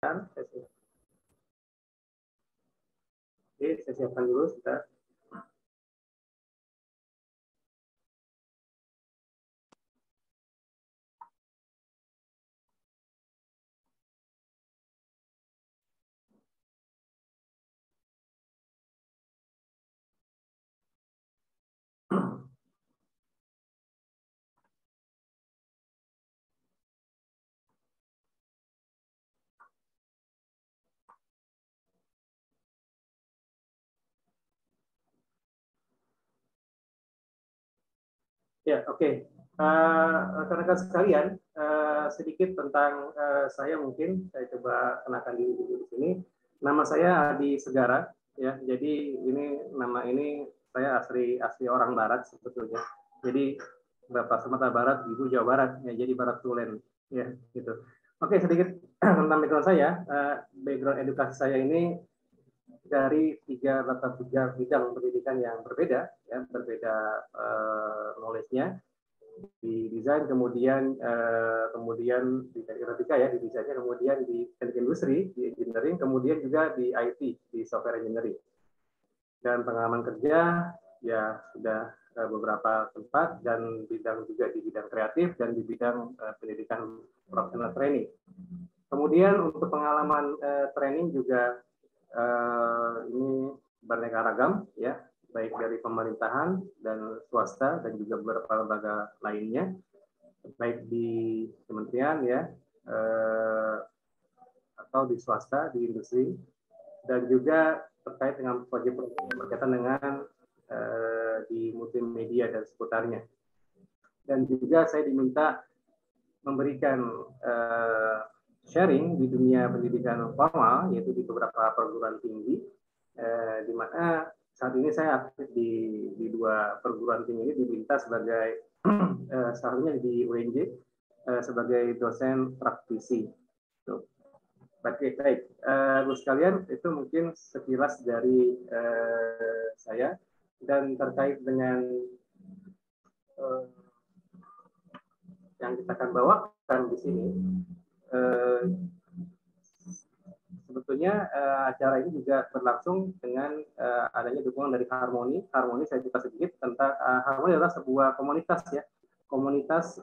Oke, saya siapkan dulu sebentar. Ya, oke. Rekan-rekan sekalian, sedikit tentang saya mungkin saya coba kenalkan diri dulu di sini. Nama saya Adi Segara, ya. Jadi nama ini saya asli orang Barat sebetulnya. Jadi Bapak Sumatera Barat, Ibu Jawa Barat, ya. Jadi Barat Tulen, ya, gitu. Oke, sedikit tentang background saya. Background edukasi saya ini dari tiga bidang pendidikan yang berbeda, ya, berbeda knowledge-nya di desain, kemudian di teknika ya, di desainnya, kemudian di teknik industri, di engineering, kemudian juga di IT, di software engineering. Dan pengalaman kerja ya sudah beberapa tempat, dan bidang juga di bidang kreatif dan di bidang pendidikan profesional training. Kemudian untuk pengalaman training juga ini beraneka ragam, ya, baik dari pemerintahan dan swasta dan juga beberapa lembaga lainnya, baik di kementerian ya, atau di swasta, di industri, dan juga terkait dengan proyek-proyek yang berkaitan dengan di multimedia dan seputarnya. Dan juga saya diminta memberikan sharing di dunia pendidikan formal, yaitu di beberapa perguruan tinggi, di mana saat ini saya aktif di dua perguruan tinggi ini, diminta sebagai seharusnya di UNJ sebagai dosen praktisi. Baik, Gus sekalian, itu mungkin sekilas dari saya. Dan terkait dengan yang kita akan bawakan di sini, sebetulnya acara ini juga berlangsung dengan adanya dukungan dari Harmoni. Harmoni, saya cerita sedikit tentang Harmoni adalah sebuah komunitas ya, komunitas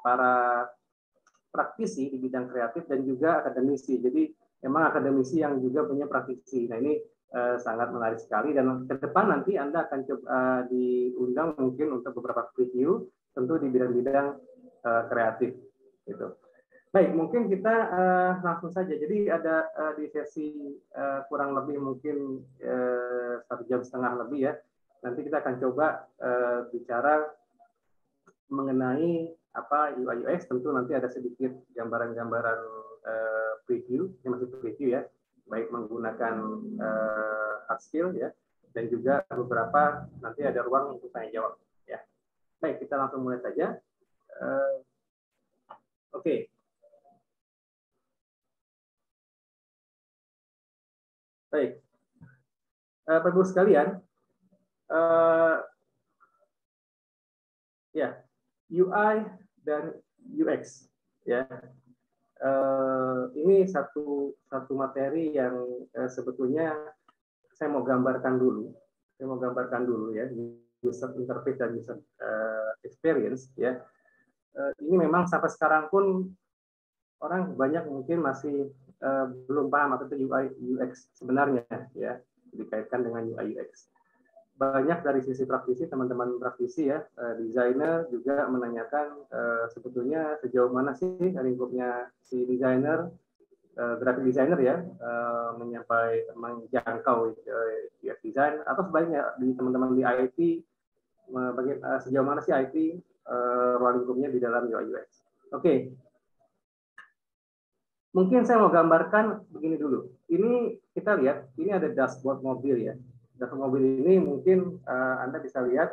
para praktisi di bidang kreatif dan juga akademisi. Jadi memang akademisi yang juga punya praktisi. Nah ini sangat menarik sekali, dan ke depan nanti Anda akan coba diundang mungkin untuk beberapa preview tentu di bidang-bidang kreatif gitu. Baik, mungkin kita langsung saja. Jadi ada di sesi kurang lebih mungkin 1,5 jam lebih ya. Nanti kita akan coba bicara mengenai apa UI UX. Tentu nanti ada sedikit gambaran-gambaran preview, ini masih preview ya, baik menggunakan hard skill ya, dan juga beberapa nanti ada ruang untuk tanya jawab ya. Baik, kita langsung mulai saja. Oke. Baik, Bapak Ibu sekalian, ya, UI dan UX, ya, ini satu materi yang sebetulnya saya mau gambarkan dulu, ya, user interface dan user experience, ya. Ini memang sampai sekarang pun orang banyak mungkin masih belum paham apa itu UI UX sebenarnya, ya, dikaitkan dengan UI UX. Banyak dari sisi praktisi, teman-teman praktisi ya, desainer juga menanyakan sebetulnya sejauh mana sih lingkupnya si desainer, graphic designer ya, menjangkau UX design, atau sebaliknya di teman-teman di IT, sejauh mana sih IT ruang lingkupnya di dalam UI UX. Oke. Mungkin saya mau gambarkan begini dulu. Ini kita lihat, ini ada dashboard mobil ya. Dashboard mobil ini mungkin Anda bisa lihat.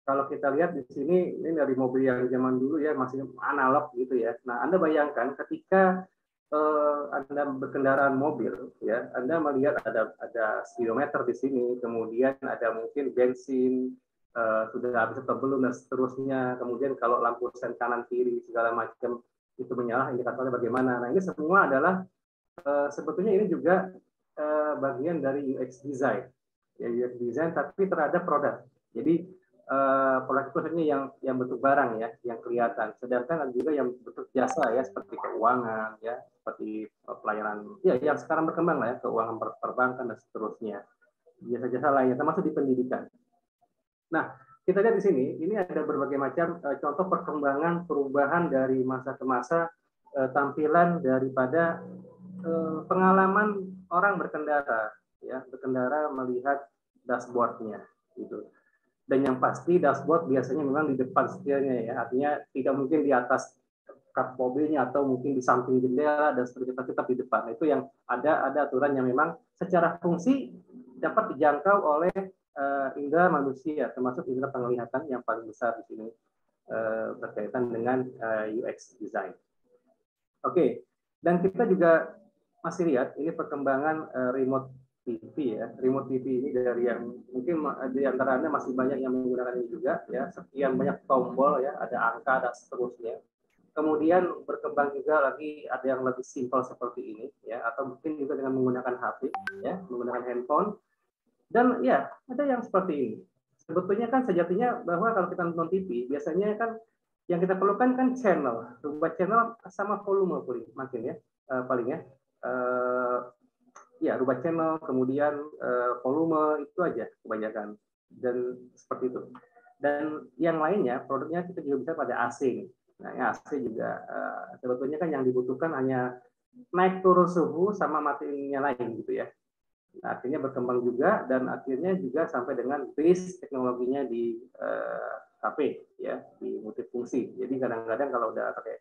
Kalau kita lihat di sini, ini dari mobil yang zaman dulu ya, masih analog gitu ya. Nah, Anda bayangkan ketika Anda berkendaraan mobil, ya, Anda melihat ada speedometer di sini, kemudian ada mungkin bensin, sudah habis atau belum, dan seterusnya. Kemudian kalau lampu sen kanan kiri segala macam itu menyala, indikatornya bagaimana. Nah, ini semua adalah sebetulnya ini juga bagian dari UX design, ya UX design tapi terhadap produk. Jadi produk itu hanya yang bentuk barang ya, yang kelihatan. Sedangkan ada juga yang bentuk jasa ya, seperti keuangan ya, seperti pelayanan ya yang sekarang berkembang lah ya, keuangan perbankan dan seterusnya. Jasa-jasa lainnya termasuk di pendidikan. Nah, kita lihat di sini, ini ada berbagai macam contoh perkembangan perubahan dari masa ke masa, tampilan daripada pengalaman orang berkendara, ya berkendara melihat dashboardnya, gitu. Dan yang pasti dashboard biasanya memang di depan setirnya ya, artinya tidak mungkin di atas kap mobilnya atau mungkin di samping jendela dan seterusnya, tapi tetap di depan. Itu yang ada aturan yang memang secara fungsi dapat dijangkau oleh indera manusia, termasuk indera penglihatan yang paling besar di sini berkaitan dengan UX design. Oke, dan kita juga masih lihat ini perkembangan remote TV ya. Remote TV ini dari yang mungkin di antara Anda masih banyak yang menggunakan ini juga ya. Sekian banyak tombol ya, ada angka dan seterusnya. Kemudian berkembang juga lagi ada yang lebih simpel seperti ini ya, atau mungkin juga dengan menggunakan HP ya, menggunakan handphone. Dan ya, ada yang seperti ini. Sebetulnya kan sejatinya bahwa kalau kita nonton TV, biasanya kan yang kita perlukan kan channel, rubah channel sama volume makin ya, paling ya. Ya, rubah channel, kemudian volume, itu aja kebanyakan. Dan seperti itu. Dan yang lainnya, produknya kita juga bisa pada AC. Nah, AC juga sebetulnya kan yang dibutuhkan hanya naik turun suhu sama matiin nyalain gitu ya. Nah, akhirnya berkembang juga dan akhirnya juga sampai dengan base teknologinya di HP ya, di multifungsi. Jadi kadang-kadang kalau udah pakai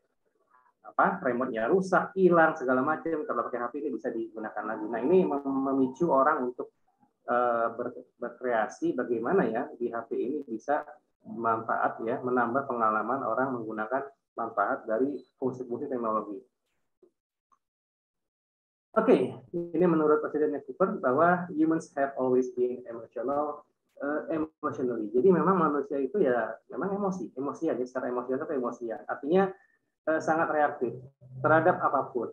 remote-nya rusak, hilang segala macam, kalau pakai HP ini bisa digunakan lagi. Nah, ini memicu orang untuk berkreasi bagaimana ya di HP ini bisa manfaat ya, menambah pengalaman orang menggunakan manfaat dari fungsi-fungsi teknologi. Oke, ini menurut Presiden Cooper bahwa humans have always been emotionally. Jadi memang manusia itu ya memang emosian, secara emosian atau emosian. Artinya sangat reaktif terhadap apapun.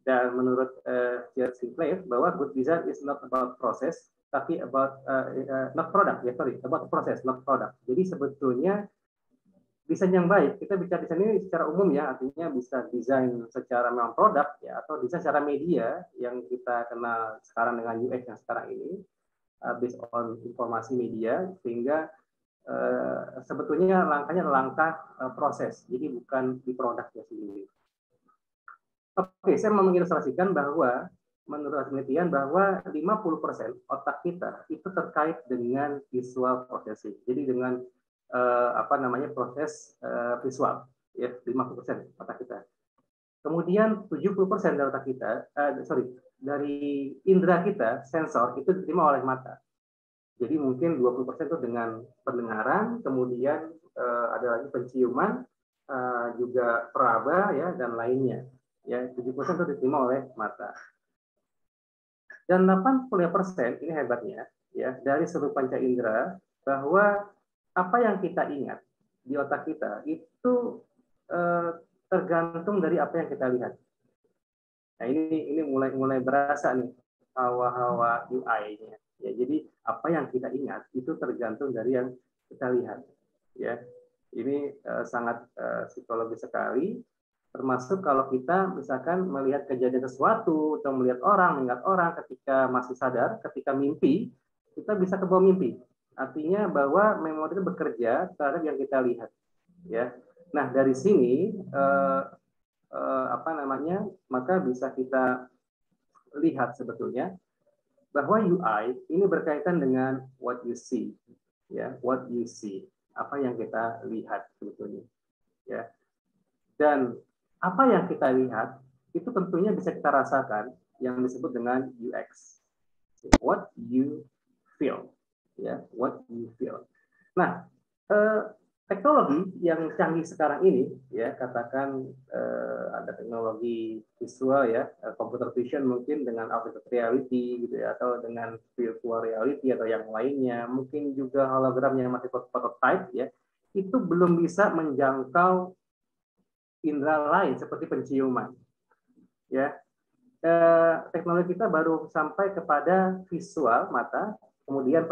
Dan menurut George Sinclair bahwa good design is not about process, tapi about not product ya, about process, not product. Jadi sebetulnya desain yang baik, kita bicara desain ini secara umum ya, artinya bisa desain secara memang produk ya, atau desain secara media yang kita kenal sekarang dengan UX yang sekarang ini, based on informasi media, sehingga sebetulnya langkahnya adalah langkah proses, jadi bukan di produknya sendiri. Oke, saya mau mengilustrasikan bahwa menurut penelitian bahwa 50% otak kita itu terkait dengan visual processing, jadi dengan proses visual ya, 50% otak kita. Kemudian 70% dari otak kita, dari indera kita, sensor itu diterima oleh mata. Jadi mungkin 20% itu dengan pendengaran, kemudian ada lagi penciuman, juga peraba ya dan lainnya. Ya, 7% itu diterima oleh mata. Dan 85% ini hebatnya ya, dari seluruh panca indera, bahwa apa yang kita ingat di otak kita itu tergantung dari apa yang kita lihat. Nah, ini mulai berasa nih hawa-hawa UI-nya. Ya, jadi apa yang kita ingat itu tergantung dari yang kita lihat. Ya, ini sangat psikologis sekali. Termasuk kalau kita misalkan melihat kejadian sesuatu atau melihat orang, mengingat orang ketika masih sadar, ketika mimpi, kita bisa kebawa mimpi. Artinya bahwa memori itu bekerja terhadap yang kita lihat. Ya, nah dari sini maka bisa kita lihat sebetulnya bahwa UI ini berkaitan dengan what you see, ya, what you see, apa yang kita lihat sebetulnya, ya. Dan apa yang kita lihat itu tentunya bisa kita rasakan yang disebut dengan UX, what you feel, ya, what you feel. Nah, teknologi yang canggih sekarang ini, ya, katakan ada teknologi visual ya, computer vision mungkin dengan augmented reality gitu ya, atau dengan virtual reality atau yang lainnya, mungkin juga hologram yang masih prototype ya. itu belum bisa menjangkau indera lain seperti penciuman. Ya, teknologi kita baru sampai kepada visual mata, kemudian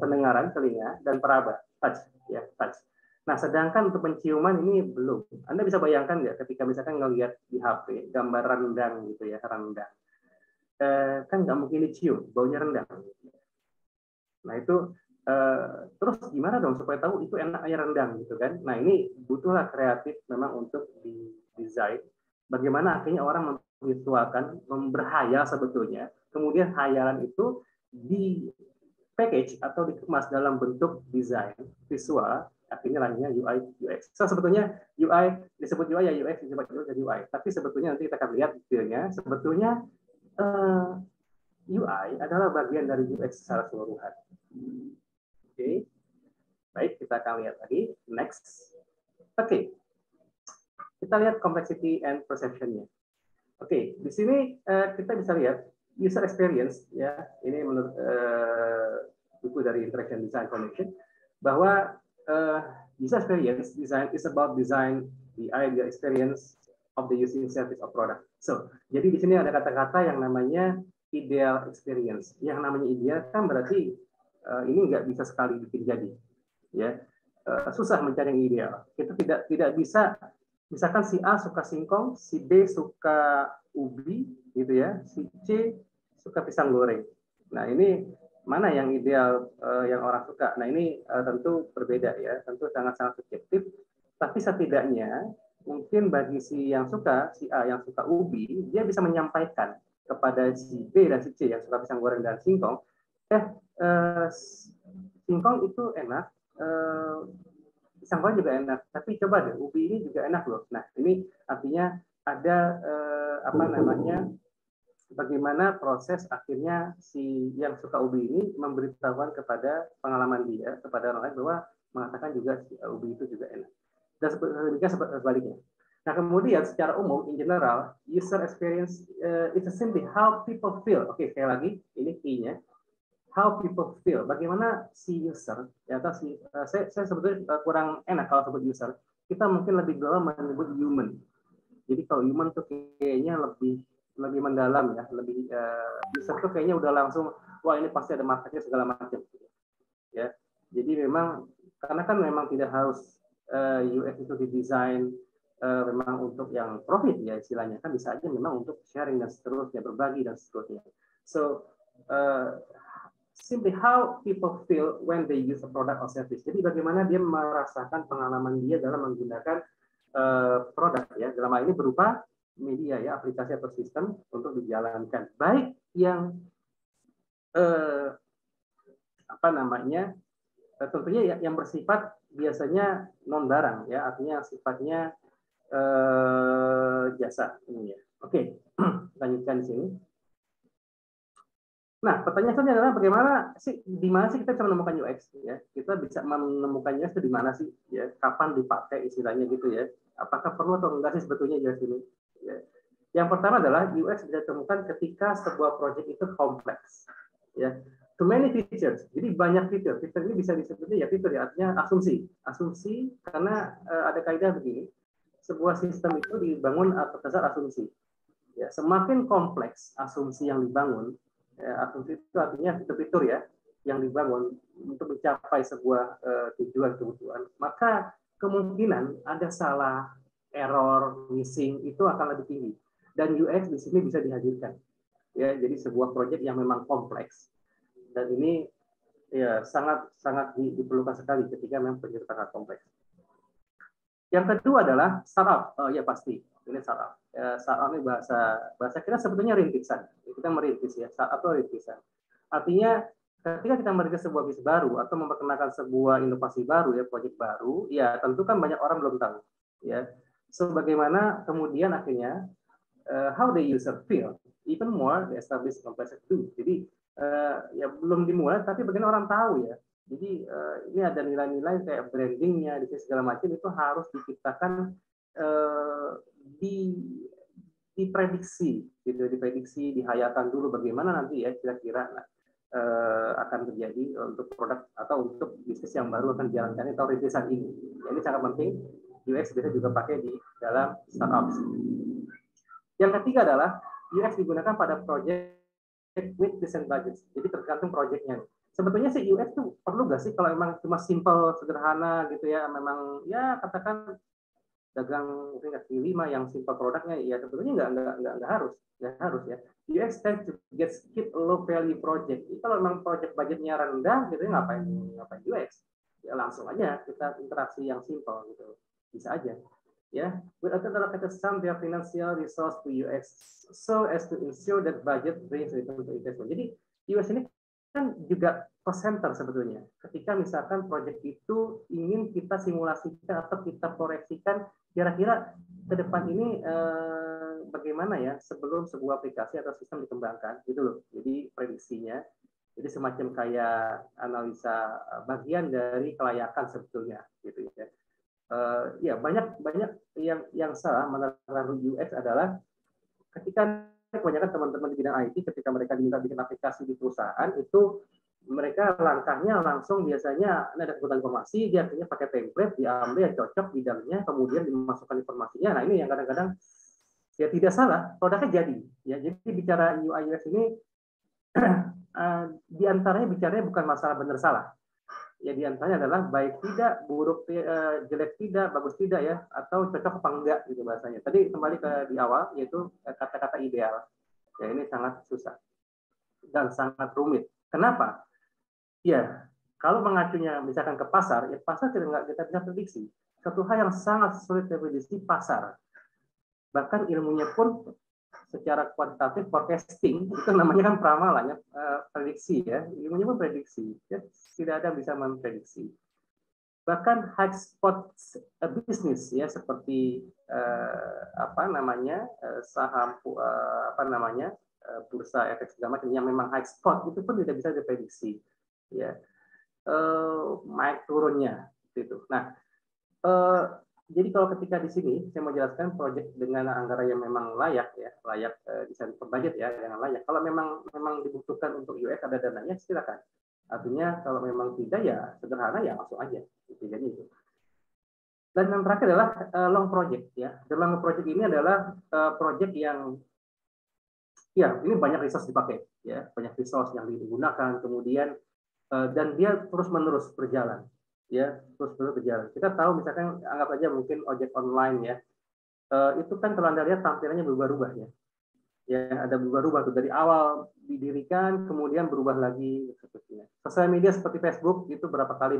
pendengaran telinga dan peraba touch, ya touch. Nah, sedangkan untuk penciuman ini belum. Anda bisa bayangkan nggak ketika misalkan ngelihat di HP gambar rendang gitu ya, rendang, kan nggak mungkin dicium, baunya rendang. Nah itu terus gimana dong supaya tahu itu enak air rendang gitu kan? Nah ini butuhlah kreatif memang untuk didesain. Bagaimana akhirnya orang memvisualkan, berhayal sebetulnya, kemudian hayalan itu di package atau dikemas dalam bentuk desain visual, akhirnya lainnya UI UX. So sebetulnya UI disebut UI ya UX disebut UI, tapi sebetulnya nanti kita akan lihat detailnya. Sebetulnya UI adalah bagian dari UX secara keseluruhan. Oke, baik kita akan lihat lagi. Next, oke, kita lihat complexity and perception-nya. Oke, di sini kita bisa lihat user experience ya. Ini menurut buku dari Interaction Design Foundation bahwa user experience design is about design the idea experience of the using service or product. So, jadi di sini ada kata-kata yang namanya ideal experience. Yang namanya ideal kan berarti ini nggak bisa sekali bikin jadi, ya susah mencari yang ideal. Kita tidak bisa, misalkan si A suka singkong, si B suka ubi, gitu ya, si C suka pisang goreng. Nah ini mana yang ideal yang orang suka? Nah ini tentu berbeda ya, tentu sangat-sangat subjektif. Tapi setidaknya mungkin bagi si yang suka, si A yang suka ubi, dia bisa menyampaikan kepada si B dan si C yang suka pisang goreng dan singkong, singkong itu enak, pisang goreng juga enak, tapi coba deh ubi ini juga enak loh. Nah ini artinya ada apa namanya, bagaimana proses akhirnya si yang suka ubi ini memberitahukan kepada pengalaman dia kepada orang lain bahwa mengatakan juga si ubi itu juga enak. Dan sebaliknya. Nah kemudian secara umum in general user experience it's simply how people feel. Oke, sekali lagi ini key-nya. How people feel, bagaimana si user, ya atau si saya sebetulnya kurang enak kalau sebut user. Kita mungkin lebih dulu menyebut human. Jadi kalau human tuh kayaknya lebih mendalam ya, lebih user tuh kayaknya udah langsung wah ini pasti ada marketnya segala macam. Ya, jadi memang karena kan memang tidak harus UX itu didesain memang untuk yang profit ya istilahnya, kan bisa aja memang untuk sharing dan seterusnya, berbagi dan seterusnya. So simply how people feel when they use a product or service. Jadi bagaimana dia merasakan pengalaman dia dalam menggunakan produk ya, dalam hal ini berupa media ya, aplikasi atau sistem untuk dijalankan. Baik yang apa namanya, tentunya yang bersifat biasanya non barang ya, artinya sifatnya jasa ini ya. Oke, lanjutkan di sini. Nah, pertanyaan selanjutnya adalah bagaimana sih, di mana sih kita bisa menemukan UX? Ya, kita bisa menemukan UX itu di mana sih? Ya, kapan dipakai istilahnya gitu ya? Apakah perlu atau enggak sih sebetulnya UX ini? Ya. Yang pertama adalah UX bisa ditemukan ketika sebuah proyek itu kompleks. Ya, too many features. Jadi banyak fitur. Fitur ini bisa disebutnya ya fitur ya, artinya asumsi. Asumsi karena ada kaidah begini. Sebuah sistem itu dibangun atas dasar asumsi. Ya, semakin kompleks asumsi yang dibangun, asumsi itu artinya fitur-fitur ya yang dibangun untuk mencapai sebuah tujuan kebutuhan, maka kemungkinan ada salah, error, missing itu akan lebih tinggi. Dan UX di sini bisa dihadirkan. Ya, jadi sebuah proyek yang memang kompleks dan ini ya sangat diperlukan sekali ketika memang proyek sangat kompleks. Yang kedua adalah startup. Oh ya pasti ini startup. Startup ini bahasa kita sebetulnya rintisan. Kita merintis ya, startup itu rintisan. Artinya ketika kita merintis sebuah bisnis baru atau memperkenalkan sebuah inovasi baru ya, proyek baru, ya tentu kan banyak orang belum tahu. Ya, so bagaimana kemudian akhirnya how the user feel, even more the established complexity too. Jadi ya belum dimulai, tapi bagaimana orang tahu ya. Jadi ini ada nilai-nilai kayak brandingnya, segala macam itu harus diciptakan diprediksi, gitu, diprediksi, dihayalkan dulu bagaimana nanti ya kira-kira. Nah, akan terjadi untuk produk atau untuk bisnis yang baru akan dijalankan atau rintisan ini. Ini sangat penting. UX bisa juga pakai di dalam startup. Yang ketiga adalah UX digunakan pada project with decent budget. Jadi tergantung projectnya. Sebetulnya sih UX tuh perlu nggak sih kalau memang cuma simple, sederhana gitu ya, memang ya katakan dagang mungkin kaki lima yang simple produknya, ya sebetulnya nggak harus ya. UX tend to get skip low value project. Jadi kalau memang project budgetnya rendah gitu ya, ngapain UX? Ya langsung aja kita interaksi yang simple gitu, bisa aja. Ya, we often allocate some their financial resource to UX so as to ensure that budget brings return to investment. Jadi UX ini kan juga cost center sebetulnya. Ketika misalkan proyek itu ingin kita simulasikan atau kita proyeksikan kira-kira ke depan ini bagaimana ya sebelum sebuah aplikasi atau sistem dikembangkan, gitu loh. Jadi prediksinya, jadi semacam kayak analisa bagian dari kelayakan sebetulnya, gitu ya. Ya banyak yang salah menerapkan UX adalah ketika kebanyakan teman-teman di bidang IT ketika mereka diminta bikin aplikasi di perusahaan itu mereka langkahnya langsung biasanya ada kebutuhan informasi, dia akhirnya pakai template, diambil yang cocok bidangnya, kemudian dimasukkan informasinya. Nah ini yang kadang-kadang ya tidak salah, produknya jadi. Ya jadi bicara UI UX ini diantaranya bicaranya bukan masalah benar salah. Ya diantaranya adalah baik tidak, buruk jelek tidak, bagus tidak ya, atau cocok apa enggak gitu bahasanya. Tadi kembali ke di awal yaitu kata-kata ideal. Ya ini sangat susah dan sangat rumit. Kenapa? Ya kalau mengacunya misalkan ke pasar, ya pasar kita bisa prediksi. Satu hal yang sangat sulit diprediksi pasar. Bahkan ilmunya pun secara kuantitatif forecasting itu namanya kan pramalan ya, prediksi ya, ilmunya pun prediksi ya, tidak ada yang bisa memprediksi. Bahkan high spot bisnis ya seperti saham bursa efek segala macam yang memang high spot itu pun tidak bisa diprediksi ya, naik turunnya gitu. Nah jadi kalau ketika di sini saya mau jelaskan proyek dengan anggaran yang memang layak ya, layak desain budget ya, dengan layak. Kalau memang dibutuhkan untuk UX ada dananya, silakan. Artinya kalau memang tidak ya sederhana ya langsung aja. Jadi itu. Dan yang terakhir adalah long project ya. The long project ini adalah project yang ya ini banyak resource dipakai ya, banyak resource yang digunakan kemudian dan dia terus menerus berjalan. Ya terus berjalan. Kita tahu misalkan anggap aja mungkin ojek online ya, itu kan kalau Anda lihat tampilannya berubah-ubah ya. Ya ada berubah-ubah tuh dari awal didirikan kemudian berubah lagi sepertinya. Sosial media seperti Facebook itu berapa kali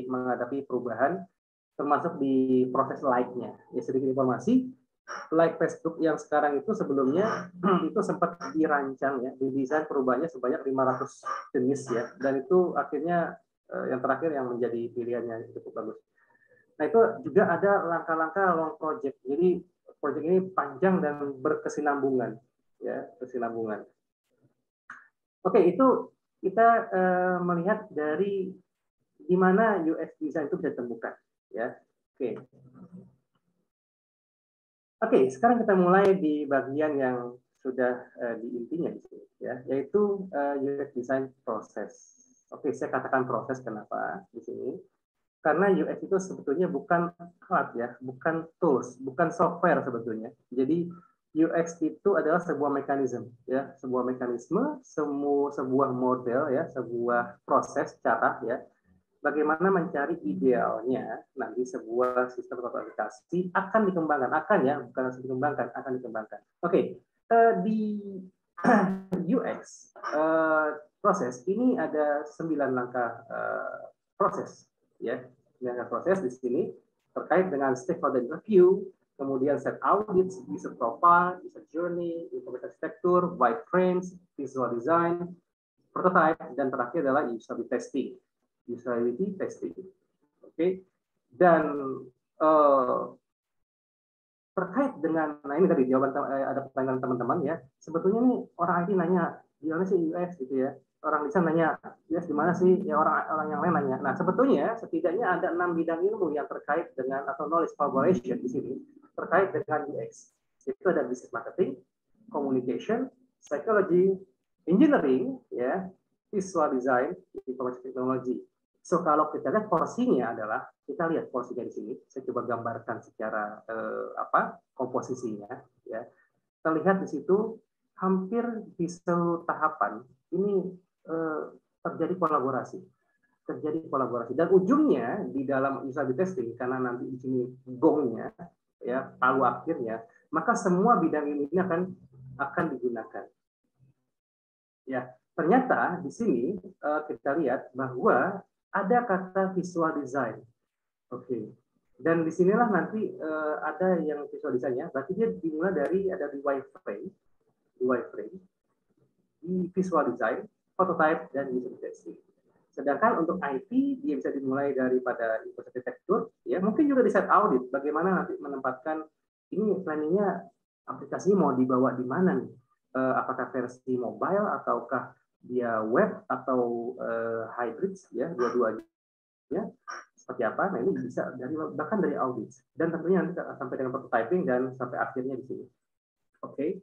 menghadapi perubahan termasuk di proses like-nya. Ya sedikit informasi, like Facebook yang sekarang itu sebelumnya itu sempat dirancang ya, didesain perubahannya sebanyak 500 jenis ya, dan itu akhirnya yang terakhir yang menjadi pilihannya cukup bagus. Nah itu juga ada langkah-langkah long project. Jadi project ini panjang dan berkesinambungan, ya kesinambungan. Oke itu kita melihat dari di mana UX design itu bisa ditemukan, ya. Oke, sekarang kita mulai di bagian yang sudah di intinya di sini, ya, yaitu UX design proses. Oke, saya katakan proses kenapa di sini? Karena UX itu sebetulnya bukan alat ya, bukan tools, bukan software sebetulnya. Jadi UX itu adalah sebuah mekanisme ya, sebuah mekanisme, sebuah model ya, sebuah proses cara ya. Bagaimana mencari idealnya nanti sebuah sistem atau aplikasi akan dikembangkan, akan ya, bukan harus dikembangkan, akan dikembangkan. Oke, di UX proses ini ada 9 langkah proses ya. Dengan proses di sini terkait dengan stakeholder review, kemudian set audits, user profile, user journey, information architecture, wireframes, visual design, prototype, dan terakhir adalah usability testing. Usability testing. Oke. Dan terkait dengan, nah ini tadi jawaban ada pertanyaan teman-teman ya. Sebetulnya nih orang IT nanya, gimana sih UX gitu ya. Orang desain nanya, UX gimana sih? Ya orang yang lain nanya. Nah sebetulnya setidaknya ada 6 bidang ilmu yang terkait dengan atau knowledge collaboration di sini terkait dengan UX. Itu ada business marketing, communication, psychology, engineering, ya, visual design, information technology. So kalau kita lihat porsinya adalah, kita lihat porsinya di sini. Saya coba gambarkan secara komposisinya. Ya, terlihat di situ hampir di seluruh tahapan ini terjadi kolaborasi. Dan ujungnya di dalam usability testing, karena nanti di sini gongnya, ya palu akhirnya, maka semua bidang ini akan digunakan. Ya, ternyata di sini kita lihat bahwa ada kata visual design. Oke. Dan disinilah nanti ada yang visual design-nya, berarti dia dimulai dari ada di wireframe, di visual design, prototype, dan user testing. Sedangkan untuk IT dia bisa dimulai daripada arsitektur, ya mungkin juga di site audit, bagaimana nanti menempatkan ini planningnya aplikasinya mau dibawa di mana nih? Apakah versi mobile ataukah dia web atau hybrid, ya dua-duanya seperti apa? Nah ini bisa bahkan dari audit dan tentunya nanti sampai dengan prototyping dan sampai akhirnya di sini. Oke.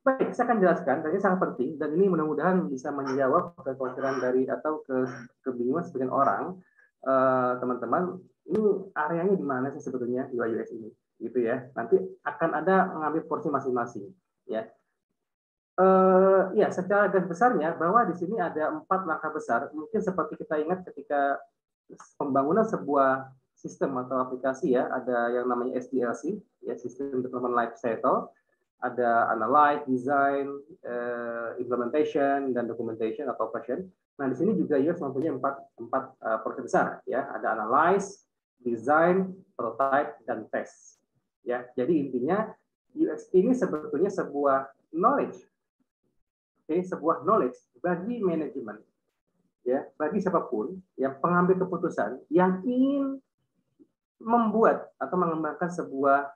Baik, saya akan jelaskan, dan ini sangat penting, dan ini mudah-mudahan bisa menjawab kekhawatiran dari atau kebingungan sebagian orang, teman-teman, ini areanya di mana sih sebetulnya UI UX ini, gitu ya. Nanti akan ada mengambil porsi masing-masing, ya. Ya, secara garis besarnya bahwa di sini ada 4 langkah besar, mungkin seperti kita ingat ketika pembangunan sebuah sistem atau aplikasi, ya, ada yang namanya SDLC, ya, System Development Life Cycle. Ada analyze, design, implementation, dan documentation atau operation. Nah, di sini juga UX mempunyai empat proses besar, ya. Ada analyze, design, prototype, dan test. Ya, jadi intinya UX ini sebetulnya sebuah knowledge, sebuah knowledge bagi manajemen, ya, bagi siapapun yang pengambil keputusan yang ingin membuat atau mengembangkan sebuah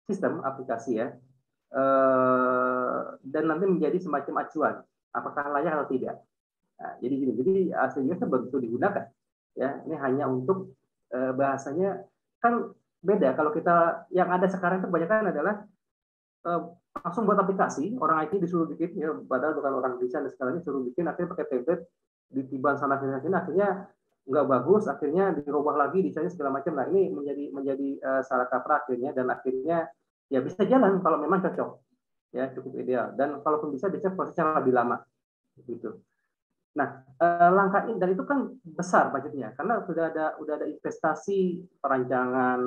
sistem aplikasi, ya. Dan nanti menjadi semacam acuan apakah layak atau tidak. Nah, jadi aslinya begitu digunakan, ya. Ini hanya untuk bahasanya kan beda. Kalau kita yang ada sekarang itu kebanyakan adalah langsung buat aplikasi, orang IT disuruh bikin, ya, padahal bukan orang desain dan sekarang ini disuruh bikin, akhirnya pakai template ditiban sana sini, akhirnya nggak bagus, akhirnya dirubah lagi desainnya segala macam. Nah ini menjadi salah kaprah akhirnya, dan akhirnya ya bisa jalan kalau memang cocok, ya cukup ideal, dan kalaupun bisa prosesnya lebih lama gitu. Nah, langkah ini, dan itu kan besar budgetnya karena sudah ada investasi perancangan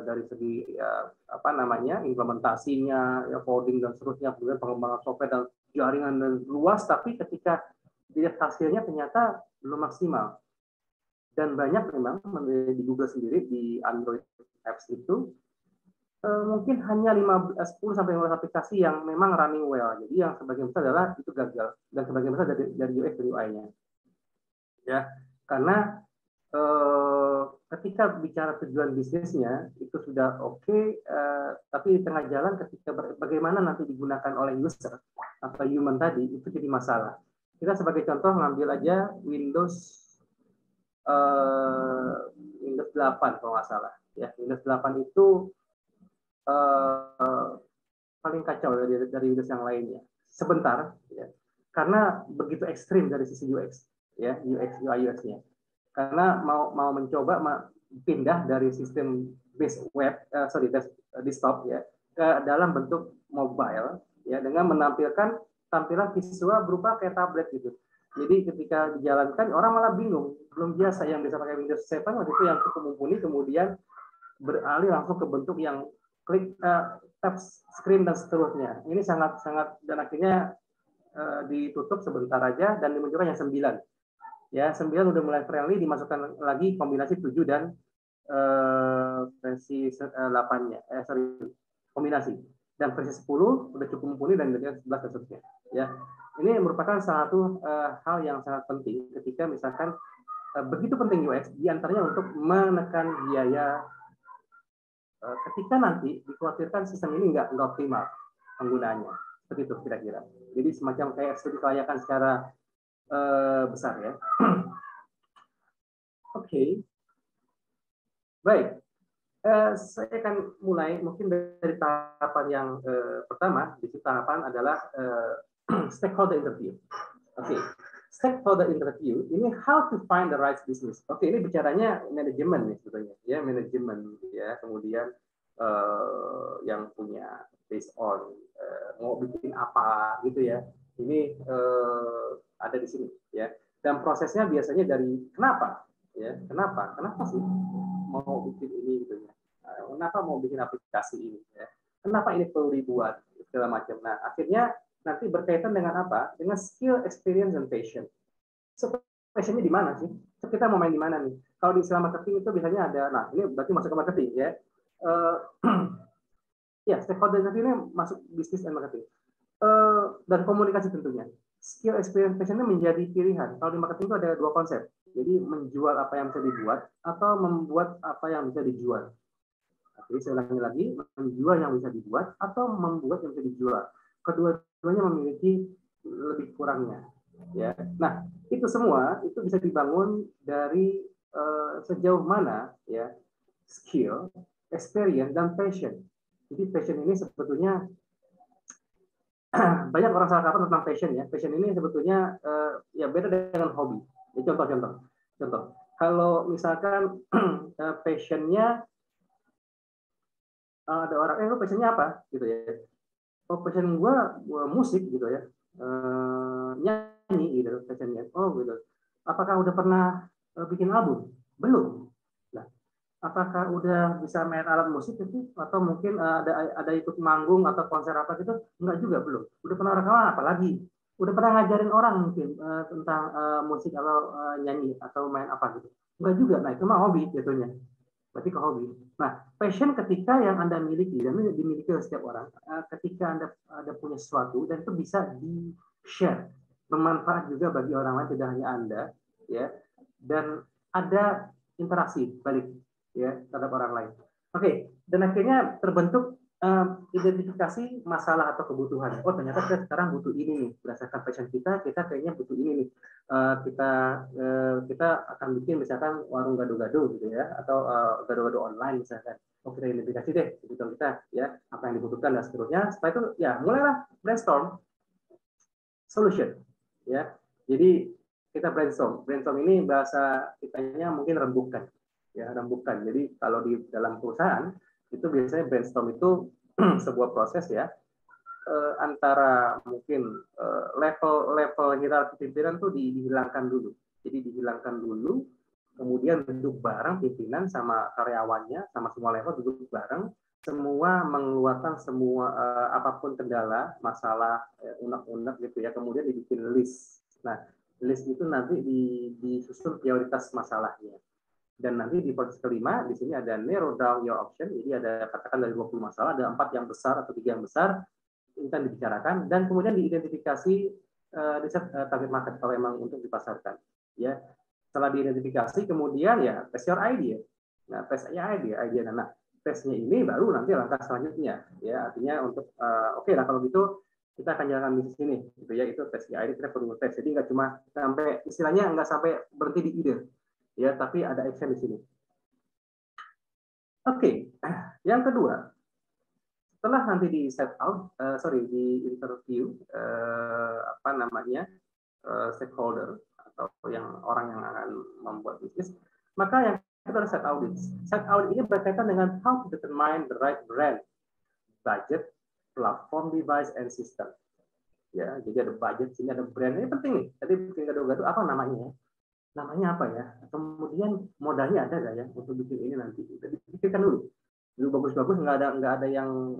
dari segi implementasinya, ya, coding dan seterusnya, kemudian pengembangan software dan jaringan dan luas, tapi ketika dilihat hasilnya ternyata belum maksimal. Dan banyak memang di Google sendiri di Android apps itu mungkin hanya 10-15 aplikasi yang memang running well. Jadi yang sebagian besar adalah itu gagal, dan sebagian besar dari UX dan UI-nya. Ya, karena ketika bicara tujuan bisnisnya itu sudah oke, tapi di tengah jalan ketika bagaimana nanti digunakan oleh user atau human tadi itu jadi masalah. Kita sebagai contoh ngambil aja Windows 8 kalau nggak salah. Ya, Windows 8 itu paling kacau dari Windows yang lainnya. Sebentar, ya, karena begitu ekstrim dari sisi UX, ya, UI UX-nya. Karena mau mencoba pindah dari sistem desktop, ya, ke dalam bentuk mobile, ya, dengan menampilkan tampilan visual berupa kayak tablet gitu. Jadi ketika dijalankan orang malah bingung, belum biasa yang bisa pakai Windows 7 waktu itu yang cukup mumpuni, kemudian beralih langsung ke bentuk yang klik tap screen dan seterusnya. Ini sangat dan akhirnya ditutup sebentar aja dan dimunculkan yang 9. Ya, 9 udah mulai friendly, dimasukkan lagi kombinasi 7 dan versi 8-nya. Kombinasi. Dan versi 10 udah cukup mumpuni dan versi 11 dan seterusnya. Ya. Ini merupakan salah satu hal yang sangat penting ketika misalkan begitu penting UX, diantaranya untuk menekan biaya ketika nanti dikhawatirkan sistem ini nggak optimal penggunaannya. Seperti itu kira-kira. Jadi semacam kayak studi kelayakan secara besar, ya. Oke. Baik. Saya akan mulai mungkin dari tahapan yang pertama. Di tahapan adalah stakeholder interview. Oke. Stakeholder interview ini how to find the right business. Oke, ini bicaranya manajemen nih sebetulnya, ya manajemen, ya kemudian yang punya based on mau bikin apa gitu ya. Ini ada di sini, ya. Dan prosesnya biasanya dari kenapa, ya kenapa sih mau bikin ini gitu ya. Kenapa mau bikin aplikasi ini, ya. Kenapa ini perlu dibuat segala macam. Nah, akhirnya nanti berkaitan dengan apa? Dengan skill, experience, dan passion. So, passionnya di mana sih? So, kita mau main di mana nih? Kalau di istilah marketing itu biasanya ada, nah ini berarti masuk ke marketing ya. Ya, stakeholder ini masuk bisnis dan marketing. Dan komunikasi tentunya. Skill, experience, passionnya menjadi pilihan. Kalau di marketing itu ada dua konsep. Jadi menjual apa yang bisa dibuat atau membuat apa yang bisa dijual. Jadi saya ulangi lagi, menjual yang bisa dibuat atau membuat yang bisa dijual. Kedua-duanya memiliki lebih kurangnya. Ya. Nah, itu semua itu bisa dibangun dari sejauh mana ya skill, experience, dan passion. Jadi passion ini sebetulnya banyak orang salah kaprah tentang passion ya. Passion ini sebetulnya ya beda dengan hobi. Ya, contoh. Kalau misalkan passionnya ada orang, lu passionnya apa gitu ya? Oh, passion gua musik gitu ya, nyanyi gitu passionnya. Oh gitu. Apakah udah pernah bikin album? Belum. Nah, apakah udah bisa main alat musik itu? Atau mungkin ada ikut manggung atau konser apa gitu? Enggak juga, belum. Udah pernah rekaman apa lagi? Udah pernah ngajarin orang mungkin tentang musik atau nyanyi atau main apa gitu? Enggak juga. Nah, itu mah hobi jatuhnya. Berarti ke hobi. Nah, passion ketika yang Anda miliki dan dimiliki oleh setiap orang, ketika Anda punya sesuatu dan itu bisa di-share, bermanfaat juga bagi orang lain, tidak hanya Anda, ya, dan ada interaksi balik, ya, terhadap orang lain. Oke, dan akhirnya terbentuk identifikasi masalah atau kebutuhan. Oh, ternyata kita sekarang butuh ini nih, berdasarkan passion kita kayaknya butuh ini nih. Kita akan bikin misalkan warung gado-gado gitu ya, atau gado-gado online misalkan. Oh, kita identifikasi deh kebutuhan kita ya, apa yang dibutuhkan dan seterusnya. Setelah itu ya mulailah brainstorm solution ya. Jadi kita brainstorm ini bahasa kitanya mungkin rembukan ya, rembukan. Jadi kalau di dalam perusahaan itu biasanya brainstorm itu sebuah proses ya, antara mungkin level hierarki pimpinan tuh dihilangkan dulu. Jadi dihilangkan dulu, kemudian duduk bareng pimpinan sama karyawannya, sama semua level duduk bareng, semua mengeluarkan semua apapun kendala, masalah, unek-unek gitu ya, kemudian dibikin list. Nah, list itu nanti disusun prioritas masalahnya. Dan nanti di posisi kelima, di sini ada narrow down your option, jadi ada katakan dari 20 masalah, ada 4 yang besar atau 3 yang besar, ini kan dibicarakan, dan kemudian diidentifikasi riset target market kalau memang untuk dipasarkan. Ya, setelah diidentifikasi, kemudian ya test your idea. Nah, tesnya idea. Nah, tesnya ini baru nanti langkah selanjutnya. Ya, artinya untuk oke lah kalau gitu kita akan jalankan bisnis ini, gitu ya. Itu tes idea, kita perlu tes. Jadi nggak cuma sampai istilahnya nggak sampai berhenti di ide, ya, tapi ada action di sini. Oke, yang kedua, setelah nanti di set out, di interview apa namanya stakeholder atau yang orang yang akan membuat bisnis, maka yang kita set audit. Set audit ini berkaitan dengan how to determine the right brand, budget, platform, device, and system. Ya, jadi ada budget, sini ada brand, ini penting nih. Tadi bikin gado-gado apa namanya? Namanya apa ya? Kemudian modalnya ada nggak ya untuk bikin ini nanti? Kita pikirkan dulu. Dulu bagus-bagus nggak ada yang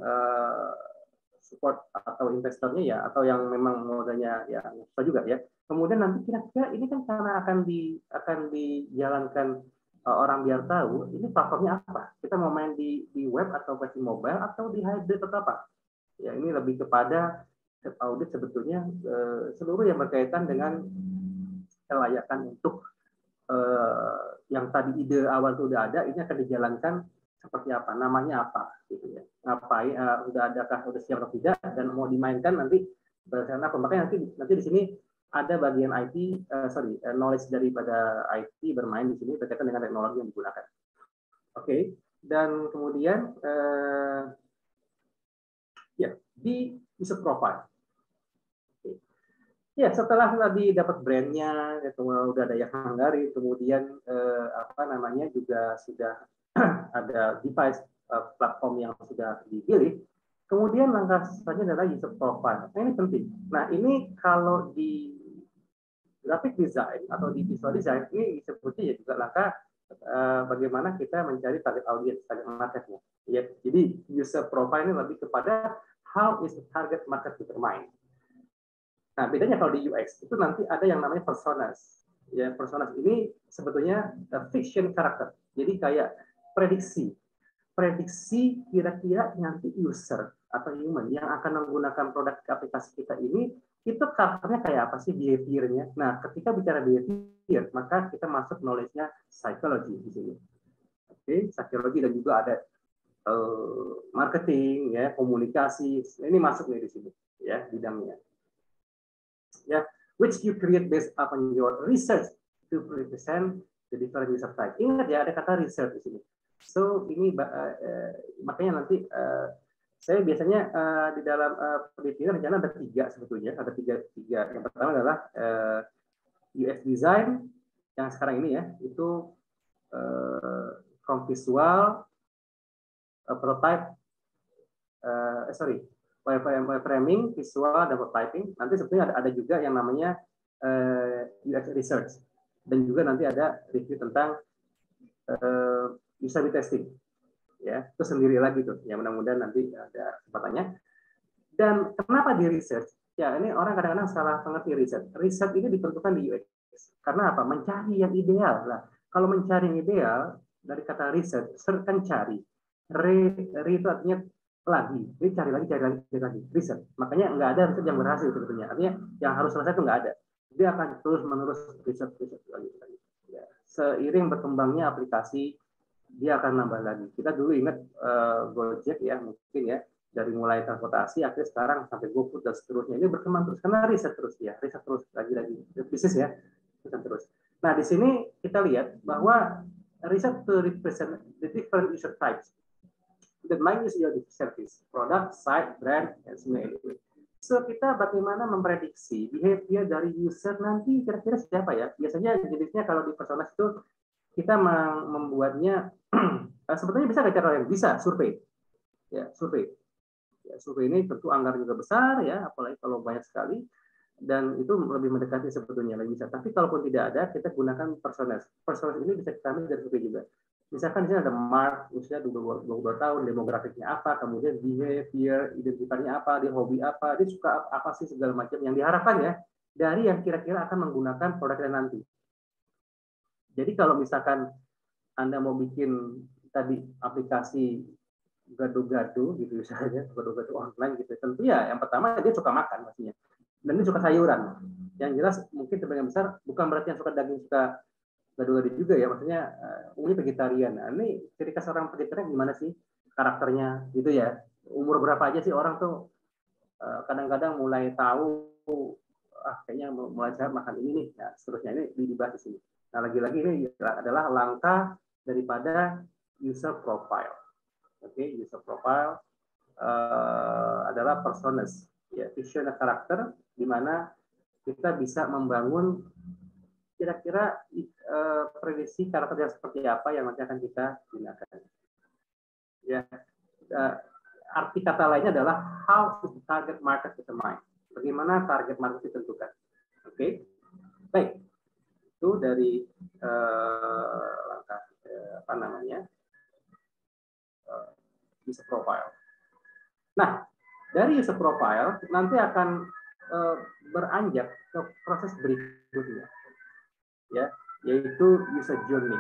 support atau investornya ya, atau yang memang modalnya ya susah juga ya. Kemudian nanti kira-kira ini kan karena akan dijalankan orang biar tahu ini platformnya apa. Kita mau main di web atau versi mobile atau di hybrid atau apa. Ya, ini lebih kepada audit sebetulnya seluruh yang berkaitan dengan kelayakan untuk yang tadi ide awal itu udah ada, ini akan dijalankan seperti apa, namanya apa, gitu ya. Ngapain, udah adakah, udah siap atau tidak, dan mau dimainkan nanti berdasarkan apa. Makanya nanti di sini ada bagian IT, knowledge daripada IT bermain di sini berkaitan dengan teknologi yang digunakan. Oke, dan kemudian ya di user profile. Ya, setelah tadi dapat brandnya, udah ada yang Hungary, kemudian apa namanya juga sudah ada device platform yang sudah dipilih. Kemudian langkah selanjutnya adalah user profile. Nah, ini penting. Nah, ini kalau di graphic design atau di visual design ini disebutnya ya juga langkah bagaimana kita mencari target audience, target marketnya. Ya, jadi user profile ini lebih kepada how is the target market determined. Nah, bedanya kalau di UX itu nanti ada yang namanya personas. Ya, personas ini sebetulnya fiction karakter. Jadi kayak prediksi. Prediksi kira-kira nanti user atau human yang akan menggunakan produk aplikasi kita ini itu karakternya kayak apa sih behavior-nya. Nah, ketika bicara behavior, maka kita masuk knowledge-nya psychology di sini. Oke, psikologi dan juga ada marketing, ya, komunikasi. Ini masuk nih di sini, ya, bidangnya. Ya, which you create based upon your research to represent the different user type. Ingat ya, ada kata research di sini. So ini makanya nanti saya biasanya di dalam penelitian rencana ada tiga sebetulnya, ada tiga. Yang pertama adalah UX design yang sekarang ini ya, itu from visual, prototype, wireframing, visual, dan prototyping. Nanti sebetulnya ada juga yang namanya UX research, dan juga nanti ada review tentang usability testing. Ya, itu sendiri lagi tuh. Ya, mudah-mudahan nanti ada kesempatannya. Dan kenapa di research? Ya, ini orang kadang-kadang salah mengerti riset. Riset ini ditentukan di UX. Karena apa? Mencari yang ideal. Nah, kalau mencari yang ideal, dari kata riset, serkan cari. Re itu artinya lagi. Jadi cari lagi. Riset. Makanya nggak ada riset yang berhasil sebetulnya. Artinya yang harus selesai itu nggak ada. Dia akan terus-menerus riset lagi. Ya. Seiring berkembangnya aplikasi, dia akan nambah lagi. Kita dulu ingat Gojek ya, mungkin ya, dari mulai transportasi akhirnya sekarang sampai GoFood dan seterusnya, ini berkembang terus karena riset terus lagi bisnis ya, riset terus. Nah, di sini kita lihat bahwa riset to represent the different user types that might use your service, product, site, brand, dan semuanya. So, kita bagaimana memprediksi behavior dari user nanti kira-kira siapa ya? Biasanya jenisnya kalau di personas itu kita membuatnya sebetulnya bisa nggak cara yang bisa survei, ya survei. Ya, survei ini tentu anggaran juga besar ya, apalagi kalau banyak sekali, dan itu lebih mendekati sebetulnya lebih bisa. Tapi kalaupun tidak ada, kita gunakan personas. Personas ini bisa kita ambil dari survei juga. Misalkan di sini ada Mark, usia 22 tahun, demografiknya apa, kemudian behavior, identitasnya apa, dia hobi apa, dia suka apa sih segala macam yang diharapkan ya dari yang kira-kira akan menggunakan produknya nanti. Jadi kalau misalkan Anda mau bikin tadi aplikasi gado-gado gitu misalnya, gado-gado online gitu, tentu ya yang pertama dia suka makan pastinya, dan dia suka sayuran. Yang jelas mungkin sebagian besar bukan berarti yang suka daging suka gado-gado juga ya, maksudnya umumnya vegetarian. Nah, ini ciri khas orang vegetarian gimana sih karakternya gitu ya, umur berapa aja sih orang tuh kadang-kadang mulai tahu kayaknya mulai saya makan ini nih, nah, seterusnya ini dibahas di sini. Nah, lagi-lagi ini adalah langkah daripada user profile. Oke, user profile adalah personas, ya, fictional karakter, di mana kita bisa membangun kira-kira prediksi karakter yang seperti apa yang nanti akan kita gunakan. Ya, arti kata lainnya adalah how to target market determine. Bagaimana target market ditentukan. Oke, baik. Itu dari langkah apa namanya user profile. Nah, dari user profile nanti akan beranjak ke proses berikutnya, ya, yaitu user journey.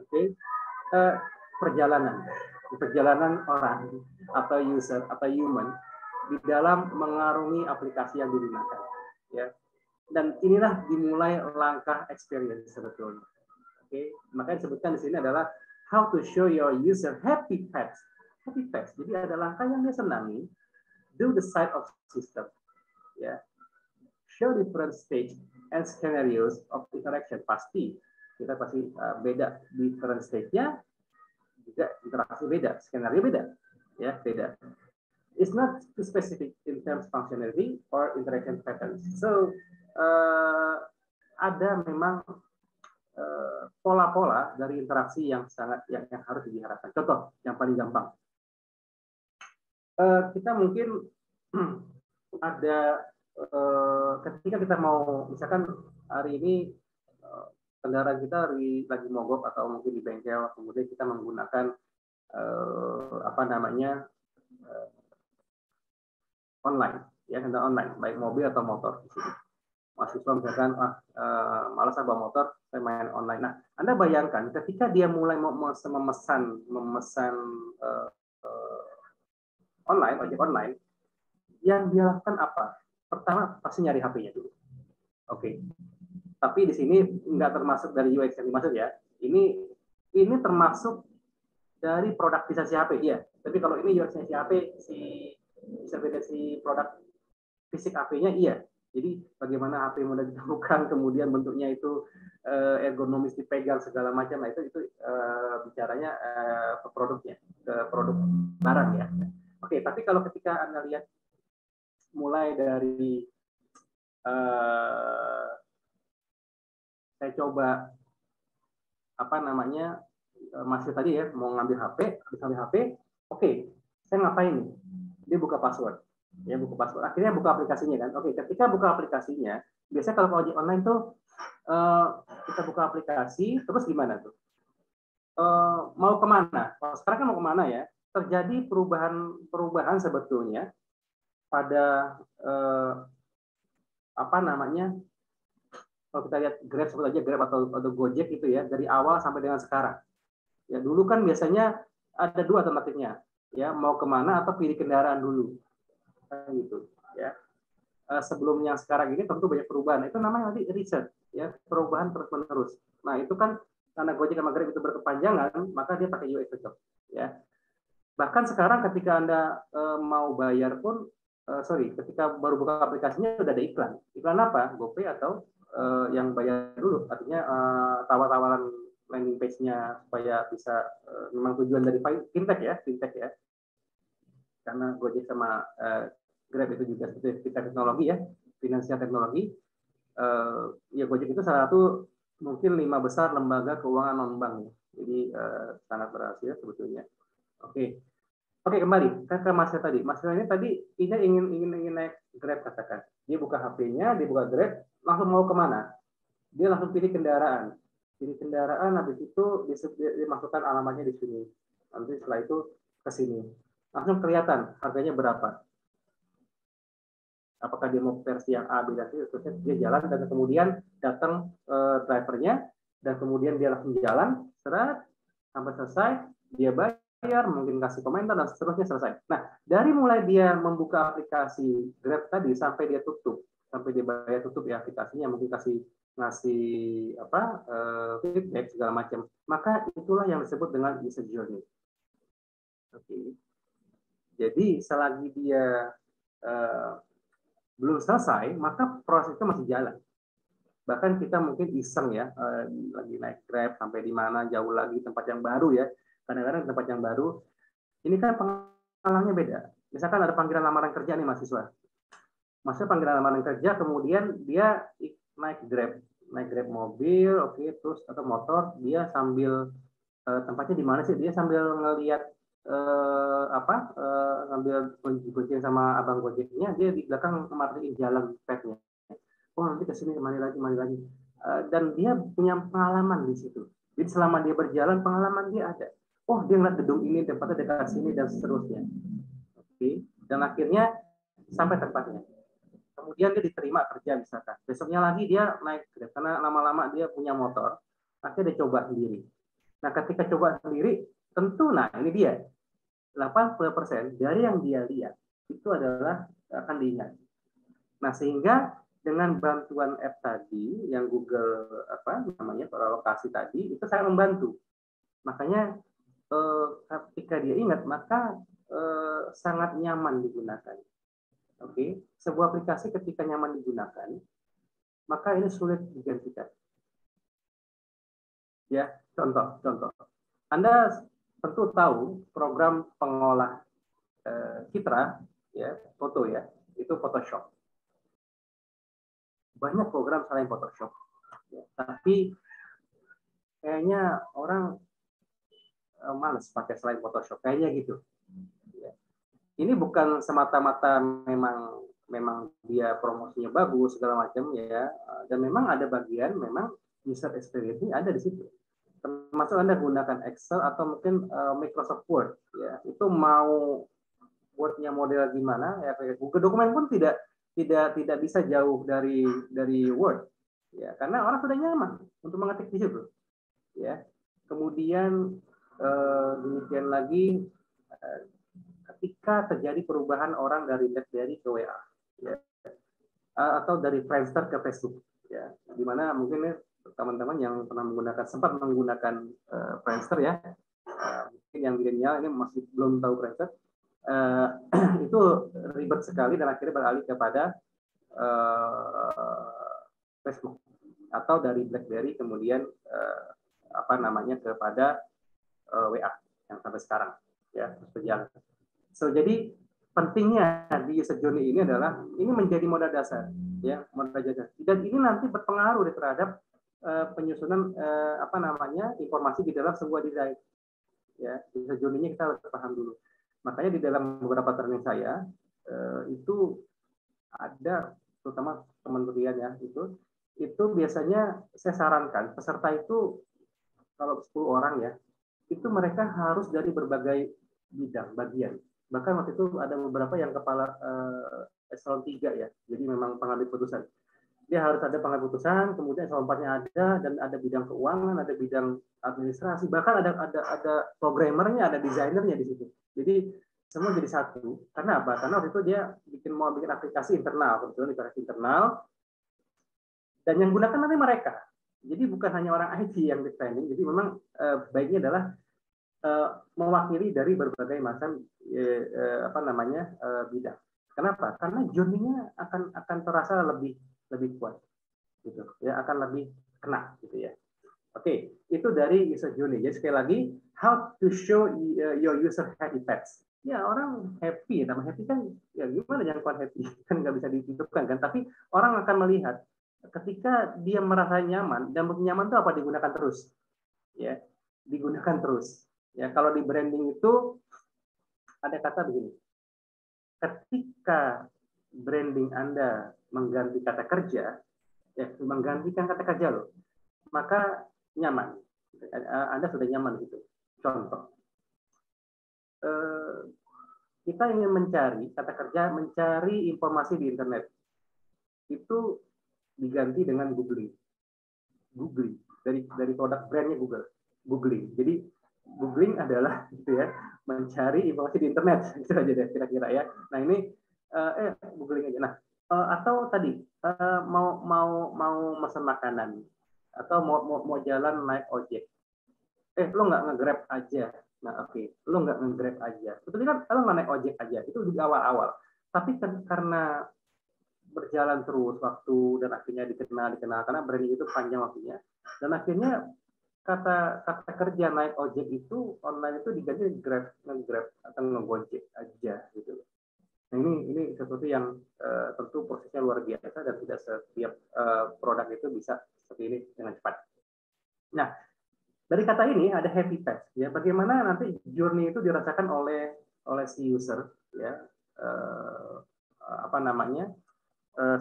Oke, perjalanan orang atau user atau human di dalam mengarungi aplikasi yang digunakan, ya. Dan inilah dimulai langkah experience sebetulnya. Oke, makanya disebutkan di sini adalah how to show your user happy pets. Happy pets. Jadi ada langkah yang dia senangi. Do the side of system. Ya, show different stage and scenarios of interaction. Pasti kita pasti beda different stage-nya, juga interaksi beda, skenario beda, ya beda. it's not too specific in terms functionality or interaction patterns. So ada memang pola-pola dari interaksi yang sangat yang harus diharapkan. Contoh yang paling gampang, kita mungkin ada ketika kita mau, misalkan hari ini kendaraan kita lagi mogok atau mungkin di bengkel, kemudian kita menggunakan apa namanya online, ya kendaraan online, baik mobil atau motor di sini. Mahasiswa misalkan malas bawa motor, saya main online. Nah, Anda bayangkan ketika dia mulai memesan online, ojek online, yang dia lakukan apa? Pertama pasti nyari HP-nya dulu. Oke. Tapi di sini nggak termasuk dari UX yang dimaksud ya. Ini termasuk dari produktisasi HP ya. Tapi kalau ini UX-nya si HP, si produk fisik HP-nya iya. Jadi bagaimana HP mudah ditemukan, kemudian bentuknya itu ergonomis dipegang segala macam, nah itu bicaranya ke produknya, ke produk barang ya. Oke, tapi kalau ketika Anda lihat mulai dari saya coba apa namanya masih tadi ya mau ngambil HP, habis ngambil HP, oke, saya ngapain nih? Dia buka password. Ya, buka password. Akhirnya buka aplikasinya kan. Oke, ketika buka aplikasinya, biasanya kalau ojek online tuh kita buka aplikasi, terus gimana tuh? Mau kemana? Kalau sekarang kan mau kemana ya? Terjadi perubahan sebetulnya pada apa namanya? Kalau kita lihat Grab, sebut aja Grab atau Gojek itu ya, dari awal sampai dengan sekarang. Ya dulu kan biasanya ada dua alternatifnya, ya mau kemana atau pilih kendaraan dulu. Gitu ya. Sebelum yang sekarang ini tentu banyak perubahan, itu namanya nanti riset ya, perubahan terus menerus. Nah itu kan karena Gojek sama Grab itu berkepanjangan, maka dia pakai UX cocok ya. Bahkan sekarang ketika Anda mau bayar pun ketika baru buka aplikasinya sudah ada iklan apa, GoPay atau yang bayar dulu, artinya tawar-tawaran landing page-nya supaya bisa memang tujuan dari fintech ya, karena Gojek sama Grab itu juga seperti teknologi ya, finansial teknologi. Ya Gojek itu salah satu mungkin 5 besar lembaga keuangan non bank, jadi sangat berhasil sebetulnya. Oke, kembali ke Mas tadi. Mas ini tadi dia ingin naik Grab katakan. Dia buka HP-nya, dia buka Grab, langsung mau kemana? Dia langsung pilih kendaraan. Habis itu dimasukkan alamatnya di sini. Nanti setelah itu ke sini. Langsung kelihatan harganya berapa. Apakah dia mau versi yang A, B, dan C, terusnya dia jalan, dan kemudian datang drivernya, dan kemudian dia langsung jalan, sampai selesai, dia bayar, mungkin kasih komentar, dan seterusnya selesai. Nah, dari mulai dia membuka aplikasi Grab tadi, sampai dia tutup, sampai dia bayar tutup ya aplikasinya, mungkin ngasih feedback segala macam, maka itulah yang disebut dengan user journey. Oke. Jadi selagi dia belum selesai, maka proses itu masih jalan. Bahkan kita mungkin iseng ya, lagi naik Grab sampai di mana, jauh lagi tempat yang baru ya. Kadang-kadang tempat yang baru, ini kan pengalamannya beda. Misalkan ada panggilan lamaran kerja nih mahasiswa. Panggilan lamaran kerja, kemudian dia naik Grab mobil, oke, terus atau motor, dia sambil tempatnya di mana sih? Dia sambil ngelihat ngambil kunci sama abang Gojeknya, dia di belakang matiin jalan pet-nya. Oh nanti kesini kemana lagi. Dan dia punya pengalaman di situ. Jadi selama dia berjalan pengalaman dia ada. Oh dia ngeliat gedung ini, tempatnya dekat sini dan seterusnya. Oke. Dan akhirnya sampai tempatnya. Kemudian dia diterima kerja misalkan. Besoknya lagi dia naik karena lama-lama dia punya motor. Akhirnya dia coba sendiri. Nah ketika coba sendiri, tentu ini dia. 80% dari yang dia lihat itu adalah akan diingat. Nah, sehingga dengan bantuan app tadi yang Google lokasi tadi itu sangat membantu. Makanya ketika dia ingat maka sangat nyaman digunakan. Oke, sebuah aplikasi ketika nyaman digunakan maka ini sulit digantikan. Ya, contoh. Anda tentu tahu program pengolah citra, ya, foto ya, itu Photoshop. Banyak program selain Photoshop, ya, tapi kayaknya orang males pakai selain Photoshop, kayaknya gitu. Ya. Ini bukan semata-mata memang dia promosinya bagus segala macam ya, dan memang ada bagian memang user experience ada di situ. Termasuk Anda gunakan Excel atau mungkin Microsoft Word, ya, itu mau Word-nya model gimana ya, Google Dokumen pun tidak bisa jauh dari Word, ya, karena orang sudah nyaman untuk mengetik di situ, ya. Kemudian demikian lagi ketika terjadi perubahan orang dari BlackBerry ke WA, ya, atau dari Friendster ke Facebook, ya, dimana mungkin teman-teman yang pernah sempat menggunakan Friendster ya, mungkin yang milenial ini masih belum tahu Friendster, itu ribet sekali dan akhirnya beralih kepada Facebook atau dari BlackBerry kemudian kepada WA yang sampai sekarang ya terus berjalan. So jadi pentingnya di user journey ini adalah ini menjadi modal dasar ya, modal dasar, dan ini nanti berpengaruh terhadap penyusunan informasi di dalam sebuah desain ya. User journey-nya kita harus paham dulu. Makanya di dalam beberapa training saya itu ada, terutama kementerian ya, itu biasanya saya sarankan peserta itu kalau 10 orang ya, itu mereka harus dari berbagai bidang, bagian. Bahkan waktu itu ada beberapa yang kepala eselon 3 ya, jadi memang pengambil putusan. Dia harus ada pengambil putusan, kemudian eselon 4-nya ada, dan ada bidang keuangan, ada bidang administrasi, bahkan ada programmernya, ada desainernya di situ. Jadi semua jadi satu. Karena apa? Karena waktu itu dia mau bikin aplikasi internal, kebetulan aplikasi internal, dan yang gunakan nanti mereka. Jadi bukan hanya orang IT yang di training. Jadi memang baiknya adalah mewakili dari berbagai macam bidang. Kenapa? Karena journey-nya akan terasa lebih kuat, gitu. Ya, akan lebih kena, gitu ya. Oke, itu dari user journey. Jadi sekali lagi, how to show your user happy pets. Ya, orang happy, nama happy kan ya gimana jangan kuat happy, kan nggak bisa ditutupkan kan. Tapi orang akan melihat ketika dia merasa nyaman, dan nyaman itu apa? Digunakan terus, ya, digunakan terus. Ya, kalau di branding itu ada kata begini, ketika branding Anda mengganti kata kerja, ya, menggantikan kata kerja loh, maka nyaman. Anda sudah nyaman gitu. Contoh, kita ingin mencari kata kerja, mencari informasi di internet, itu diganti dengan googling dari produk brandnya googling. Jadi googling adalah gitu ya, mencari informasi di internet, itu aja deh kira-kira ya. Nah ini googling aja. Nah atau tadi mau pesan makanan atau mau jalan naik ojek, lo nggak nge-grab aja. Nah lo nggak nge-grab aja. Sebetulnya kan lo nggak naik ojek aja, itu di awal-awal. Tapi karena berjalan terus waktu dan akhirnya dikenal karena branding itu panjang waktunya, dan akhirnya kata kerja naik ojek itu online itu diganti grab atau ngegojek aja gitu. Nah ini sesuatu yang tentu prosesnya luar biasa dan tidak setiap produk itu bisa seperti ini dengan cepat. Nah dari kata ini ada happy path ya, bagaimana nanti journey itu dirasakan oleh si user ya,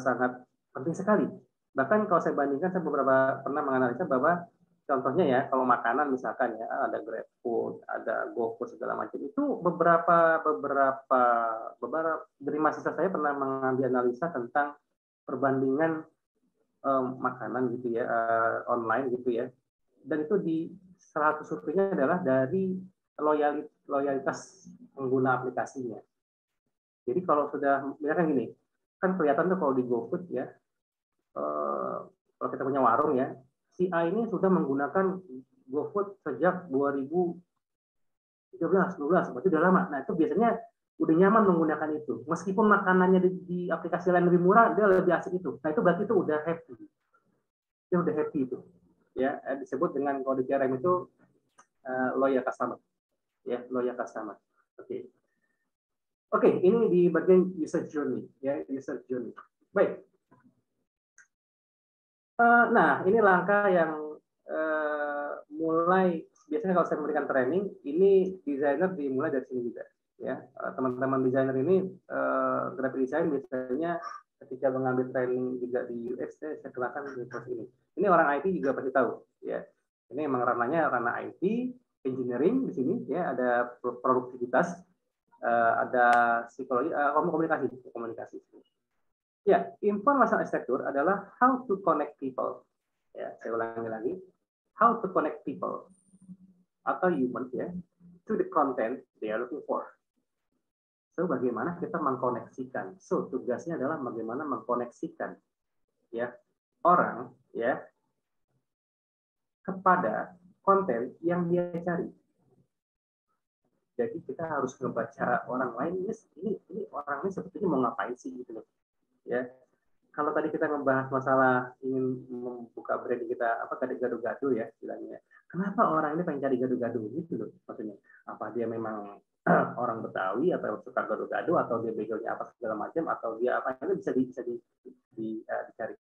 sangat penting sekali. Bahkan kalau saya bandingkan, saya pernah menganalisa bahwa contohnya ya, kalau makanan misalkan ya, ada GrabFood, ada GoFood segala macam, itu beberapa dari mahasiswa saya pernah mengambil analisa tentang perbandingan makanan gitu ya, online gitu ya, dan itu di salah satu surveinya adalah dari loyalitas pengguna aplikasinya. Jadi kalau sudah, misalkan gini, kan kelihatan tuh kalau di GoFood ya, kalau kita punya warung ya, si A ini sudah menggunakan GoFood sejak 2013, 12, berarti udah lama. Nah itu biasanya udah nyaman menggunakan itu, meskipun makanannya di aplikasi lain lebih murah, dia lebih asik itu. Nah itu berarti itu udah happy, dia udah happy itu, ya, disebut dengan kalau di CRM itu loyal customer, ya, loyal customer. Oke. Oke, ini di bagian user journey, ya, user journey. Baik. Nah, ini langkah yang mulai biasanya kalau saya memberikan training, ini desainer dimulai dari sini juga. Ya, teman-teman desainer ini graphic design biasanya ketika mengambil training juga di UX, saya kenakan di proses ini. Ini orang IT juga pasti tahu. Ya, ini memang ranahnya ranah IT, engineering di sini. Ya, ada produktivitas, ada psikologi, komunikasi. Ya, information architecture adalah how to connect people. Ya, saya ulangi lagi, how to connect people atau humans ya to the content they are looking for. So bagaimana kita mengkoneksikan? So tugasnya adalah bagaimana mengkoneksikan ya orang ya kepada konten yang dia cari. Jadi kita harus membaca orang lain ini orang ini sebetulnya mau ngapain sih gitu loh. Ya, kalau tadi kita membahas masalah ingin membuka brand kita apa tadi gado-gado ya bilangnya. Kenapa orang ini pengen cari gado-gado gitu loh maksudnya? Apa dia memang orang Betawi atau suka gado-gado atau dia begonya apa segala macam atau dia apa itu bisa dicari.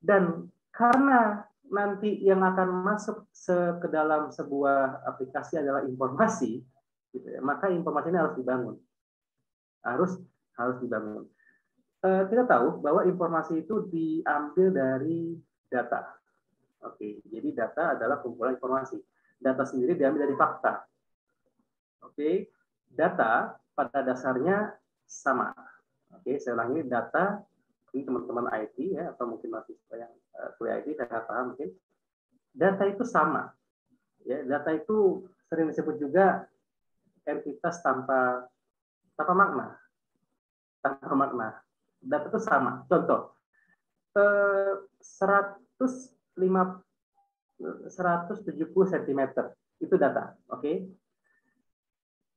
Dan karena nanti yang akan masuk ke dalam sebuah aplikasi adalah informasi, gitu ya, maka informasi ini harus dibangun, harus dibangun. Kita tahu bahwa informasi itu diambil dari data. Oke, jadi data adalah kumpulan informasi. Data sendiri diambil dari fakta. Oke, data pada dasarnya sama. Oke, saya ulangi, data ini teman-teman IT ya atau mungkin mahasiswa yang kuliah IT saya nggak paham mungkin. Data itu sama. Ya, data itu sering disebut juga entitas tanpa makna. Tanpa makna. Data itu sama. Contoh, 170 cm itu data, oke?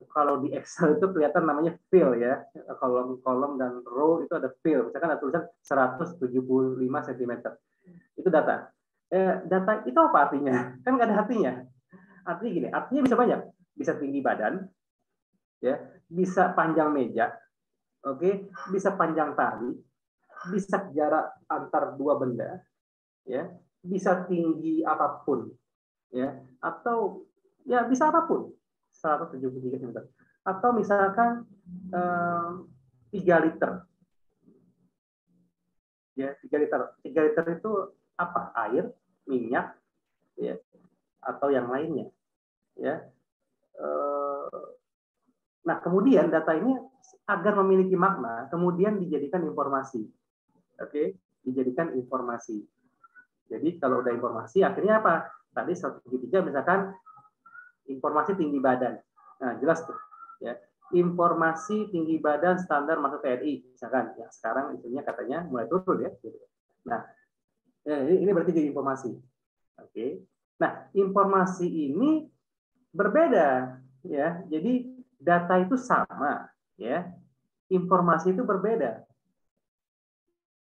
Kalau di Excel itu kelihatan namanya fill ya, kolom dan row itu ada fill. Misalkan ada tulisan 175 cm, itu data. Data itu apa artinya? Kan nggak ada artinya. Artinya gini, artinya bisa banyak, bisa tinggi badan, ya, bisa panjang meja, oke, bisa panjang tali, bisa jarak antar dua benda, ya, bisa tinggi apapun, ya, atau ya bisa apapun, 173 cm, atau misalkan 3 liter, ya 3 liter itu apa? Air, minyak, ya, atau yang lainnya, ya. Nah kemudian data ini agar memiliki makna, kemudian dijadikan informasi, oke, dijadikan informasi. Jadi kalau udah informasi, akhirnya apa? Tadi 173 misalkan informasi tinggi badan. Nah, jelas tuh. Ya. Informasi tinggi badan standar masuk TNI, misalkan. Ya, sekarang isunya katanya mulai turun ya. Nah, ini berarti jadi informasi. Oke. Nah, informasi ini berbeda, ya. Jadi data itu sama, ya. Informasi itu berbeda.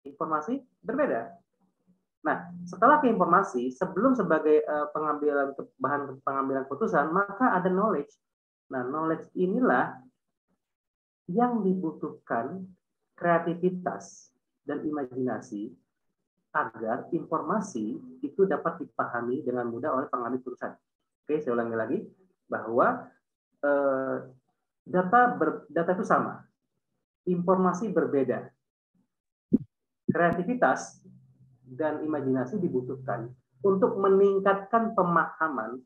Informasi berbeda. Nah, setelah ke informasi, sebelum sebagai bahan pengambilan keputusan, maka ada knowledge. Nah, knowledge inilah yang dibutuhkan kreativitas dan imajinasi agar informasi itu dapat dipahami dengan mudah oleh pengambil keputusan. Oke, saya ulangi lagi bahwa data itu sama, informasi berbeda, kreativitas dan imajinasi dibutuhkan untuk meningkatkan pemahaman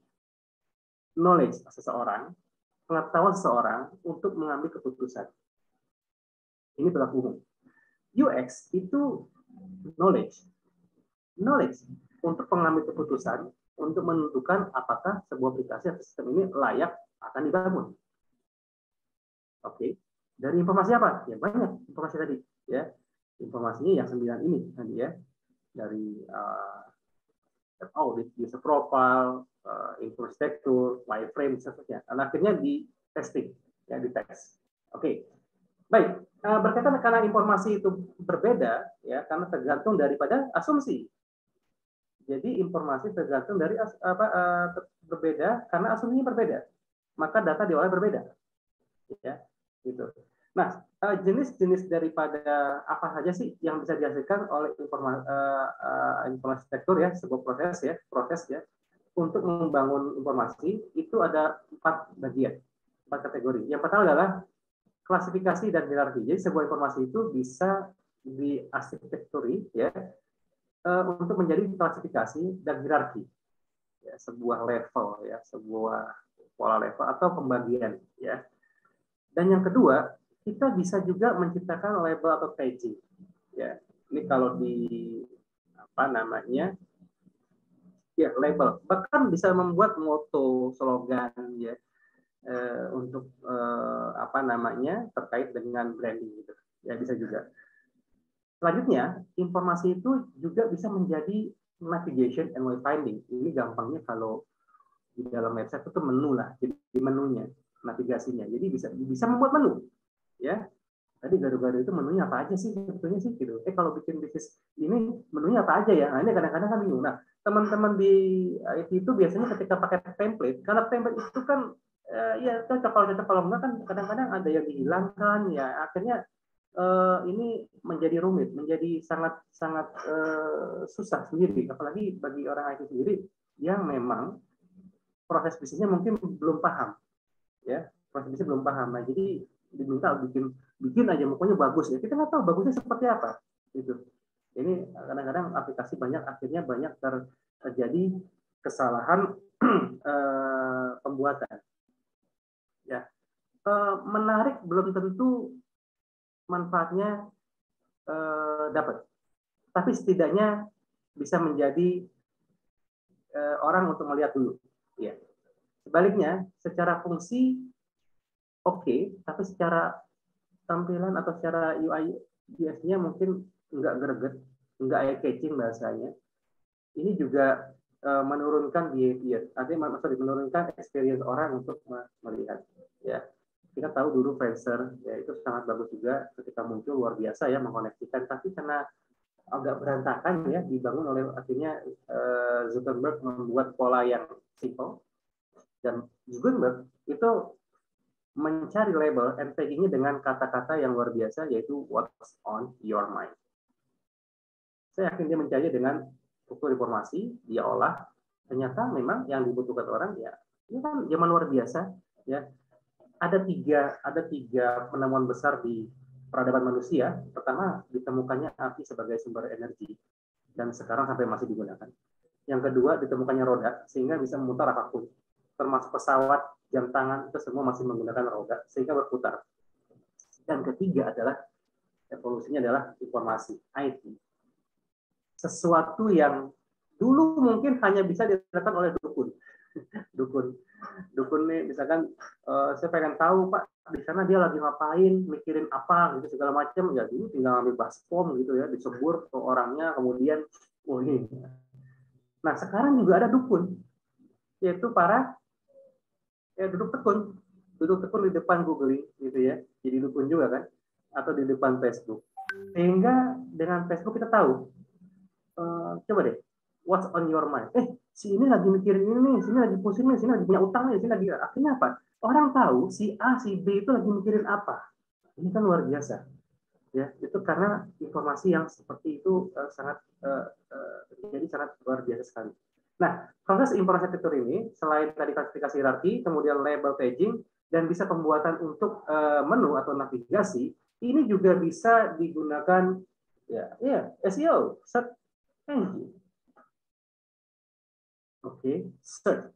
knowledge seseorang, pengetahuan seseorang untuk mengambil keputusan. Ini berlaku umum. UX itu knowledge. Knowledge untuk mengambil keputusan untuk menentukan apakah sebuah aplikasi atau sistem ini layak akan dibangun. Oke. Dari informasi apa? Ya banyak informasi tadi. Ya, informasinya yang 9 ini tadi ya. Dari audit, user profile, infrastruktur, wireframe, seterusnya. Dan akhirnya di testing, ya di tes. Oke, baik. Berkaitan karena informasi itu berbeda, ya karena tergantung daripada asumsi. Jadi informasi tergantung dari berbeda karena asumsinya berbeda. Maka data diolah berbeda, ya gitu. Nah, jenis-jenis daripada apa saja sih yang bisa dihasilkan oleh informasi arsitektur ya, sebuah proses ya, untuk membangun informasi itu ada 4 bagian, 4 kategori. Yang pertama adalah klasifikasi dan hierarki. Jadi sebuah informasi itu bisa diarsitekturi ya untuk menjadi klasifikasi dan hierarki, ya, sebuah level ya, sebuah pola level atau pembagian ya. Dan yang kedua, kita bisa juga menciptakan label atau tagging. Ya, ini kalau di apa namanya, ya label. Bahkan bisa membuat moto, slogan, ya, untuk apa namanya terkait dengan branding gitu. Ya bisa juga. Selanjutnya, informasi itu juga bisa menjadi navigation and wayfinding. Ini gampangnya kalau di dalam website itu menu lah, jadi menunya, navigasinya. Jadi bisa membuat menu, ya. Tadi garu-garu itu menunya apa aja sih sebetulnya sih gitu. Kalau bikin bisnis ini menunya apa aja ya? Nah, ini kadang-kadang kan bingung. Nah, teman-teman di IT itu biasanya ketika pakai template, karena template itu kan ya cocok kalau enggak kan kadang-kadang ada yang dihilangkan ya akhirnya ini menjadi rumit, menjadi sangat sangat susah sendiri, apalagi bagi orang IT sendiri yang memang proses bisnisnya mungkin belum paham, ya proses bisnisnya belum paham. Nah, jadi diminta bikin aja pokoknya bagus ya, kita nggak tahu bagusnya seperti apa gitu. Ini kadang-kadang aplikasi akhirnya banyak terjadi kesalahan pembuatan ya. Menarik belum tentu manfaatnya dapat, tapi setidaknya bisa menjadi orang untuk melihat dulu ya. Sebaliknya secara fungsi oke, tapi secara tampilan atau secara UI UX-nya mungkin nggak greget, nggak eye catching bahasanya. Ini juga menurunkan behavior, artinya menurunkan experience orang untuk melihat. Ya, kita tahu dulu Friendster, ya itu sangat bagus juga ketika muncul, luar biasa ya mengkoneksikan, tapi karena agak berantakan ya dibangun oleh akhirnya Zuckerberg membuat pola yang simple, dan Zuckerberg itu mencari label and tagging-nya dengan kata-kata yang luar biasa, yaitu what's on your mind. Saya yakin dia mencari dengan struktur informasi, dia olah, ternyata memang yang dibutuhkan orang ya, ini kan zaman luar biasa ya. Ada tiga penemuan besar di peradaban manusia. Pertama, ditemukannya api sebagai sumber energi dan sekarang sampai masih digunakan. Yang kedua, ditemukannya roda sehingga bisa memutar apapun, termasuk pesawat, jam tangan, itu semua masih menggunakan roda sehingga berputar. Dan ketiga adalah evolusinya adalah informasi, IT. Sesuatu yang dulu mungkin hanya bisa dilakukan oleh dukun. Dukun nih, misalkan saya pengen tahu Pak di sana dia lagi ngapain, mikirin apa gitu segala macam, ya dulu tinggal ambil baskom gitu ya, disebur ke orangnya, kemudian oh ini. Nah sekarang juga ada dukun, yaitu para duduk tekun di depan Google gitu ya, jadi dukun juga kan, atau di depan Facebook. Sehingga dengan Facebook kita tahu, coba deh, what's on your mind? Si ini lagi mikirin ini nih, sini lagi pusing nih, sini lagi punya utang nih, sini lagi, akhirnya apa? Orang tahu si A, si B itu lagi mikirin apa. Ini kan luar biasa. Ya, itu karena informasi yang seperti itu jadi sangat luar biasa sekali. Nah, proses informasi arsitektur ini selain tadi klasifikasi hierarki, kemudian label tagging, dan bisa pembuatan untuk menu atau navigasi, ini juga bisa digunakan ya SEO, search engine. Oke, search.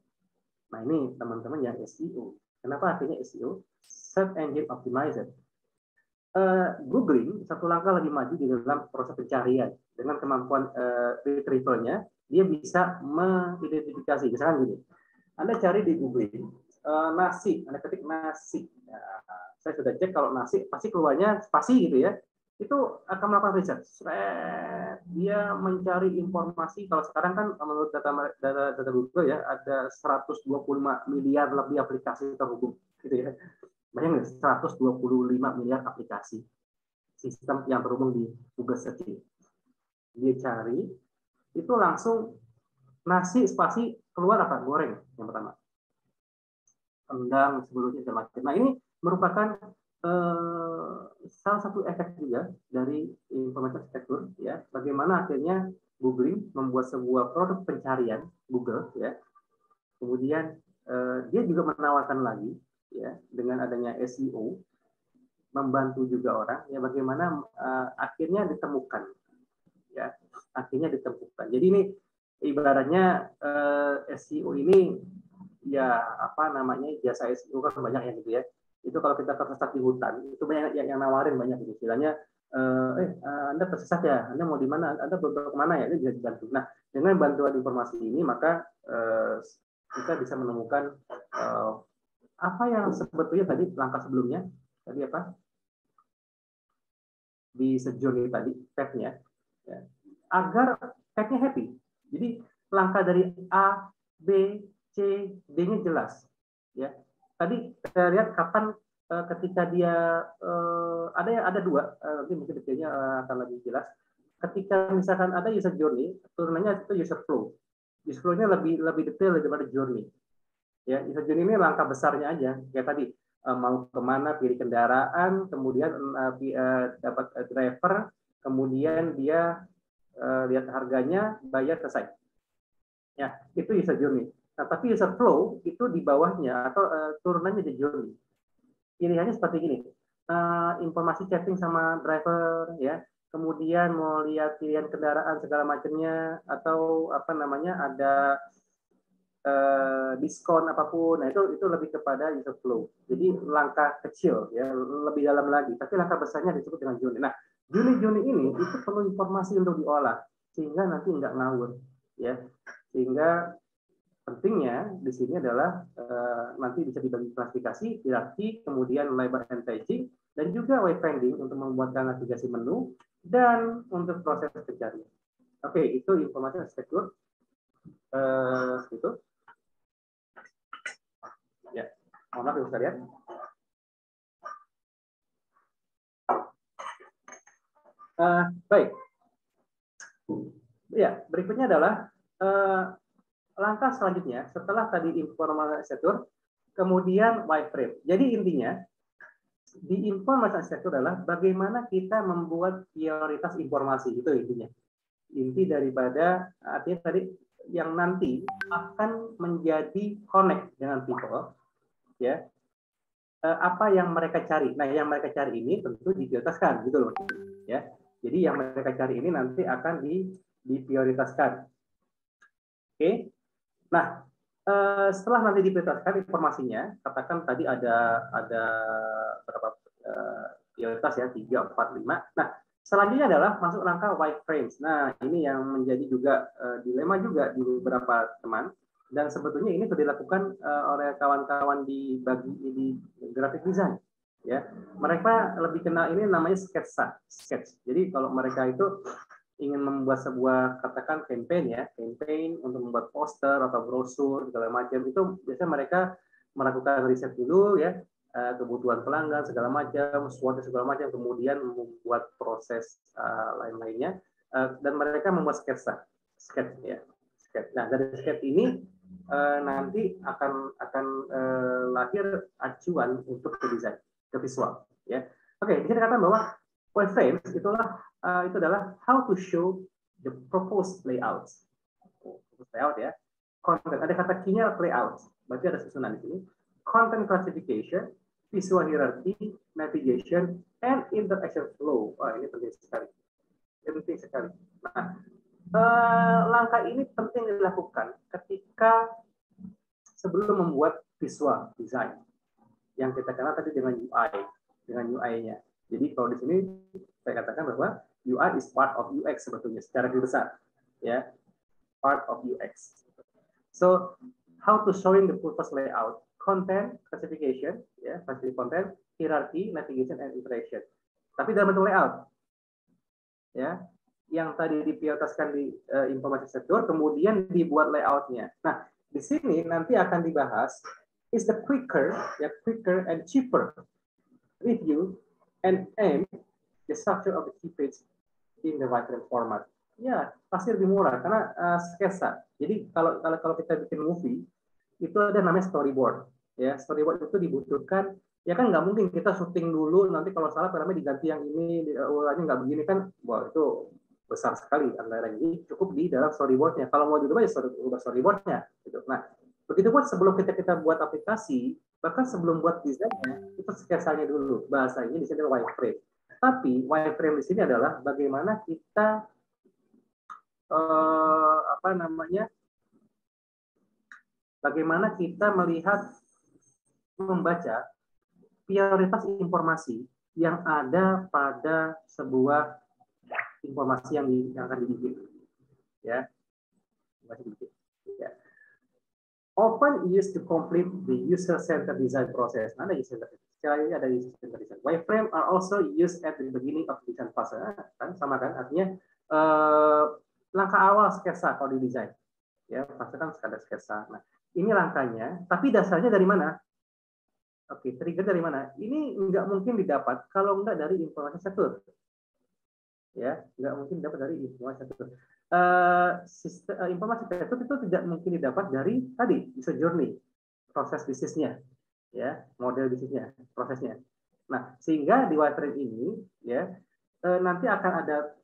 Nah, ini teman-teman yang SEO. Kenapa artinya SEO? Search Engine Optimizer. Googling satu langkah lebih maju di dalam proses pencarian. Dengan kemampuan retrieval-nya, dia bisa mengidentifikasi. Misalkan gini, Anda cari di Googling nasi, Anda ketik nasi. Saya sudah cek kalau nasi pasti keluarnya spasi gitu ya. Itu akan melakukan riset. Dia mencari informasi. Kalau sekarang kan menurut data Google ya ada 125 miliar lebih aplikasi terhubung gitu ya. Bayangin 125 miliar aplikasi sistem yang terhubung di Google Search. Dia cari itu langsung nasi spasi keluar apa? Goreng yang pertama. Rendang sebelumnya macam. Nah, ini merupakan salah satu efek juga dari informasi arsitektur, ya, bagaimana akhirnya Googling membuat sebuah produk pencarian Google, ya, kemudian dia juga menawarkan lagi, ya, dengan adanya SEO, membantu juga orang, ya, bagaimana akhirnya ditemukan, ya, akhirnya ditemukan. Jadi ini ibaratnya SEO ini, ya, apa namanya, jasa SEO kan banyak ya gitu ya. Itu kalau kita tersesat di hutan, itu banyak yang nawarin banyak gitu. Istilahnya, Anda tersesat ya, Anda mau di mana, Anda berbentuk kemana ya, ini bisa dibantu. Nah, dengan bantuan informasi ini, maka kita bisa menemukan apa yang sebetulnya tadi langkah sebelumnya, tadi apa, di sejourney tadi, pet-nya, ya, agar pet-nya happy. Jadi langkah dari A, B, C, D-nya jelas. Ya, tadi saya lihat kapan ketika dia ada dua, nanti mungkin detailnya akan lebih jelas. Ketika misalkan ada user journey, turunannya itu user flow. User flow-nya lebih detail daripada journey. Ya, user journey ini langkah besarnya aja. Ya tadi mau kemana, pilih kendaraan, kemudian dapat driver, kemudian dia lihat harganya, bayar, selesai. Ya, itu user journey. Nah, tapi user flow itu di bawahnya atau turunannya di journey. Pilihannya seperti gini. Informasi chatting sama driver, ya. Kemudian mau lihat pilihan kendaraan segala macamnya, atau apa namanya, ada diskon apapun. Nah, itu lebih kepada user flow. Jadi langkah kecil, ya, lebih dalam lagi. Tapi langkah besarnya disebut dengan journey. Nah, journey ini itu perlu informasi untuk diolah sehingga nanti nggak ngawur, ya. Sehingga pentingnya di sini adalah nanti bisa dibagi klasifikasi, hierarki, kemudian label and staging, dan juga wayfinding untuk membuatkan navigasi menu dan untuk proses pencarian. Oke, itu informasi arsitektur. Itu. Ya, mohon maaf sekalian. Baik. Ya, berikutnya adalah langkah selanjutnya setelah tadi informasi arsitektur, kemudian wireframe. Jadi intinya di informasi arsitektur adalah bagaimana kita membuat prioritas informasi, itu intinya. Inti daripada artinya tadi yang nanti akan menjadi connect dengan people, ya. Apa yang mereka cari. Nah, yang mereka cari ini tentu diprioritaskan, gitu loh, ya. Jadi yang mereka cari ini nanti akan diprioritaskan. Oke. Nah, setelah nanti diprioritaskan informasinya, katakan tadi ada berapa prioritas ya, 3, 4, 5. Nah, selanjutnya adalah masuk langkah wireframes. Nah, ini yang menjadi juga dilema juga di beberapa teman. Dan sebetulnya ini sudah dilakukan oleh kawan-kawan di graphic design. Ya, mereka lebih kenal ini namanya sketch. Jadi kalau mereka itu ingin membuat sebuah katakan campaign untuk membuat poster atau brosur segala macam, itu biasanya mereka melakukan riset dulu, ya, kebutuhan pelanggan segala macam, SWOT segala macam, kemudian membuat proses lain-lainnya, dan mereka membuat sketch ya. Nah, dari sketch ini nanti akan lahir acuan untuk ke desain, ke visual, ya. Oke, bisa dikatakan bahwa wireframes itu adalah how to show the proposed layout. Layout, ya. Content, ada kata key-nya layout. Berarti ada susunan di sini. Content classification, visual hierarchy, navigation, and interaction flow. Wah, ini penting sekali. Penting sekali. Nah, langkah ini penting dilakukan ketika sebelum membuat visual design yang kita kenal tadi dengan UI-nya. Jadi kalau di sini saya katakan bahwa UI is part of UX sebetulnya secara lebih besar, ya, part of UX. So how to showing the purpose layout, content classification, ya, classification content, hierarchy, navigation, and interaction. Tapi dalam bentuk layout, ya, yang tadi diprioritaskan di informasi sektor, kemudian dibuat layoutnya. Nah, di sini nanti akan dibahas is the quicker and cheaper review and aim the structure of the key page in the wireframe format. Ya, pasti lebih murah karena sketsa. Jadi kalau kita bikin movie itu ada namanya storyboard. Ya, storyboard itu dibutuhkan Ya kan nggak mungkin kita syuting dulu, nanti kalau salah filmnya diganti yang ini, ulangnya nggak begini kan, wah itu besar sekali antara ini cukup di dalam storyboardnya. Kalau mau dirubah ya storyboardnya. Gitu. Nah, begitu pun sebelum kita buat aplikasi, bahkan sebelum buat desainnya, itu sketsanya dulu. Bahasanya di sini wireframe. Tapi wireframe di sini adalah bagaimana kita apa namanya, bagaimana kita melihat, membaca prioritas informasi yang ada pada sebuah informasi yang akan dibikin, ya. Often used to complete the user-centered design process. Ada user-centered design. Wireframe are also used at the beginning of design process. Kan sama kan, artinya langkah awal sketsa kalau di desain. Ya, pasti kan sekadar sketsa. Nah, ini langkahnya, tapi dasarnya dari mana? Oke, trigger dari mana? Ini nggak mungkin didapat kalau nggak dari informasi catur. Ya, nggak mungkin dapat dari informasi catur. Informasi catur itu tidak mungkin didapat dari tadi user journey, proses bisnisnya, ya, model bisnisnya, prosesnya. Nah, sehingga di wireframe ini, ya, nanti akan ada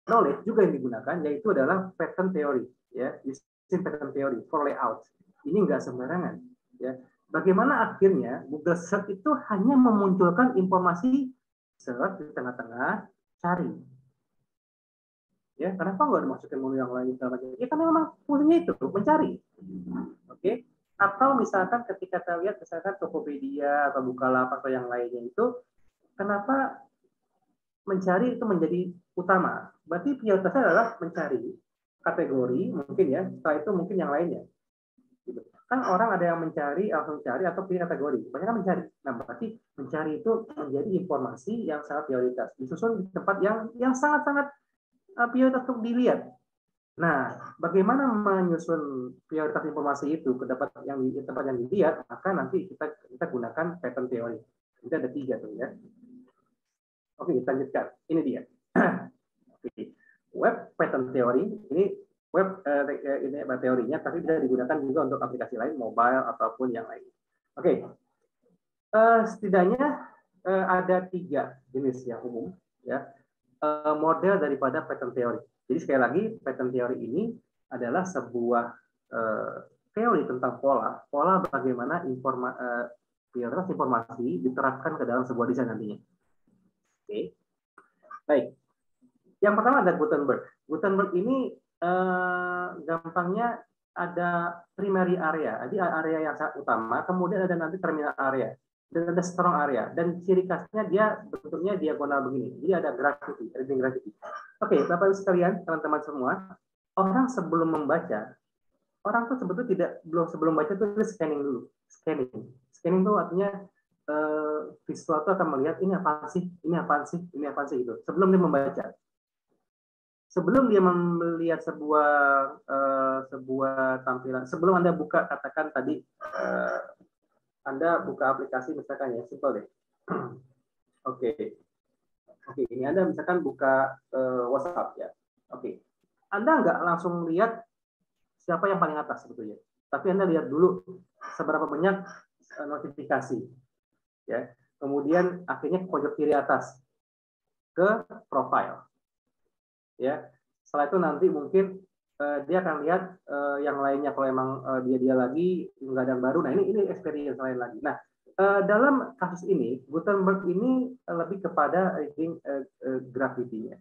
knowledge juga yang digunakan, yaitu adalah pattern theory, ya, using pattern theory for layout. Ini nggak sembarangan, ya. Bagaimana akhirnya Google Search itu hanya memunculkan informasi search di tengah-tengah cari. Ya, kenapa nggak dimasukin menu yang lain? Ya karena memang fungsinya itu mencari. Oke. Atau misalkan ketika kita lihat misalkan Tokopedia atau Bukalapak atau yang lainnya itu, kenapa mencari itu menjadi utama? Berarti prioritasnya adalah mencari kategori mungkin ya, setelah itu mungkin yang lainnya. Kan orang ada yang mencari, langsung cari atau pilih kategori. Banyak kan mencari. Nah, berarti mencari itu menjadi informasi yang sangat prioritas. Disusun di tempat yang sangat-sangat prioritas untuk dilihat. Nah, bagaimana menyusun prioritas informasi itu ke tempat yang dilihat, maka nanti kita gunakan pattern theory. Itu ada 3 tuh ya. Oke, kita lanjutkan. Ini dia. Web pattern theory ini web ini teorinya, tapi bisa digunakan juga untuk aplikasi lain, mobile ataupun yang lain. Oke, setidaknya ada 3 jenis yang umum ya, model daripada pattern theory. Jadi sekali lagi, pattern theory ini adalah sebuah teori tentang pola bagaimana prioritas informasi diterapkan ke dalam sebuah desain nantinya. Oke, baik. Yang pertama ada Gutenberg. Gutenberg ini gampangnya ada primary area, jadi area yang sangat utama, kemudian ada nanti terminal area, dan ada strong area, dan ciri khasnya dia bentuknya diagonal begini, jadi ada gravity, reading gravity. Oke, Bapak Ibu sekalian, teman-teman semua, orang sebelum membaca, orang tuh sebetulnya sebelum baca tuh scanning dulu, scanning tuh artinya visual tuh akan melihat ini apa sih gitu, sebelum dia membaca. Sebelum dia melihat sebuah tampilan, sebelum Anda buka, katakan tadi Anda buka aplikasi misalkan ya, simple deh. Oke, ini Anda misalkan buka WhatsApp ya. Oke, Anda nggak langsung lihat siapa yang paling atas sebetulnya, tapi Anda lihat dulu seberapa banyak notifikasi, ya. Kemudian akhirnya ke pojok kiri atas ke profile. Ya, setelah itu nanti mungkin dia akan lihat yang lainnya kalau emang dia lagi nggak ada yang baru. Nah ini experience lain lagi. Nah dalam kasus ini Gutenberg ini lebih kepada reading gravity-nya.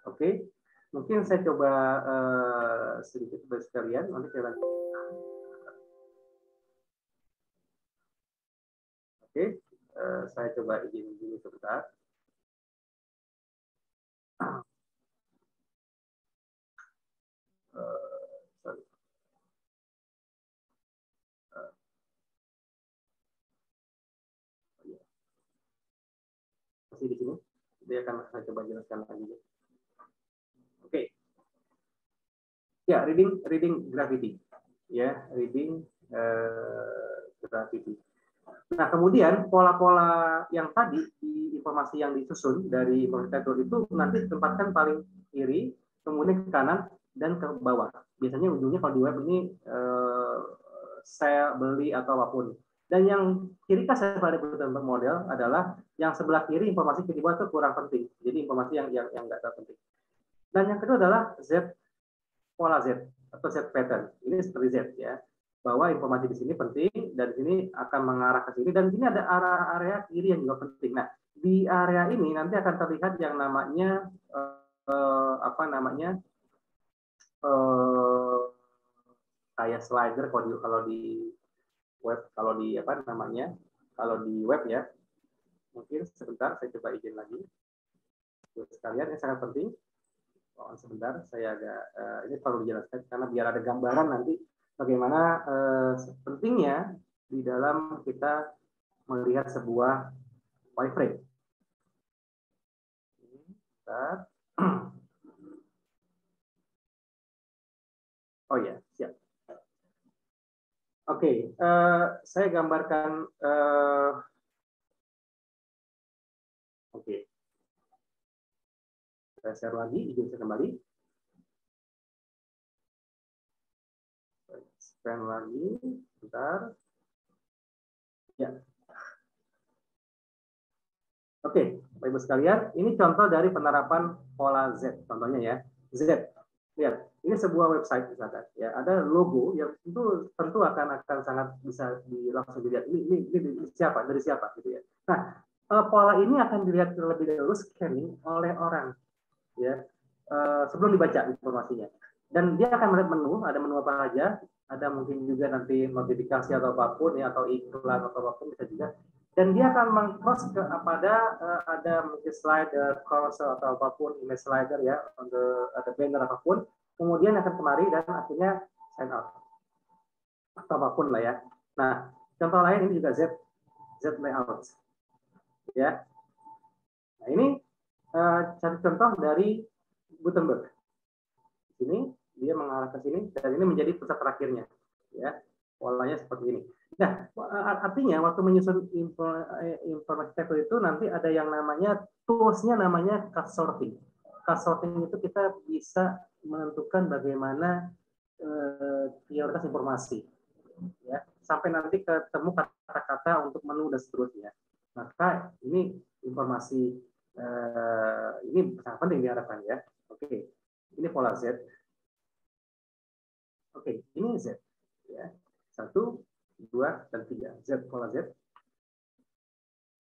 Oke, mungkin saya coba sedikit sekalian nanti saya lanjut. Oke, saya coba izin dulu sebentar. Masih di sini, dia akan saya coba jelaskan lagi. Oke, ya reading gravity, ya reading gravity. Nah kemudian pola-pola yang tadi di informasi yang disusun dari komunikator itu nanti ditempatkan paling kiri, kemudian ke kanan dan ke bawah. Biasanya ujungnya kalau di web ini sell, beli atau apapun. Dan yang ciri khas pada Gutenberg model adalah yang sebelah kiri informasi di bawah itu kurang penting. Jadi informasi yang nggak terlalu penting. Dan yang kedua adalah Z, pola Z atau Z pattern. Ini seperti Z ya. Bahwa informasi di sini penting dan di sini akan mengarah ke sini dan di sini ada area kiri yang juga penting. Nah, di area ini nanti akan terlihat yang namanya apa namanya kayak slider kalau di web, kalau di apa namanya, kalau di web ya. Mungkin sebentar saya coba izin lagi. Buat sekalian yang sangat penting. Sebentar saya agak ini perlu dijelaskan karena biar ada gambaran nanti bagaimana pentingnya di dalam kita melihat sebuah wireframe. Bentar. Oh ya, siap. Oke, saya gambarkan. Oke, saya share lagi, izin saya kembali. Scan lagi, bentar. Ya. Oke, Bapak Ibu sekalian, ini contoh dari penerapan pola Z. Contohnya ya, Z. Lihat, ini sebuah website misalkan. Ya, ada logo yang itu tentu akan sangat bisa langsung dilihat. Ini siapa, dari siapa gitu ya. Nah, pola ini akan dilihat terlebih dahulu scanning oleh orang, ya, sebelum dibaca informasinya. Dan dia akan melihat menu, ada menu apa aja, ada mungkin juga nanti notifikasi atau apapun ya, atau iklan atau apapun bisa juga. Dan dia akan meng-cross kepada ada mungkin slider, cursor atau apapun, image slider ya, ada banner apapun, kemudian akan kemari dan akhirnya sign out atau apapun lah ya. Nah, contoh lain ini juga Z layout ya. Nah, ini contoh dari Gutenberg. Sini dia mengarah ke sini dan ini menjadi pusat terakhirnya ya, polanya seperti ini. Nah, artinya waktu menyusun informasi table itu nanti ada yang namanya toolsnya namanya cut sorting. Cut sorting itu kita bisa menentukan bagaimana prioritas informasi ya, sampai nanti ketemu kata-kata untuk menu dan seterusnya. Maka ini informasi ini sangat penting diharapkan ya. Oke, ini pola Z. Oke, ini Z. Ya. 1, 2, dan 3. Z, pola Z.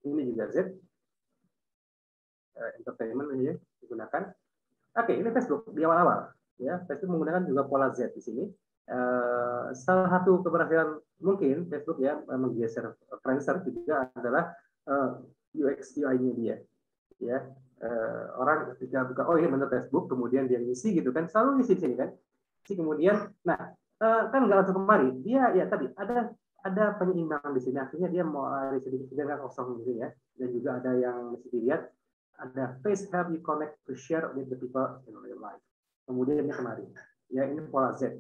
Ini juga Z. Entertainment ini digunakan. Oke, ini Facebook di awal-awal. Ya, Facebook menggunakan juga pola Z di sini. Salah satu keberhasilan mungkin Facebook ya menggeser Friendster juga adalah UX UI-nya dia. Ya, orang ketika buka, oh ini benar Facebook, kemudian dia ngisi gitu kan, selalu ngisi di sini kan. Kemudian, nah kan nggak langsung kemari, dia ya tadi ada penyeimbang di sini, artinya dia mau sedikit dengan kosong gitu ya, dan juga ada yang mesti dilihat, ada face help you connect to share with the people in your life. Kemudian dia kemari, ya ini pola Z,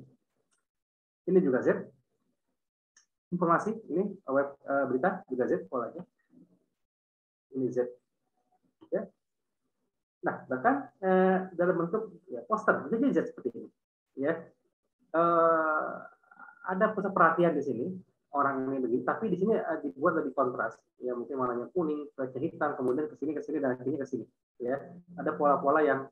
ini juga Z, informasi ini web berita juga Z polanya, ini Z, ya. Nah bahkan dalam bentuk ya, poster, jadi Z seperti ini, ya. Ada pusat perhatian di sini orang ini begini, tapi di sini dibuat lebih kontras ya, mungkin warnanya kuning ke hitam, kemudian ke sini dan akhirnya ke sini ya, ada pola-pola yang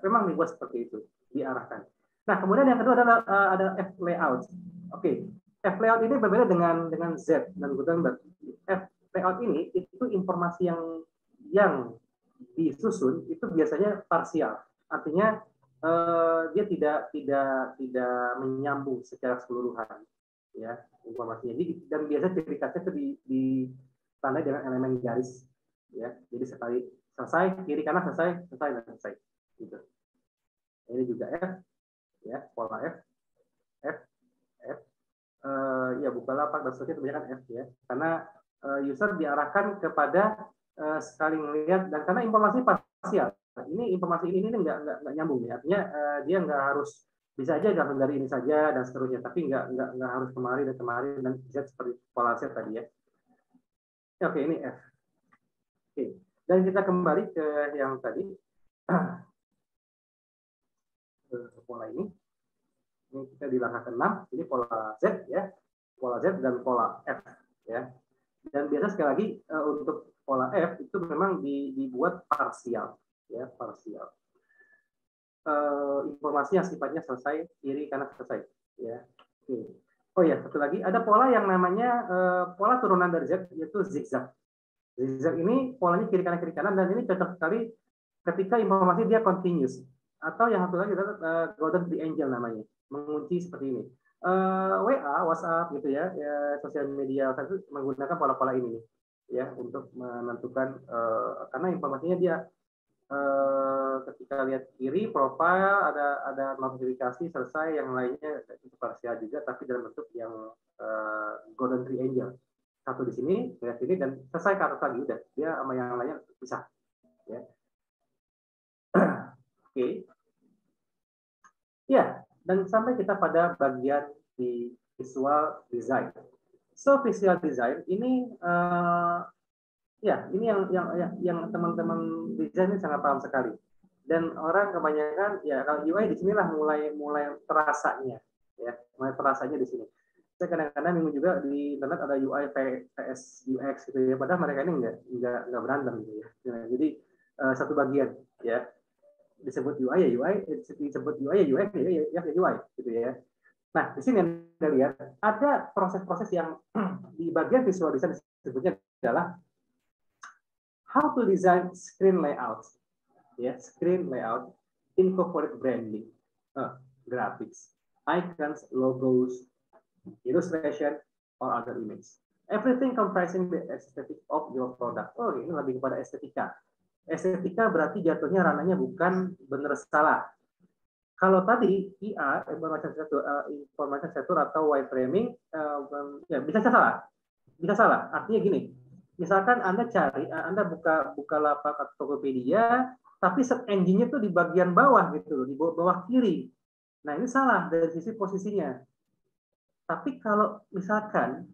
memang dibuat seperti itu, diarahkan. Nah kemudian yang kedua adalah ada F layout. Oke, F layout ini berbeda dengan Z dan Gutenberg. F layout ini itu informasi yang disusun itu biasanya parsial, artinya dia tidak menyambung secara keseluruhan ya informasinya. Dan biasa ciri khasnya itu ditandai dengan elemen garis ya. Jadi sekali selesai, kiri kanan selesai dan selesai gitu. Ini juga F ya, pola F ya, Bukalapak dan seterusnya kebanyakan F ya, karena user diarahkan kepada sekali melihat, dan karena informasi parsial, ini informasi ini nggak nyambung ya, artinya dia nggak harus, bisa aja datang dari ini saja dan seterusnya, tapi nggak harus kemari dan Z seperti pola Z tadi ya. Oke, ini F. Oke, dan kita kembali ke yang tadi ke pola ini. Ini kita di langkah ke-6, ini pola Z ya, pola Z dan pola F ya. Dan biasa sekali lagi untuk pola F itu memang dibuat parsial, ya, parsial. Informasi yang sifatnya selesai, kiri kanan selesai, ya. Oh ya, satu lagi ada pola yang namanya pola turunan dari Z, yaitu zigzag. Zigzag ini polanya kiri kanan dan ini cocok sekali ketika informasi dia continuous, atau yang satu lagi adalah golden triangle namanya, mengunci seperti ini. WA, WhatsApp gitu ya, sosial media itu menggunakan pola-pola ini ya untuk menentukan karena informasinya dia ketika lihat kiri profile ada notifikasi selesai, yang lainnya itu parsial juga tapi dalam bentuk yang golden triangle, satu di sini lihat sini dan selesai ke atas lagi, udah dia sama yang lainnya bisa ya. Oke. Ya, dan sampai kita pada bagian di visual design. So visual design ini ya ini yang teman-teman desain ini sangat paham sekali. Dan orang kebanyakan ya kalau UI di sinilah mulai terasanya ya, mulai terasanya di sini. Saya kadang-kadang bingung juga di internet ada UI, PS, UX gitu ya, padahal mereka ini enggak berantem gitu ya. Nah, jadi satu bagian ya disebut UI ya UI, disebut UI ya UX ya UI gitu ya. Nah, di sini Anda lihat ada proses-proses yang di bagian visual design disebutnya adalah how to design screen layout. Ya, screen layout, incorporate branding, graphics, icons, logos, illustration, or other image. Everything comprising the aesthetic of your product. Oh, ini lebih kepada estetika. Estetika berarti jatuhnya ranahnya bukan benar salah. Kalau tadi IR, information sector atau wireframing, ya bisa salah. Bisa salah. Artinya gini, misalkan Anda cari, Anda buka lapak atau Tokopedia, tapi search engine-nya tuh di bagian bawah gitu loh, di bawah kiri. Nah, ini salah dari sisi posisinya. Tapi kalau misalkan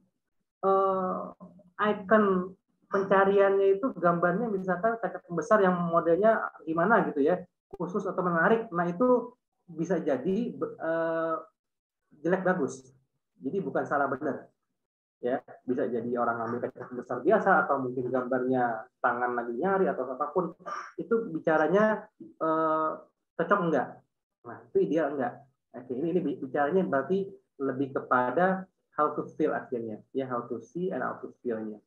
icon pencariannya itu gambarnya misalkan kaca pembesar yang modelnya gimana gitu ya, khusus atau menarik, nah itu bisa jadi jelek bagus. Jadi bukan salah benar. Ya, bisa jadi orang ambil kaca besar biasa atau mungkin gambarnya tangan lagi nyari atau apapun, itu bicaranya cocok enggak. Nah, itu ideal enggak. Oke, ini bicaranya berarti lebih kepada how to feel akhirnya, ya, how to see and how to feel-nya.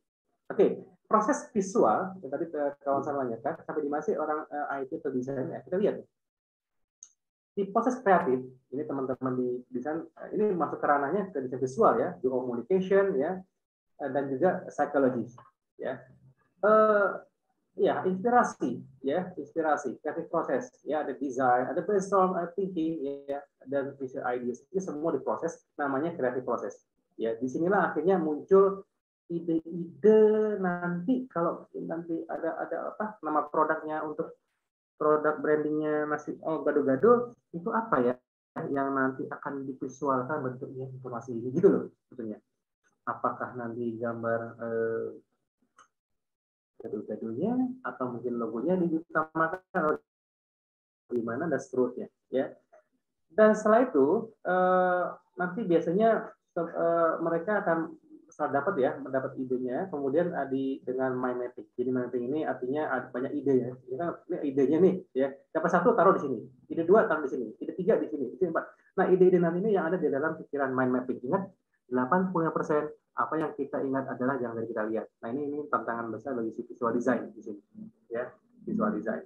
Oke, proses visual yang tadi kawan saya tanyakan sampai di mana sih orang IT atau desain, ya, kita lihat di proses kreatif ini teman-teman di desain ini masuk ke ranahnya ke desain visual ya, di communication ya, dan juga psikologis ya. Ya, inspirasi ya, inspirasi, kreatif proses ya, ada design, ada brainstorm thinking ya, dan visual ideas, ini semua diproses, namanya kreatif proses ya. Disinilah akhirnya muncul ide-ide nanti kalau nanti ada apa nama produknya, untuk produk brandingnya masih gaduh-gaduh, itu apa ya yang nanti akan divisualkan bentuknya informasi ini gitu loh sebetulnya. Apakah nanti gambar gaduh-gaduhnya atau mungkin logonya diutamakan atau gimana dan seterusnya ya. Dan setelah itu nanti biasanya mereka akan setelah dapat ya, mendapat idenya, kemudian dengan mind mapping. Jadi mind mapping ini artinya ada banyak ide ya. Ini kan ini idenya nih ya. Dapat satu taruh di sini, ide dua taruh di sini, ide tiga di sini, ide empat. Nah, ide-ide nanti ini yang ada di dalam pikiran mind mapping. Ingat, 80% apa yang kita ingat adalah yang dari kita lihat. Nah, ini tantangan besar bagi visual design di sini ya, visual design.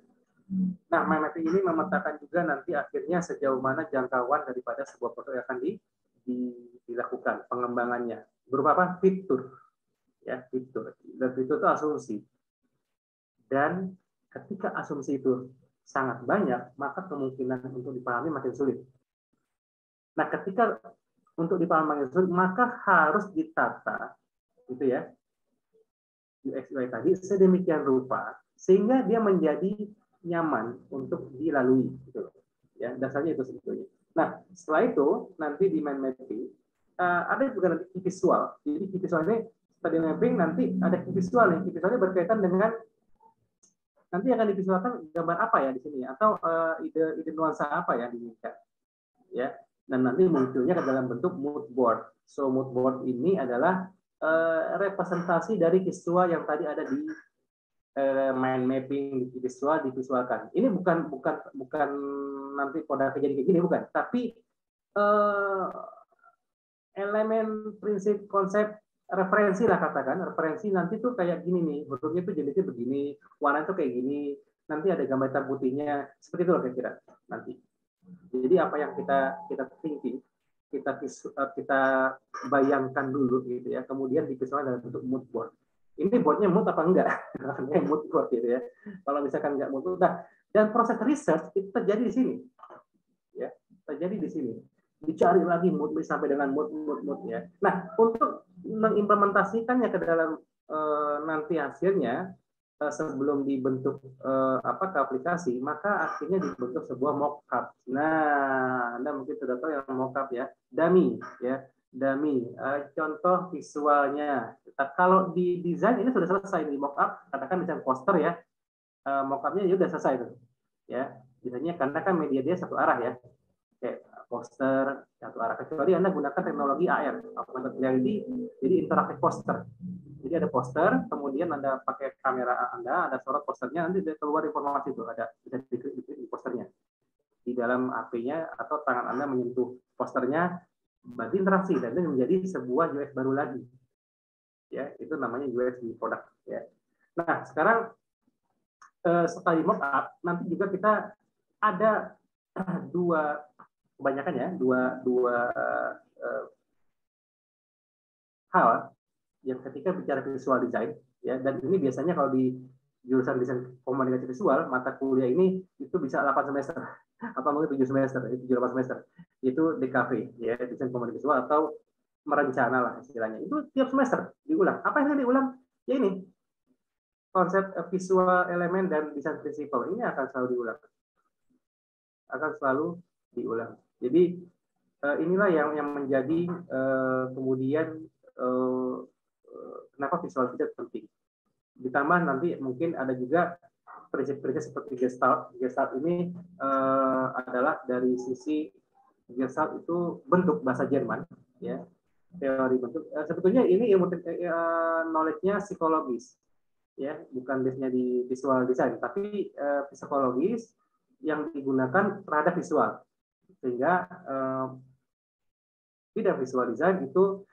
Nah, mind mapping ini memetakan juga nanti akhirnya sejauh mana jangkauan daripada sebuah produk yang akan dilakukan pengembangannya. Berupa apa? Fitur. Ya, fitur. Dan fitur itu asumsi. Dan ketika asumsi itu sangat banyak, maka kemungkinan untuk dipahami makin sulit. Nah, ketika untuk dipahami makin sulit, maka harus ditata, gitu ya, UX UI tadi sedemikian rupa sehingga dia menjadi nyaman untuk dilalui, gitu. Ya, dasarnya itu sebetulnya. Nah, setelah itu nanti di mind mapping ada juga nanti visual. Jadi visual ini tadi mapping, nanti ada visual nih. Visualnya berkaitan dengan nanti akan divisualkan gambar apa ya di sini, atau ide nuansa apa yang diinginkan. Ya, dan nanti munculnya ke dalam bentuk mood board. So mood board ini adalah representasi dari visual yang tadi ada di mind mapping visual divisualkan. Ini bukan nanti produk jadi kayak gini, bukan. Tapi elemen prinsip konsep referensi lah, katakan referensi nanti tuh kayak gini nih, hurufnya tuh jenisnya begini, warna tuh kayak gini, nanti ada gambar hitam putihnya, seperti itu kira-kira nanti. Jadi apa yang kita thinking, kita bayangkan dulu gitu ya, kemudian divisualkan dalam bentuk mood board. Ini boardnya mood apa enggak? Mood board gitu ya. Kalau misalkan enggak mood, nah, dan proses research itu terjadi di sini, ya, terjadi di sini. Dicari lagi mood sampai dengan mood ya. Nah, untuk mengimplementasikannya ke dalam nanti hasilnya sebelum dibentuk ke aplikasi, maka akhirnya dibentuk sebuah mockup. Nah, Anda mungkin sudah tahu yang mockup ya, dummy ya, dummy. Contoh visualnya. Kalau di desain ini sudah selesai di mockup, katakan desain poster ya, mockupnya ya udah selesai tuh, ya. Biasanya karena kan media dia satu arah ya, kayak poster satu arah, kecuali Anda gunakan teknologi AR, augmented reality, jadi interaktif poster. Jadi ada poster, kemudian Anda pakai kamera Anda, ada sorot posternya, nanti keluar informasi itu, ada bisa diklik di posternya. Di dalam HP-nya atau tangan Anda menyentuh posternya, berarti interaksi, dan itu menjadi sebuah UX baru lagi. Ya, itu namanya UX di produk. Ya. Nah, sekarang setelah di mockup, nanti juga kita ada dua, kebanyakan ya, dua hal yang ketika bicara visual design ya, dan ini biasanya kalau di jurusan desain komunikasi visual, mata kuliah ini itu bisa 8 semester atau mungkin 7 semester, 7-8 semester. Itu DKV ya, desain komunikasi visual, atau merencana lah istilahnya. Itu tiap semester diulang. Apa yang diulang? Ya ini, konsep visual elemen dan desain prinsipal ini akan selalu diulang. Akan selalu diulang. Jadi inilah yang menjadi kemudian kenapa visual design penting. Ditambah nanti mungkin ada juga prinsip-prinsip seperti Gestalt. Gestalt ini adalah dari sisi Gestalt itu bentuk bahasa Jerman, ya, teori bentuk. Sebetulnya ini ilmu knowledge-nya psikologis, ya, bukan biasanya di visual design, tapi psikologis yang digunakan terhadap visual, sehingga bidang visual design itu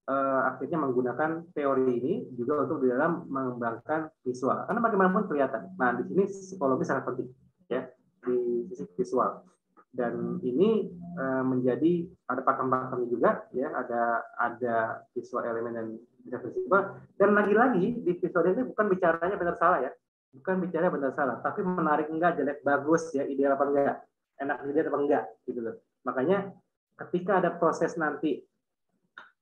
akhirnya menggunakan teori ini juga untuk di dalam mengembangkan visual. Karena bagaimanapun kelihatan. Nah, di sini psikologi sangat penting ya, di sisi visual. Dan ini menjadi ada pakem-pakemnya juga ya, ada visual elemen dan bisa visual. Dan lagi-lagi di visual ini bukan bicaranya benar salah ya. Bukan bicara benar salah, tapi menarik enggak, jelek bagus ya, ideal apa enggak, enak dilihat apa enggak gitu loh. Makanya ketika ada proses nanti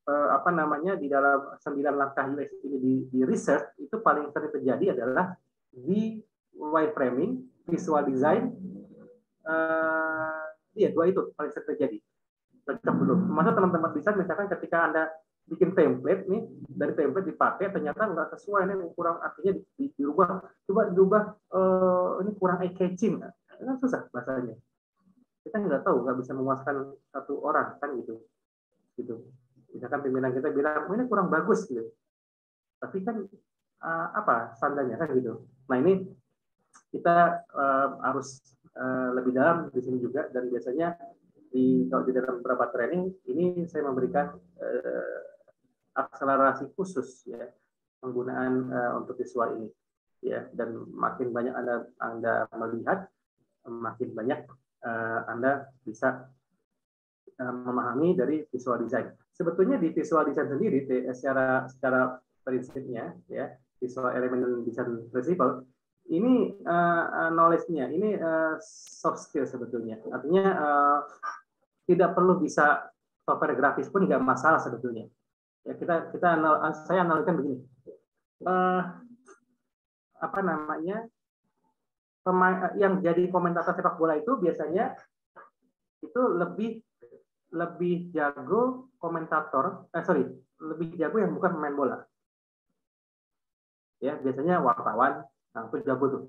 di dalam 9 langkah UX ini di research, itu paling sering terjadi adalah di wireframing, visual design, dua itu paling sering terjadi. Cocok belum? Termasuk teman-teman desain, misalkan ketika Anda bikin template nih, dari template dipakai ternyata nggak sesuai, ini kurang, artinya dirubah, coba dirubah, ini kurang eye catching, kan susah bahasanya. Kita nggak tahu, nggak bisa memuaskan satu orang kan gitu. Misalkan pimpinan kita bilang, oh, ini kurang bagus gitu, tapi kan apa standarnya kan gitu. Nah, ini kita harus lebih dalam di sini juga, dan biasanya kalau di dalam beberapa training ini saya memberikan akselerasi khusus ya, penggunaan untuk visual ini ya, dan makin banyak Anda melihat, makin banyak Anda bisa memahami dari visual design. Sebetulnya di visual design sendiri secara prinsipnya ya, visual elemen dan design principle ini knowledge-nya ini soft skill sebetulnya. Artinya tidak perlu bisa software grafis pun nggak masalah sebetulnya. Ya, saya analogikan begini. Yang jadi komentator sepak bola itu biasanya itu lebih jago komentator, lebih jago yang bukan pemain bola. Ya, biasanya wartawan, nah itu jago tuh.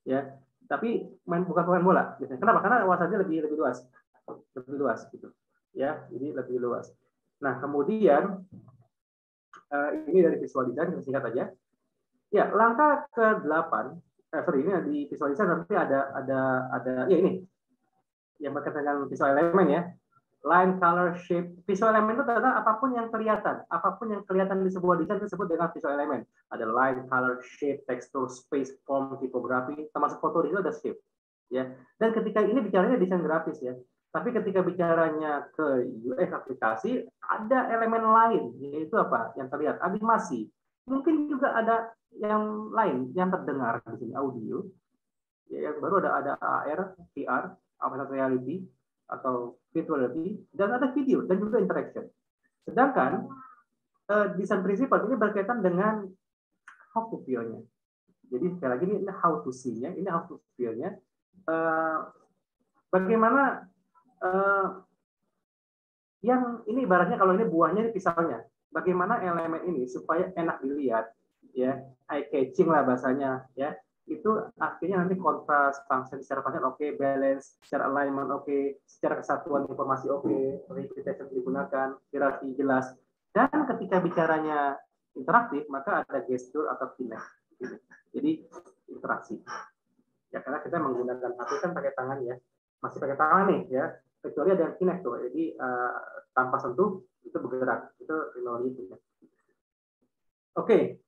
Ya, tapi bukan pemain bola. Biasanya. Kenapa? Karena wawasannya lebih luas gitu. Ya, jadi lebih luas. Nah, kemudian Ini dari visual design, singkat aja. Ya, langkah ke-8, ini di visual design nanti ada ya ini yang berkaitan dengan visual elemen ya. Line, color, shape. Visual element itu adalah apapun yang kelihatan. Apapun yang kelihatan di sebuah desain disebut dengan visual element. Ada line, color, shape, texture, space, form, tipografi, termasuk foto di situ ada shape. Ya. Dan ketika ini bicaranya desain grafis ya. Tapi ketika bicaranya ke UX aplikasi, ada elemen lain, yaitu apa? Yang terlihat, animasi. Mungkin juga ada yang lain yang terdengar di sini, audio. Ya, yang baru ada AR, VR, augmented reality, atau virtuality, dan ada video dan juga interaction. Sedangkan desain prinsipal ini berkaitan dengan how to feel-nya. Jadi sekali lagi ini how to see-nya, ini how to feel-nya. Bagaimana yang ini ibaratnya kalau ini buahnya, ini pisaunya. Bagaimana elemen ini supaya enak dilihat, ya, eye catching lah bahasanya, ya. Itu akhirnya nanti kontras, function secara function oke, balance, secara alignment oke, secara kesatuan informasi oke, representation digunakan, hierarki jelas. Dan ketika bicaranya interaktif, maka ada gestur atau kinect. Jadi interaksi. Ya karena kita menggunakan HP kan pakai tangan ya, masih pakai tangan nih ya, kecuali ada yang kinect tuh. Jadi tanpa sentuh itu bergerak, itu teknologi ya. Oke.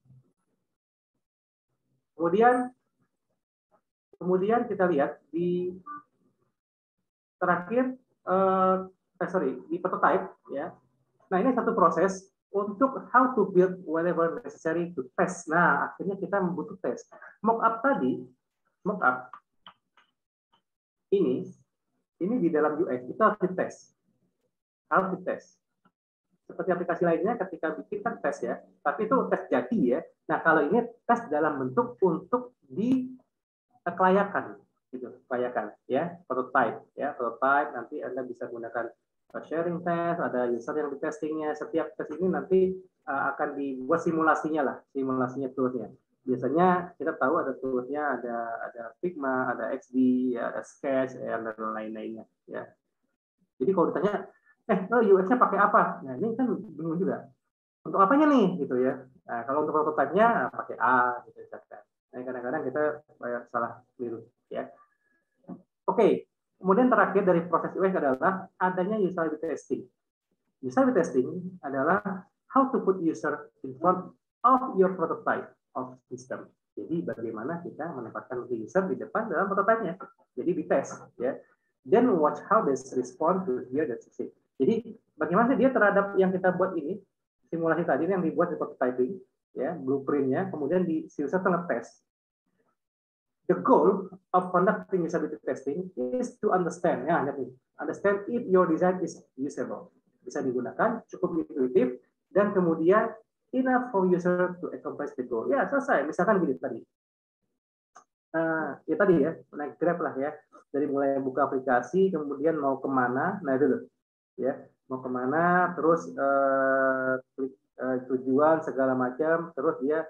Kemudian kita lihat di terakhir di prototype ya. Nah, ini satu proses untuk how to build whatever necessary to test. Nah, akhirnya kita membutuh tes. Mockup tadi, mockup ini di dalam UX itu harus dites. Harus dites. Seperti aplikasi lainnya ketika bikin kan tes ya, tapi itu tes jadi ya. Nah, kalau ini tes dalam bentuk untuk di kelayakan gitu, kelayakan ya, prototype ya, prototype nanti Anda bisa gunakan sharing test, ada user yang di testingnya, setiap tes ini nanti akan dibuat simulasinya lah, simulasinya toolsnya. Biasanya kita tahu ada toolsnya, ada Figma, ada XD, ya, ada Sketch, dan lain-lainnya ya. Jadi kalau ditanya, UX-nya pakai apa? Nah ini kan bingung juga. Untuk apanya nih gitu ya? Nah, kalau untuk prototype-nya pakai A gitu misalkan. Nah, kadang-kadang kita salah keliru ya. Oke, kemudian terakhir dari proses UX adalah adanya usability testing. Usability testing adalah how to put user in front of your prototype of system. Jadi bagaimana kita menempatkan user di depan dalam prototipenya. Jadi dites ya. Then watch how they respond to hear the system. Jadi bagaimana dia terhadap yang kita buat ini, simulasi tadi yang dibuat di prototyping, ya, blueprintnya, kemudian di user ngetes. The goal of conducting usability testing is to understand, ya, understand if your design is usable, bisa digunakan, cukup intuitif, dan kemudian enough for user to accomplish the goal. Ya selesai. Misalkan gini tadi, ya tadi ya, naik Grab lah ya, dari mulai buka aplikasi, kemudian mau kemana, nah itu loh, ya, mau kemana, terus klik tujuan segala macam, terus dia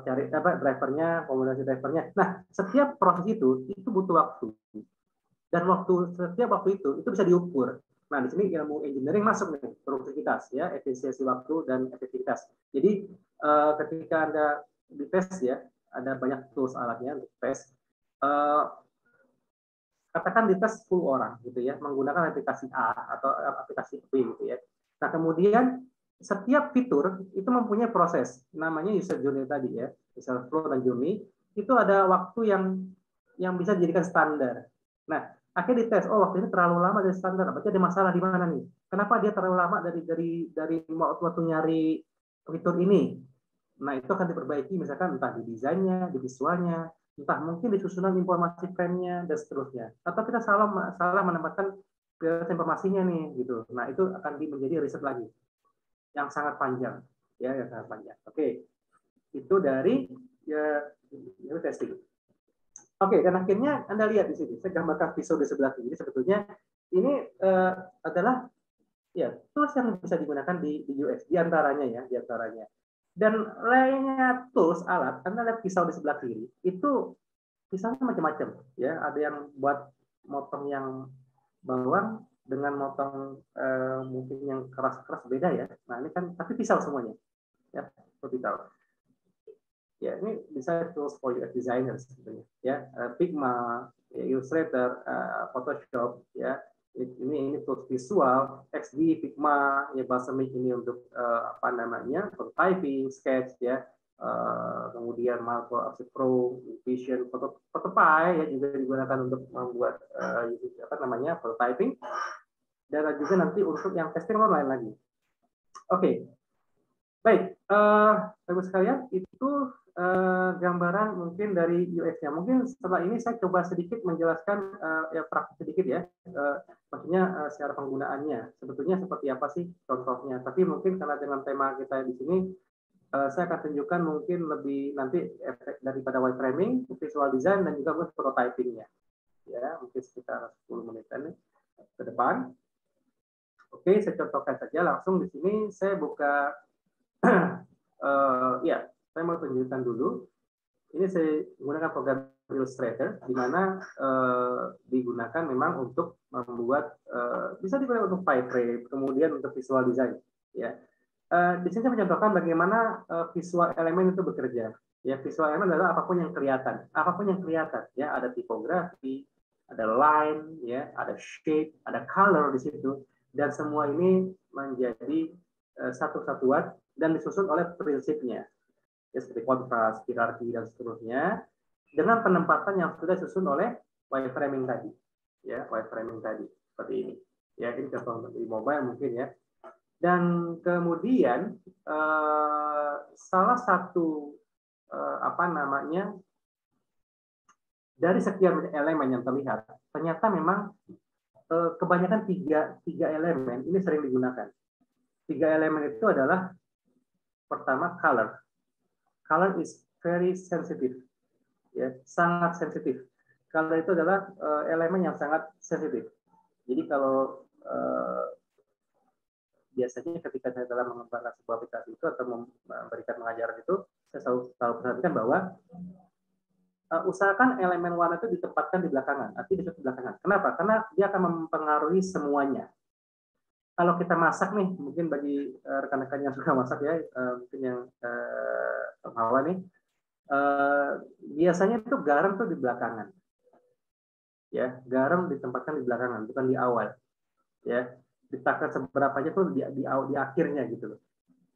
cari apa drivernya, kombinasi drivernya. Nah, setiap proses itu butuh waktu. Dan setiap waktu itu bisa diukur. Nah, di sini ilmu engineering masuk nih, produktivitas ya, efisiensi waktu dan efektivitas. Jadi ketika Anda dites ya, ada banyak tools alatnya untuk tes. Katakan dites 10 orang gitu ya, menggunakan aplikasi A atau aplikasi B gitu ya. Nah, kemudian setiap fitur itu mempunyai proses, namanya user journey tadi ya, user flow dan journey, itu ada waktu yang bisa dijadikan standar. Nah, akhirnya dites, oh waktu ini terlalu lama dari standar, berarti ada masalah di mana nih? Kenapa dia terlalu lama dari waktu nyari fitur ini? Nah, itu akan diperbaiki misalkan entah di desainnya, di visualnya, entah mungkin di susunan informasi frame-nya dan seterusnya. Atau kita salah menempatkan informasinya nih gitu. Nah, itu akan menjadi riset lagi yang sangat panjang ya, yang sangat panjang. Oke. Itu dari testing. Oke, dan akhirnya Anda lihat di sini, saya gambarkan pisau di sebelah kiri, sebetulnya ini adalah ya tools yang bisa digunakan di UX, diantaranya. Dan lainnya tools alat, Anda lihat pisau di sebelah kiri, itu pisaunya macam-macam ya, ada yang buat motong yang bawang dengan motong mungkin yang keras-keras beda ya. Nah ini kan tapi pisau semuanya. ya, seperti tahu. Ya, ini bisa tools for UX designer sebetulnya, ya, Figma, Illustrator, Photoshop, ya, ini tools visual, XD, Figma, ya, Balsamiq ini untuk apa namanya, prototyping, sketch, ya, kemudian Marco Arts Pro, Vision, Photopea, ya, juga digunakan untuk membuat apa namanya, prototyping, dan juga nanti untuk yang testing online lagi. Oke. Baik, Bapak sekalian, itu gambaran mungkin dari UX-nya. Mungkin setelah ini saya coba sedikit menjelaskan ya praktik sedikit ya, maksudnya secara penggunaannya. Sebetulnya seperti apa sih contohnya? Tapi mungkin karena dengan tema kita di sini, saya akan tunjukkan mungkin lebih nanti efek daripada wireframing, visual design, dan juga prototyping-nya. Ya, mungkin sekitar 10 menitan ke depan. Oke, saya contohkan saja langsung di sini. Saya buka ya, saya mau tunjukkan dulu. Ini saya menggunakan program Illustrator, di mana digunakan memang untuk membuat, bisa digunakan untuk wireframe, kemudian untuk visual design. Ya, di sini saya mencontohkan bagaimana visual elemen itu bekerja. Ya, visual elemen adalah apapun yang kelihatan, Ya, ada tipografi, ada line, ya, ada shape, ada color di situ, dan semua ini menjadi satu satuan dan disusun oleh prinsipnya, ya, seperti kontras, hierarki, dan seterusnya, dengan penempatan yang sudah disusun oleh wireframing tadi, ya, wireframing tadi seperti ini. Ya, ini contoh di mobile mungkin ya. Dan kemudian salah satu apa namanya, dari sekian elemen yang terlihat, ternyata memang kebanyakan tiga elemen ini sering digunakan. 3 elemen itu adalah, pertama, color. Color is very sensitive, ya, sangat sensitif. Color itu adalah elemen yang sangat sensitif. Jadi kalau biasanya ketika saya dalam mengembangkan sebuah aplikasi itu atau memberikan pengajaran itu, saya selalu perhatikan bahwa usahakan elemen warna itu ditempatkan di belakangan, artinya di belakangan. Kenapa? Karena dia akan mempengaruhi semuanya. Kalau kita masak nih, mungkin bagi rekan-rekan yang suka masak ya, mungkin yang Hawa nih, biasanya itu garam tuh di belakangan. Ya, garam ditempatkan di belakangan, bukan di awal. Ya, ditakar seberapanya tuh di akhirnya gitu loh.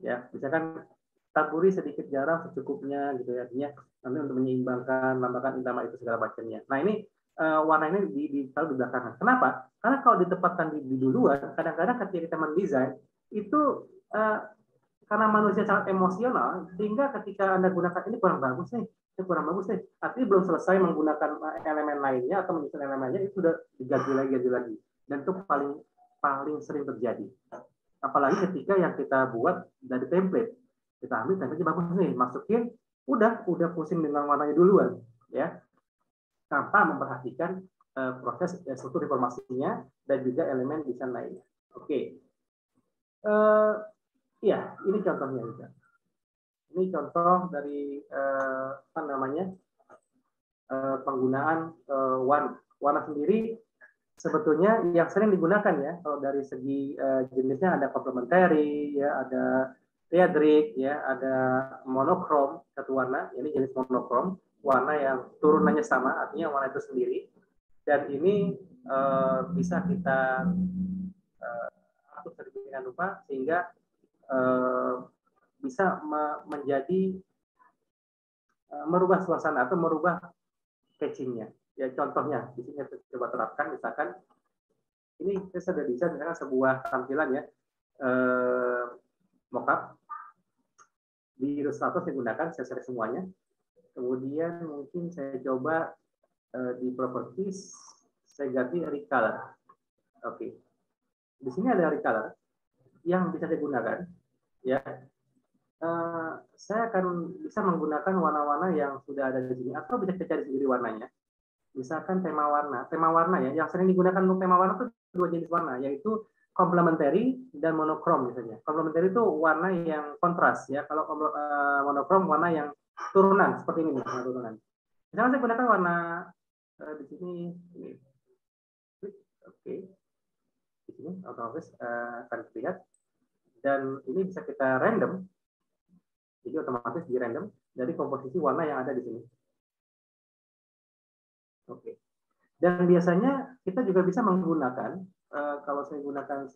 Ya, misalkan taburi sedikit garam secukupnya gitu ya, artinya nanti untuk menyeimbangkan, lambangkan utama itu segala macamnya. Nah, ini warna ini ditaruh di belakangan. Kenapa? Karena kalau ditempatkan di duluan, kadang-kadang ketika kita mendesain itu karena manusia sangat emosional, sehingga ketika Anda gunakan ini kurang bagus nih, artinya belum selesai menggunakan elemen lainnya atau menyusun elemen lainnya, itu sudah diganti lagi, dan itu paling sering terjadi. Apalagi ketika yang kita buat dari template, kita ambil template bagus nih, masukin, udah pusing dengan warnanya duluan, ya, tanpa memperhatikan proses struktur informasinya dan juga elemen desain lainnya. Oke. Ya, ini contohnya juga. Ini contoh dari apa namanya, penggunaan warna sendiri. Sebetulnya yang sering digunakan ya, kalau dari segi jenisnya ada complementary, ya, ada theatric, ya, ada monokrom, satu warna. Ini jenis monokrom, warna yang turunannya sama, artinya warna itu sendiri. Dan ini bisa kita atur sedemikian rupa sehingga bisa menjadi merubah suasana atau merubah catchingnya. Ya, contohnya di sini saya coba terapkan, misalkan ini saya sudah bisa misalkan sebuah tampilan ya, mockup di Illustrator saya gunakan, saya share semuanya. Kemudian mungkin saya coba di properties saya ganti recolor. Oke. Di sini ada recolor yang bisa saya gunakan, ya. Saya akan bisa menggunakan warna-warna yang sudah ada di sini, atau bisa saya cari sendiri warnanya. Misalkan tema warna ya, yang sering digunakan untuk tema warna itu 2 jenis warna, yaitu complementary dan monokrom misalnya. Complementary itu warna yang kontras ya, kalau monokrom warna yang turunan, seperti ini misalnya turunan. Misalnya saya gunakan warna di sini, ini. Oke. Di sini otomatis akan terlihat, dan ini bisa kita random. Jadi otomatis di random dari komposisi warna yang ada di sini. Oke. Dan biasanya kita juga bisa menggunakan, kalau saya gunakan,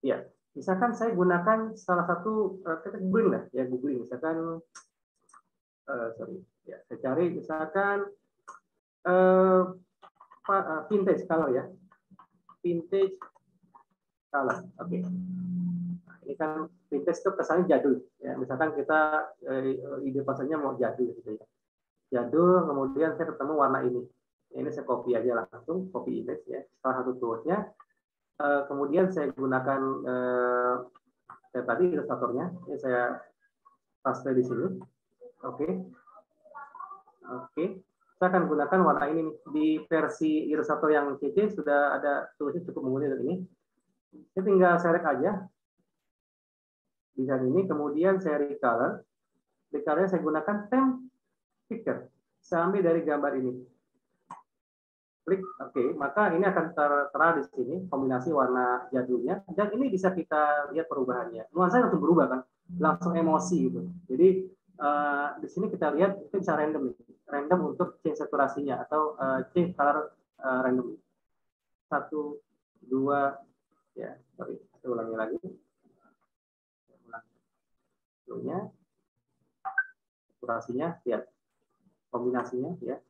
ya, misalkan saya gunakan salah satu, kita googling lah, ya googling, misalkan, ya, saya cari misalkan vintage color ya, vintage color, oke. Nah, ini kan vintage itu kesannya jadul, ya. Misalkan kita ide pasarnya mau jadul, gitu ya. Jadul, kemudian saya ketemu warna ini. Ini saya copy aja langsung, copy image ya, salah satu toolsnya. Kemudian saya gunakan saya tadi ilustratornya, ini saya paste di sini. Oke. Saya akan gunakan warna ini di versi ilustrator yang CC sudah ada toolsnya cukup mudah ini. Saya tinggal select aja desain ini, kemudian saya recolor. Recolornya saya gunakan temp picture. Saya ambil dari gambar ini. Klik, oke, maka ini akan tertera di sini kombinasi warna jadulnya, dan ini bisa kita lihat perubahannya. Nuansanya langsung berubah kan, langsung emosi gitu. Jadi di sini kita lihat itu bisa random untuk change saturasinya atau change color random. 1, 2, ya, sorry, saya ulangi lagi. Ulangi. Saturasinya, lihat kombinasinya, ya.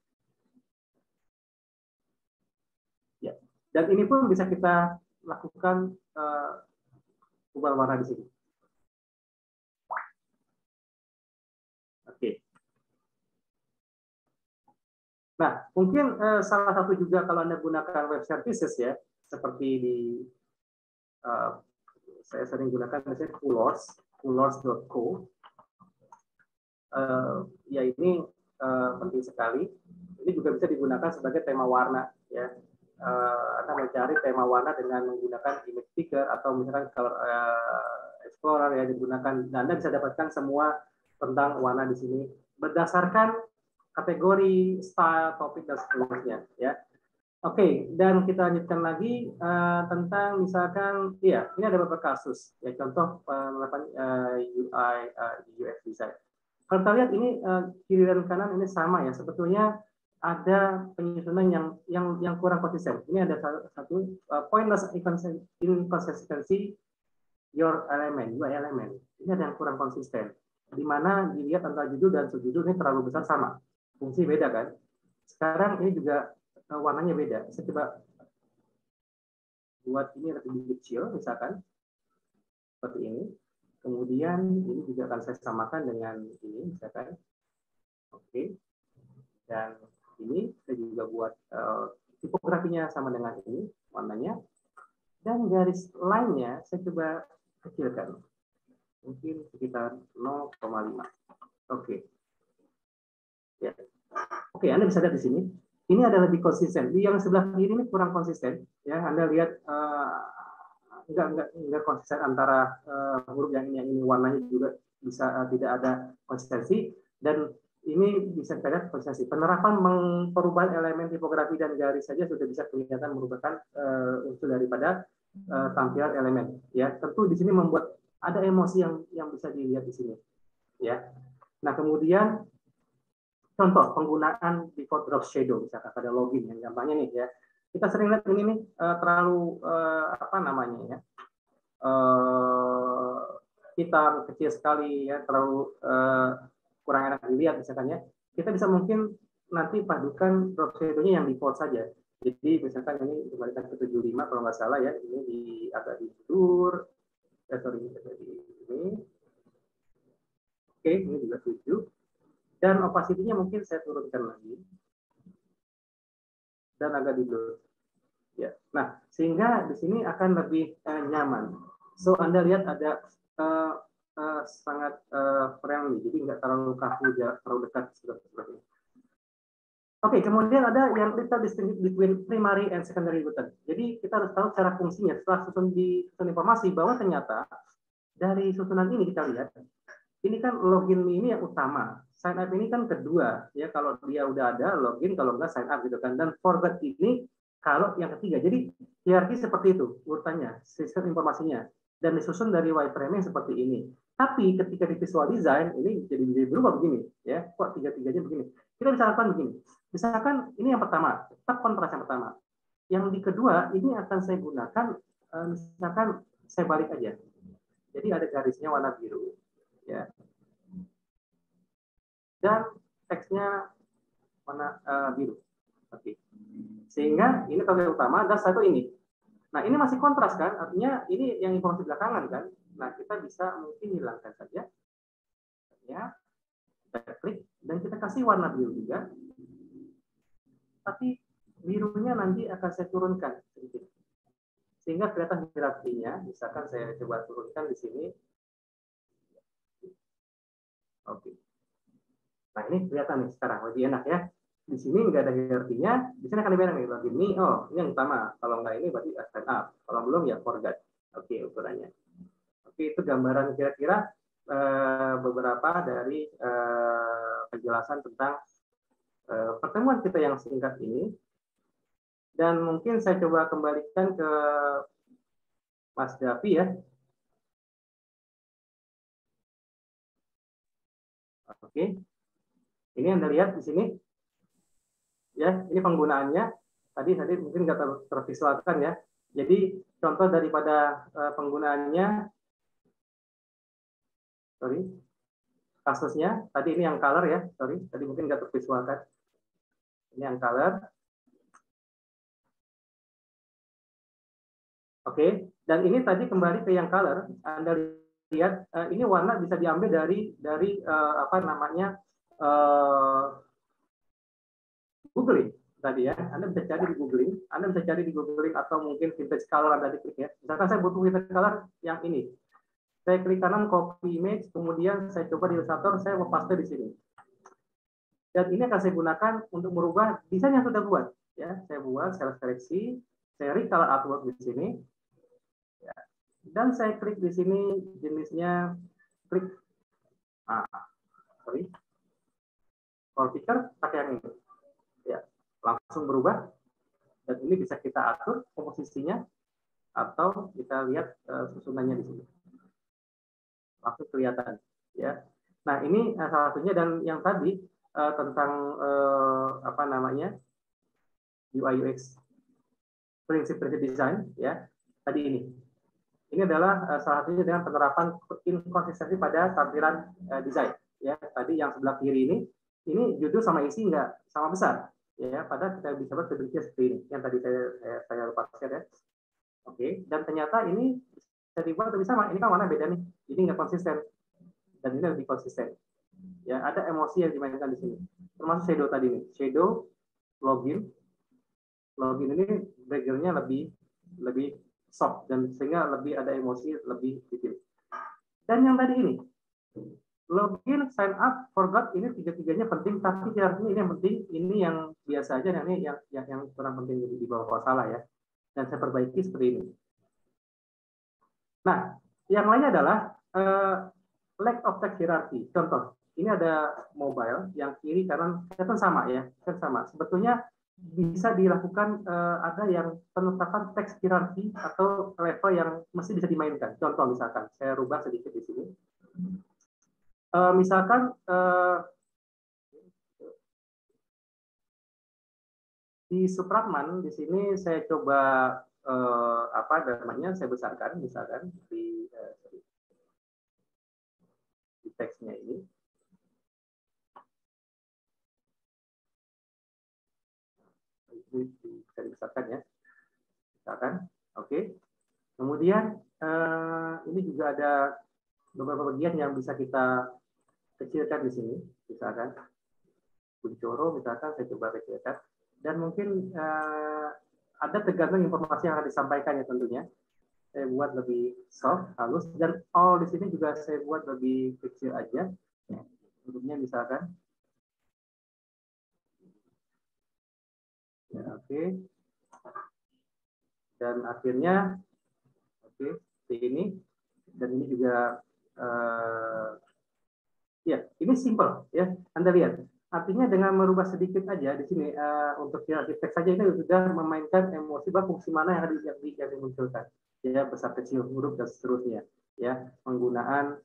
Dan ini pun bisa kita lakukan ubah warna di sini. Oke. Nah, mungkin salah satu juga kalau Anda gunakan web services ya, seperti di saya sering gunakan misalnya Coolors.co. Ya ini penting sekali. Ini juga bisa digunakan sebagai tema warna ya. Anda mencari tema warna dengan menggunakan image picker atau misalkan color explorer ya digunakan. Dan Anda bisa dapatkan semua tentang warna di sini berdasarkan kategori, style, topik dan seterusnya ya. Oke, dan kita lanjutkan lagi tentang misalkan ya ini ada beberapa kasus ya contoh UI UX design. Kalau kita lihat ini kiri dan kanan ini sama ya sebetulnya ada penyusunan yang kurang konsisten. Ini ada satu pointless inconsistency your element, UI element. Ini ada yang kurang konsisten. Di mana dilihat antara judul dan subjudul ini terlalu besar sama. Fungsi beda kan? Sekarang ini juga warnanya beda. Saya coba buat ini lebih kecil misalkan. Seperti ini. Kemudian ini juga akan saya samakan dengan ini misalkan. Oke. Dan ini saya juga buat tipografinya sama dengan ini warnanya, dan garis line-nya saya coba kecilkan mungkin sekitar 0,5. Oke. Ya. Oke, Anda bisa lihat di sini ini ada lebih konsisten. Di yang sebelah kiri ini kurang konsisten ya. Anda lihat enggak konsisten antara huruf yang ini warnanya juga bisa tidak ada konsistensi, dan ini bisa kita lihat konsistensi. Penerapan perubahan elemen tipografi dan garis saja sudah bisa kelihatan merupakan unsur daripada tampilan elemen. Ya, tentu di sini membuat ada emosi yang bisa dilihat di sini. Ya. Nah, kemudian contoh penggunaan default drop shadow misalkan pada login yang gampangnya nih ya. Kita sering lihat ini nih terlalu apa namanya ya? Hitam kecil sekali ya, terlalu kurang enak dilihat misalkan ya. Kita bisa mungkin nanti padukan drop shadow-nya yang default saja. Jadi misalkan ini dikembalikan ke 75 kalau nggak salah ya, ini agak dimundur. Sorry, di ini. Oke, ini juga 7. Dan opacity-nya mungkin saya turunkan lagi. Dan agak di-blur. Ya. Nah, sehingga di sini akan lebih nyaman. So, Anda lihat ada sangat friendly, jadi nggak terlalu kaku, terlalu dekat seperti ini. Oke, kemudian ada yang kita distinguish between primary and secondary button. Jadi kita harus tahu cara fungsinya. Setelah susun informasi bahwa ternyata dari susunan ini kita lihat, ini kan login ini yang utama, sign up ini kan kedua. Ya kalau dia udah ada login, kalau nggak sign up gitu kan. Dan forward ini kalau yang ketiga. Jadi hierarki seperti itu urutannya, sistem informasinya. dan disusun dari wireframe seperti ini. Tapi ketika di visual design ini jadi berubah begini, ya. Kok tiga-tiganya begini? Kita bisa lakukan begini. Misalkan ini yang pertama, tetap kontras yang pertama. Yang di kedua ini akan saya gunakan, misalkan saya balik aja. Jadi ada garisnya warna biru, ya. Dan teksnya warna biru. Oke. Sehingga ini tanda utama dan satu ini. Nah, ini masih kontras kan? Artinya ini yang informasi belakangan kan? Nah, kita bisa mungkin hilangkan saja. Ya, kita klik dan kita kasih warna biru juga. Tapi birunya nanti akan saya turunkan sedikit. Sehingga kelihatan hierarkinya. Misalkan saya coba turunkan di sini. Oke. Nah, ini kelihatan nih sekarang lebih enak ya. Di sini nggak ada hierarkinya, di sini akan lebih enak nih. Lagi ini, oh ini yang utama. Kalau nggak ini berarti stand up. Kalau belum ya forgot. Oke, ukurannya. Oke, itu gambaran kira-kira beberapa dari penjelasan tentang pertemuan kita yang singkat ini. Dan mungkin saya coba kembalikan ke Mas Davi ya. Oke. Ini Anda lihat di sini. Ya, ini penggunaannya. Tadi mungkin nggak tervisualkan ya. Jadi contoh daripada penggunaannya, kasusnya tadi ini yang color ya, tadi mungkin nggak tervisualkan. Ini yang color. Oke, dan ini tadi kembali ke yang color. Anda lihat ini warna bisa diambil dari apa namanya googling tadi ya. Anda bisa cari di googling, atau mungkin vintage color Anda diklik ya. Misalkan saya butuh vintage color yang ini. Saya klik kanan copy image, kemudian saya coba di Illustrator, saya mau paste di sini. Dan ini akan saya gunakan untuk merubah desain yang sudah buat. Ya, saya buat, saya seleksi, saya recolor artwork di sini. Ya. Dan saya klik di sini jenisnya klik. Kalau picker pakai yang ini. Ya, langsung berubah. Dan ini bisa kita atur komposisinya atau kita lihat susunannya di sini. Langsung kelihatan ya. Nah, ini salah satunya, dan yang tadi tentang apa namanya? UI UX prinsip-prinsip desain ya. Tadi ini. Ini adalah salah satunya dengan penerapan inkonsistensi pada tampilan desain ya. Tadi yang sebelah kiri ini judul sama isi nggak sama besar ya, padahal kita bisa buat seperti ini yang tadi saya lupa share ya. Oke, dan ternyata ini bisa dibuat lebih sama. Ini kan warna beda nih, ini nggak konsisten, dan ini lebih konsisten. Ya, ada emosi yang dimainkan di sini. Termasuk shadow tadi nih, shadow, login ini background-nya lebih soft, dan sehingga lebih ada emosi lebih detail. Dan yang tadi ini, login, sign up, forgot, ini tiga-tiganya penting, tapi artinya ini yang penting, ini yang biasa aja, dan ini yang kurang penting di bawah salah ya. Dan saya perbaiki seperti ini. Nah, yang lainnya adalah lack of text hierarchy. Contoh, ini ada mobile yang kiri kanan kan sama ya, kan sama. Sebetulnya bisa dilakukan ada yang penetapan teks hierarki atau level yang mesti bisa dimainkan. Contoh misalkan, saya rubah sedikit di sini. Misalkan di Supratman di sini saya coba apa namanya, saya besarkan misalkan di teksnya ini. Bisa dibesarkan ya, misalkan. Oke. Kemudian ini juga ada beberapa bagian yang bisa kita kecilkan di sini, misalkan Kuncoro, misalkan saya coba kecilkan, dan mungkin ada tergantung informasi yang akan disampaikan ya tentunya. Saya buat lebih soft, halus, dan all di sini juga saya buat lebih kecil aja. Bentuknya misalkan. Ya, oke. Dan akhirnya oke, seperti ini. Dan ini juga ya, ini simple ya. Anda lihat. Artinya dengan merubah sedikit aja di sini untuk hierarki teks saja ini sudah memainkan emosi bahwa fungsi mana yang dimunculkan. ya besar kecil huruf dan seterusnya, ya penggunaan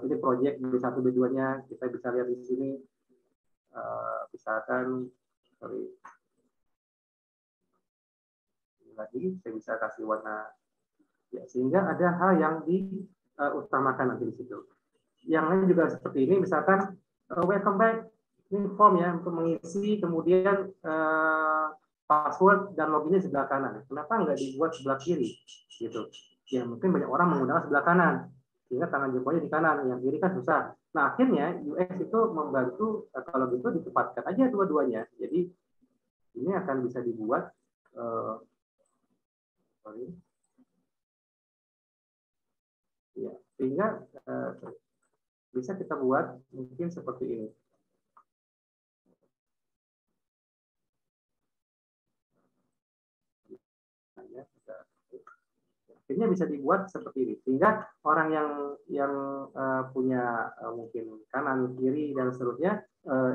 ini proyek B1 B2-nya kita bisa lihat di sini, misalkan sorry lagi saya bisa kasih warna ya, sehingga ada hal yang diutamakan nanti di situ. Yang lain juga seperti ini, misalkan welcome back, ini form ya untuk mengisi, kemudian password dan loginnya sebelah kanan. Kenapa nggak dibuat sebelah kiri? Gitu. Ya mungkin banyak orang menggunakan sebelah kanan, sehingga tangan jempolnya di kanan, yang kiri kan susah. Nah akhirnya UX itu membantu kalau gitu ditempatkan aja dua-duanya. Jadi ini akan bisa dibuat ya, sehingga bisa kita buat mungkin seperti ini. Akhirnya bisa dibuat seperti ini, sehingga orang yang punya mungkin kanan, kiri dan seterusnya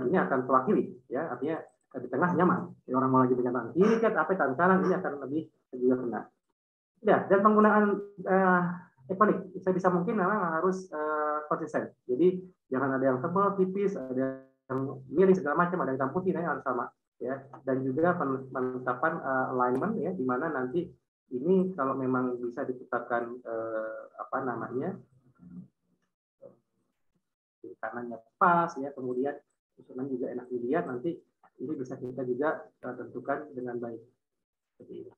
ini akan terwakili, ya artinya di tengah nyaman. Jadi orang mau lagi dengan tangan kiri, apa tangan kanan ini akan lebih juga kena. Ya, dan penggunaan ikonik saya bisa mungkin memang harus konsisten. Jadi jangan ada yang tebal, tipis, ada yang miring segala macam, ada yang hitam putih, harus sama. Ya, dan juga penetapan alignment ya, di mana nanti ini kalau memang bisa ditetapkan apa namanya kanannya pas ya, kemudian susunan juga enak dilihat, nanti ini bisa kita juga tentukan dengan baik seperti ini.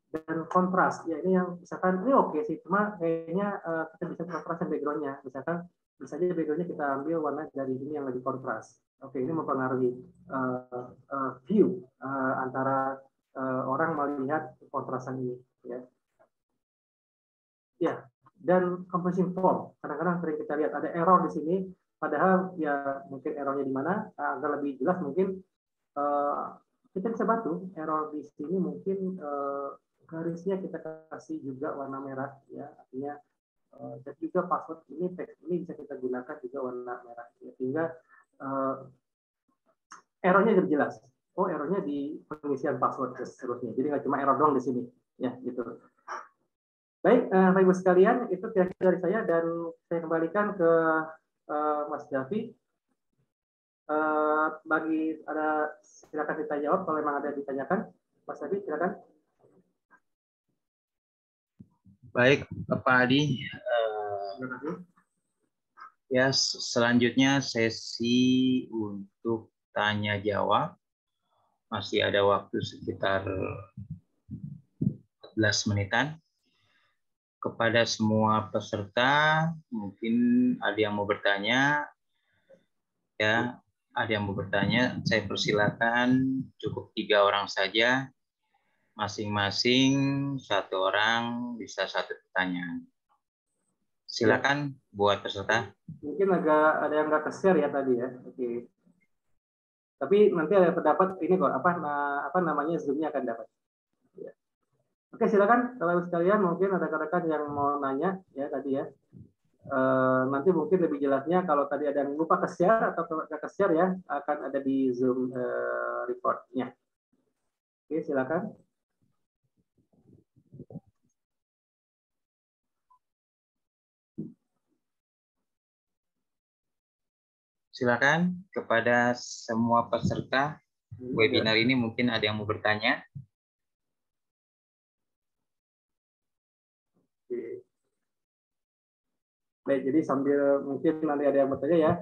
Dan kontras ya, ini yang misalkan ini oke sih, cuma kayaknya kita bisa kontrasin backgroundnya, misalkan bisa aja backgroundnya kita ambil warna dari ini yang lebih kontras. Oke, ini mempengaruhi view antara orang melihat kontrasan ini ya. Ya, dan composition form. Kadang-kadang sering kita lihat ada error di sini, padahal ya mungkin errornya di mana, agak lebih jelas mungkin kita bisa bantu error di sini, mungkin garisnya kita kasih juga warna merah ya, artinya dan juga password ini, teks ini bisa kita gunakan juga warna merah ya, sehingga errornya jadi jelas. Oh, errornya di pengisian password dan seterusnya. Jadi nggak cuma error doang di sini ya gitu. Baik, Bapak Ibu sekalian, itu kira-kira dari saya, dan saya kembalikan ke Mas Davi. Bagi ada silakan kita jawab kalau memang ada ditanyakan. Mas Davi, silakan. Baik, Bapak Adi. Ya, selanjutnya sesi untuk tanya jawab. Masih ada waktu sekitar 14 menitan. Kepada semua peserta, mungkin ada yang mau bertanya. Ya, ada yang mau bertanya, saya persilakan, cukup 3 orang saja. Masing-masing 1 orang bisa 1 pertanyaan. Silakan buat peserta. Mungkin agak ada yang nggak ke-share ya tadi ya. Oke. Tapi nanti ada pendapat ini kok, apa namanya, Zoom-nya akan dapat. Ya. Oke, silakan kalau sekalian, mungkin ada rekan-rekan yang mau nanya ya tadi ya. Nanti mungkin lebih jelasnya kalau tadi ada yang lupa ke-share atau nggak ke-share ya, akan ada di Zoom report-nya. Oke, silakan. Silakan kepada semua peserta webinar ini, mungkin ada yang mau bertanya. Baik, jadi sambil mungkin nanti ada yang bertanya ya.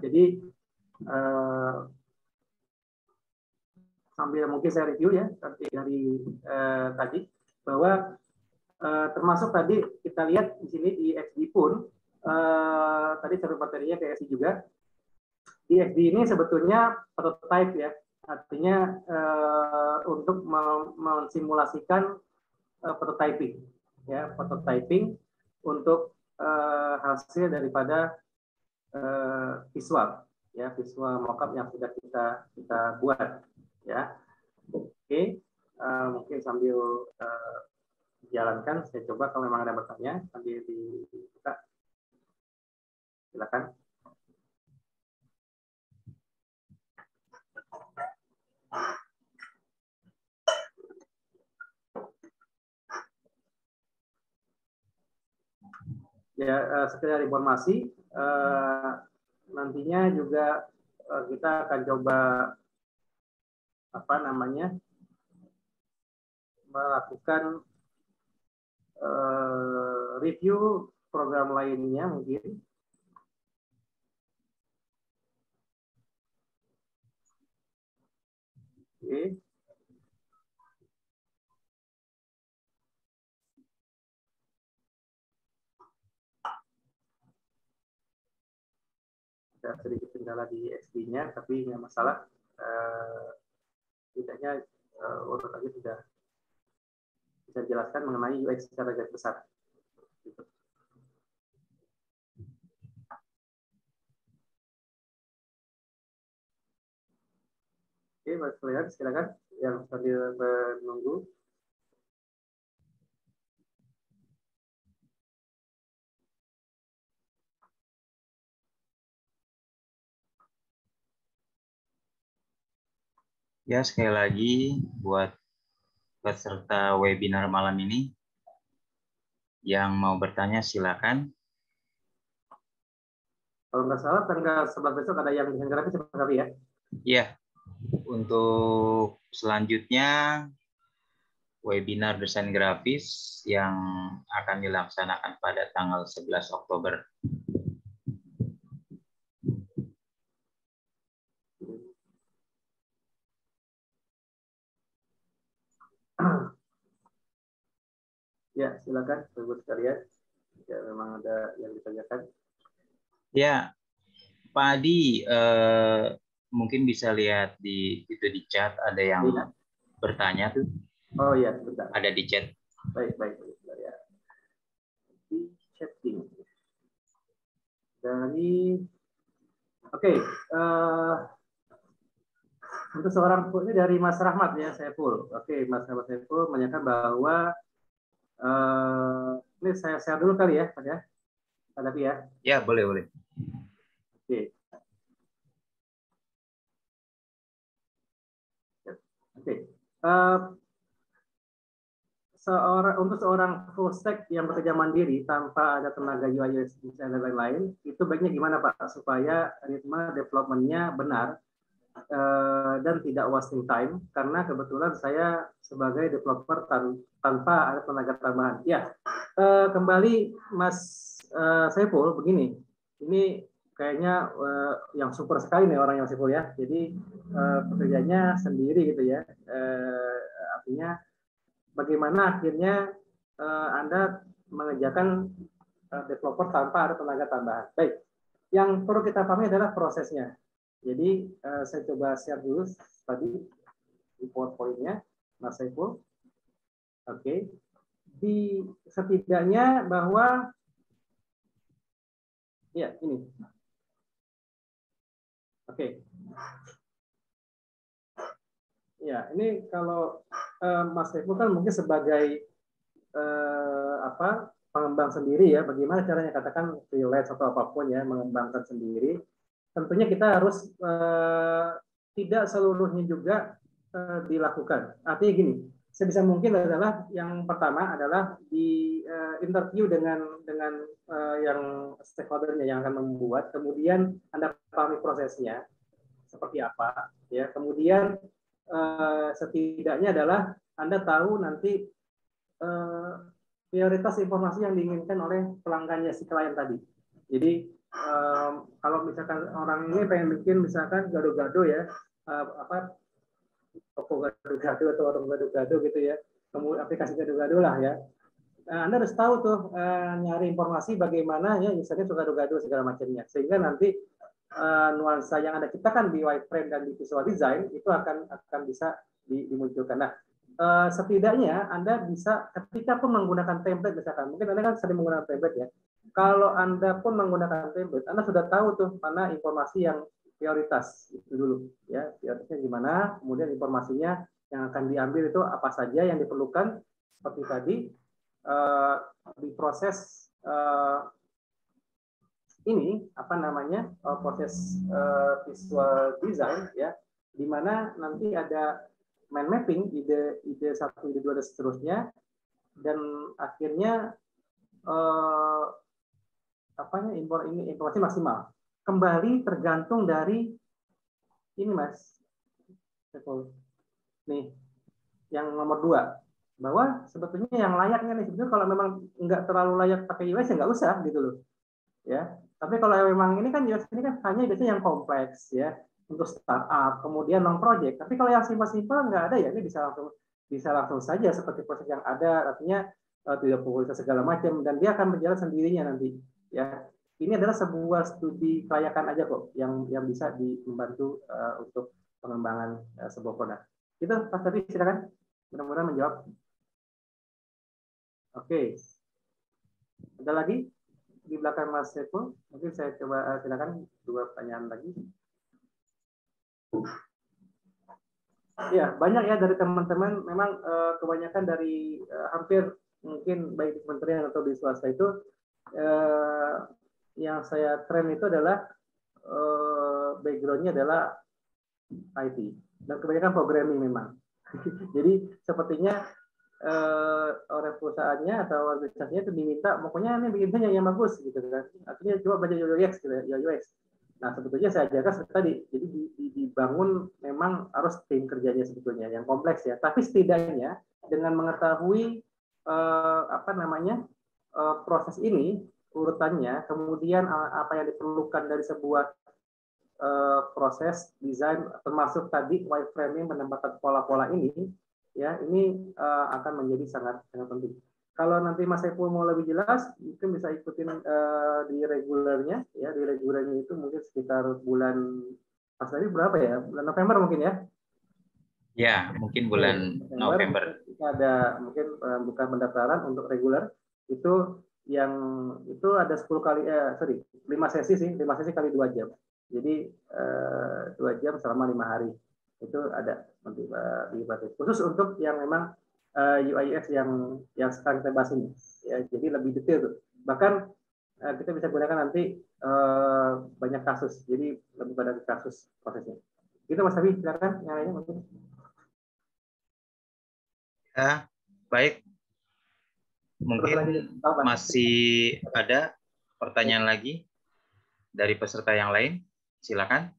Jadi sambil mungkin saya review ya dari tadi, bahwa termasuk tadi kita lihat di sini di XD pun tadi satu materinya ke XD juga. Di XD ini sebetulnya prototype ya, artinya untuk mensimulasikan prototyping ya, prototyping untuk hasil daripada visual ya, visual mockup yang sudah kita buat ya. Oke, mungkin sambil dijalankan, saya coba kalau memang ada bertanya sambil dibuka, silakan. ya sekedar informasi. Nantinya juga kita akan coba apa namanya melakukan review program lainnya mungkin. Oke. Ada sedikit kendala di XD-nya, tapi nggak masalah. Tidaknya urut lagi sudah bisa dijelaskan mengenai UX secara garis besar. Oke, Mas Lihat, silakan yang sambil menunggu. Ya, sekali lagi buat peserta webinar malam ini yang mau bertanya silakan. Kalau nggak salah tanggal 11 besok ada yang desain grafis kali ya? Iya, untuk selanjutnya webinar desain grafis yang akan dilaksanakan pada tanggal 11 Oktober. Ya, silakan Ibu sekalian. Ya, memang ada yang ditanyakan. Ya, Pak Adi, mungkin bisa lihat di chat ada yang bertanya tuh. Oh iya, sebentar. Ada di chat. Baik. Ya. Di chatting. Oke. Untuk seorang ini dari Mas Rahmat ya, Saiful. Oke, Mas Rahmat Saiful menanyakan bahwa ini saya share dulu kali ya, Pak ya. Tapi ya. Ya, boleh. Oke. Untuk seorang full stack yang bekerja mandiri tanpa ada tenaga UI UX dan lain-lain, itu baiknya gimana Pak supaya ritme development-nya benar dan tidak wasting time, karena kebetulan saya sebagai developer tanpa ada tenaga tambahan. Ya, kembali Mas Saiful, begini, ini kayaknya yang super sekali nih orang yang Saiful ya. Jadi pekerjaannya sendiri gitu ya. Artinya bagaimana akhirnya Anda mengerjakan developer tanpa ada tenaga tambahan. Baik, yang perlu kita pahami adalah prosesnya. Jadi saya coba share dulu tadi di PowerPoint-nya, Mas Saiful. Oke, di setidaknya bahwa ya ini. Oke. Ya, ini kalau Mas Saiful kan mungkin sebagai pengembang sendiri ya, bagaimana caranya katakan freelance atau apapun ya, mengembangkan sendiri. Tentunya kita harus tidak seluruhnya juga dilakukan. Artinya gini, sebisa mungkin adalah yang pertama adalah di interview dengan yang stakeholder-nya yang akan membuat, kemudian Anda pahami prosesnya seperti apa, ya. Kemudian setidaknya adalah Anda tahu nanti prioritas informasi yang diinginkan oleh pelanggannya si klien tadi. Jadi kalau misalkan orang ini pengen bikin misalkan gado-gado ya, toko gado-gado atau warung gado-gado gitu ya, kemudian aplikasi gado-gado lah ya. Anda harus tahu tuh nyari informasi bagaimana ya misalnya gado-gado segala macamnya, sehingga nanti nuansa yang Anda ciptakan di wireframe dan di visual design itu akan bisa dimunculkan. Nah, setidaknya Anda bisa ketika pun menggunakan template misalkan, mungkin Anda kan sering menggunakan template ya. Kalau Anda pun menggunakan template, Anda sudah tahu tuh mana informasi yang prioritas itu dulu ya, prioritasnya gimana, kemudian informasinya yang akan diambil itu apa saja yang diperlukan seperti tadi di proses ini apa namanya proses visual design ya, di mana nanti ada mind mapping ide 1, ide 2 dan seterusnya, dan akhirnya apanya ini informasi maksimal. Kembali tergantung dari ini Mas. Nih, yang nomor 2, bahwa sebetulnya yang layaknya nih sebetulnya kalau memang nggak terlalu layak pakai UX ya nggak usah gitu loh, ya. Tapi kalau memang ini kan UX ini kan hanya biasanya yang kompleks ya untuk startup, kemudian long project. Tapi kalau yang simpel-simpel nggak ada ya, ini bisa langsung saja seperti proses yang ada, artinya tidak perlu segala macam dan dia akan berjalan sendirinya nanti, ya. Ini adalah sebuah studi kelayakan aja kok yang bisa membantu untuk pengembangan sebuah produk. Itu Pak Tadi silakan, mudah-mudahan menjawab. Oke, ada lagi di belakang Mas Sepo? Mungkin saya coba silakan 2 pertanyaan lagi. Ya, banyak ya dari teman-teman. Memang kebanyakan dari hampir mungkin baik di kementerian atau di swasta itu yang saya tren itu adalah background-nya adalah IT dan kebanyakan programming memang. Jadi sepertinya oleh perusahaannya atau organisasinya itu diminta pokoknya ini bikin saja yang bagus gitu kan. Artinya coba belajar UX gitu ya, UX. Nah, sebetulnya saya ajarkan seperti tadi. Jadi dibangun memang harus tim kerjanya sebetulnya yang kompleks ya. Tapi setidaknya dengan mengetahui proses ini urutannya, kemudian apa yang diperlukan dari sebuah proses desain termasuk tadi wireframing menempatkan pola-pola ini, ya ini akan menjadi sangat penting. Kalau nanti Mas Saiful mau lebih jelas, mungkin bisa ikutin di regulernya, ya di regulernya itu mungkin sekitar bulan pas tadi berapa ya? Bulan November mungkin ya? Ya, mungkin bulan November. Kita ada mungkin bukan pendaftaran untuk reguler itu yang itu ada 10 kali 5 sesi sih, 5 sesi kali 2 jam. Jadi 2 jam selama 5 hari itu ada nanti di khusus untuk yang memang UI UX yang sekarang kita bahas ini. Ya, jadi lebih detail tuh. Bahkan kita bisa gunakan nanti banyak kasus. Jadi lebih pada kasus prosesnya. Gitu Mas Abi, silakan yang lainnya mungkin. Ya, baik. Mungkin masih ada pertanyaan lagi dari peserta yang lain. Silakan.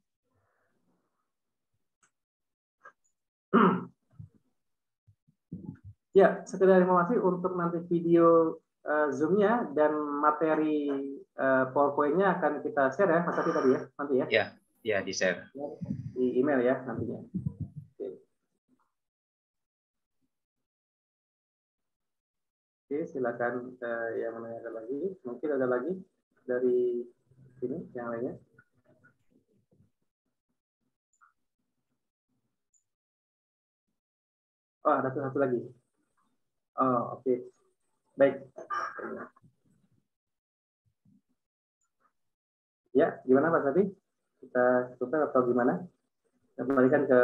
Ya, sekedar informasi untuk nanti video Zoom-nya dan materi PowerPoint-nya akan kita share ya, Mas Ati tadi ya, nanti ya. Ya, ya di-share. Di email ya nantinya. Oke, silakan yang menanyakan lagi. Mungkin ada lagi dari sini yang lainnya. Oh, ada satu lagi. Oh, oke. Baik. Ya, gimana Pak Sati? Kita cukupkan atau gimana? Kita kembalikan ke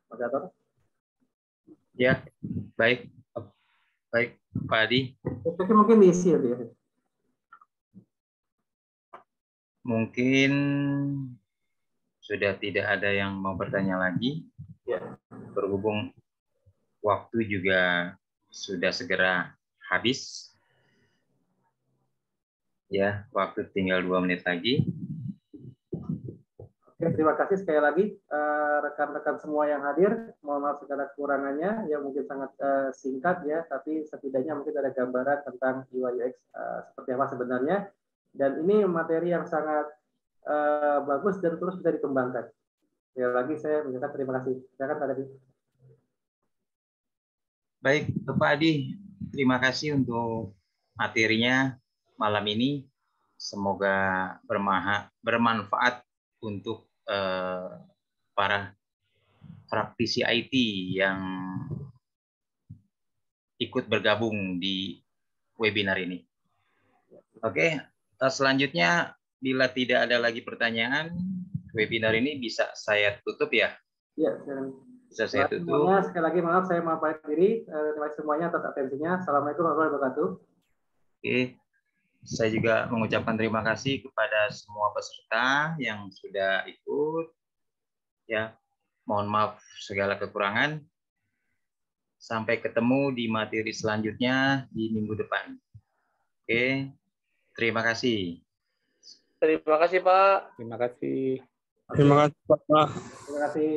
moderator. Ya, baik. Baik, Pak Adi. Oke, mungkin diisi ya. Mungkin sudah tidak ada yang mau bertanya lagi. Ya. Berhubung waktu juga sudah segera habis. Ya, waktu tinggal 2 menit lagi. Oke, terima kasih sekali lagi rekan-rekan semua yang hadir. Mohon maaf segala kekurangannya, yang mungkin sangat singkat ya, tapi setidaknya mungkin ada gambaran tentang UI UX seperti apa sebenarnya. Dan ini materi yang sangat bagus dan terus bisa dikembangkan. Ya lagi saya mengucapkan terima kasih. Silakan Pak Adi. Baik, Pak Adi, terima kasih untuk materinya malam ini. Semoga bermanfaat untuk para praktisi IT yang ikut bergabung di webinar ini. Oke, selanjutnya bila tidak ada lagi pertanyaan, webinar ini bisa saya tutup ya? Iya, bisa saya tutup. Semuanya, sekali lagi maaf saya mau pamit diri. Terima kasih semuanya atas atensinya. Assalamualaikum warahmatullahi wabarakatuh. Oke. Saya juga mengucapkan terima kasih kepada semua peserta yang sudah ikut. Ya, mohon maaf segala kekurangan. Sampai ketemu di materi selanjutnya di minggu depan. Oke. Terima kasih. Terima kasih, Pak. Terima kasih. Oke, Terima kasih Pak. terima kasih.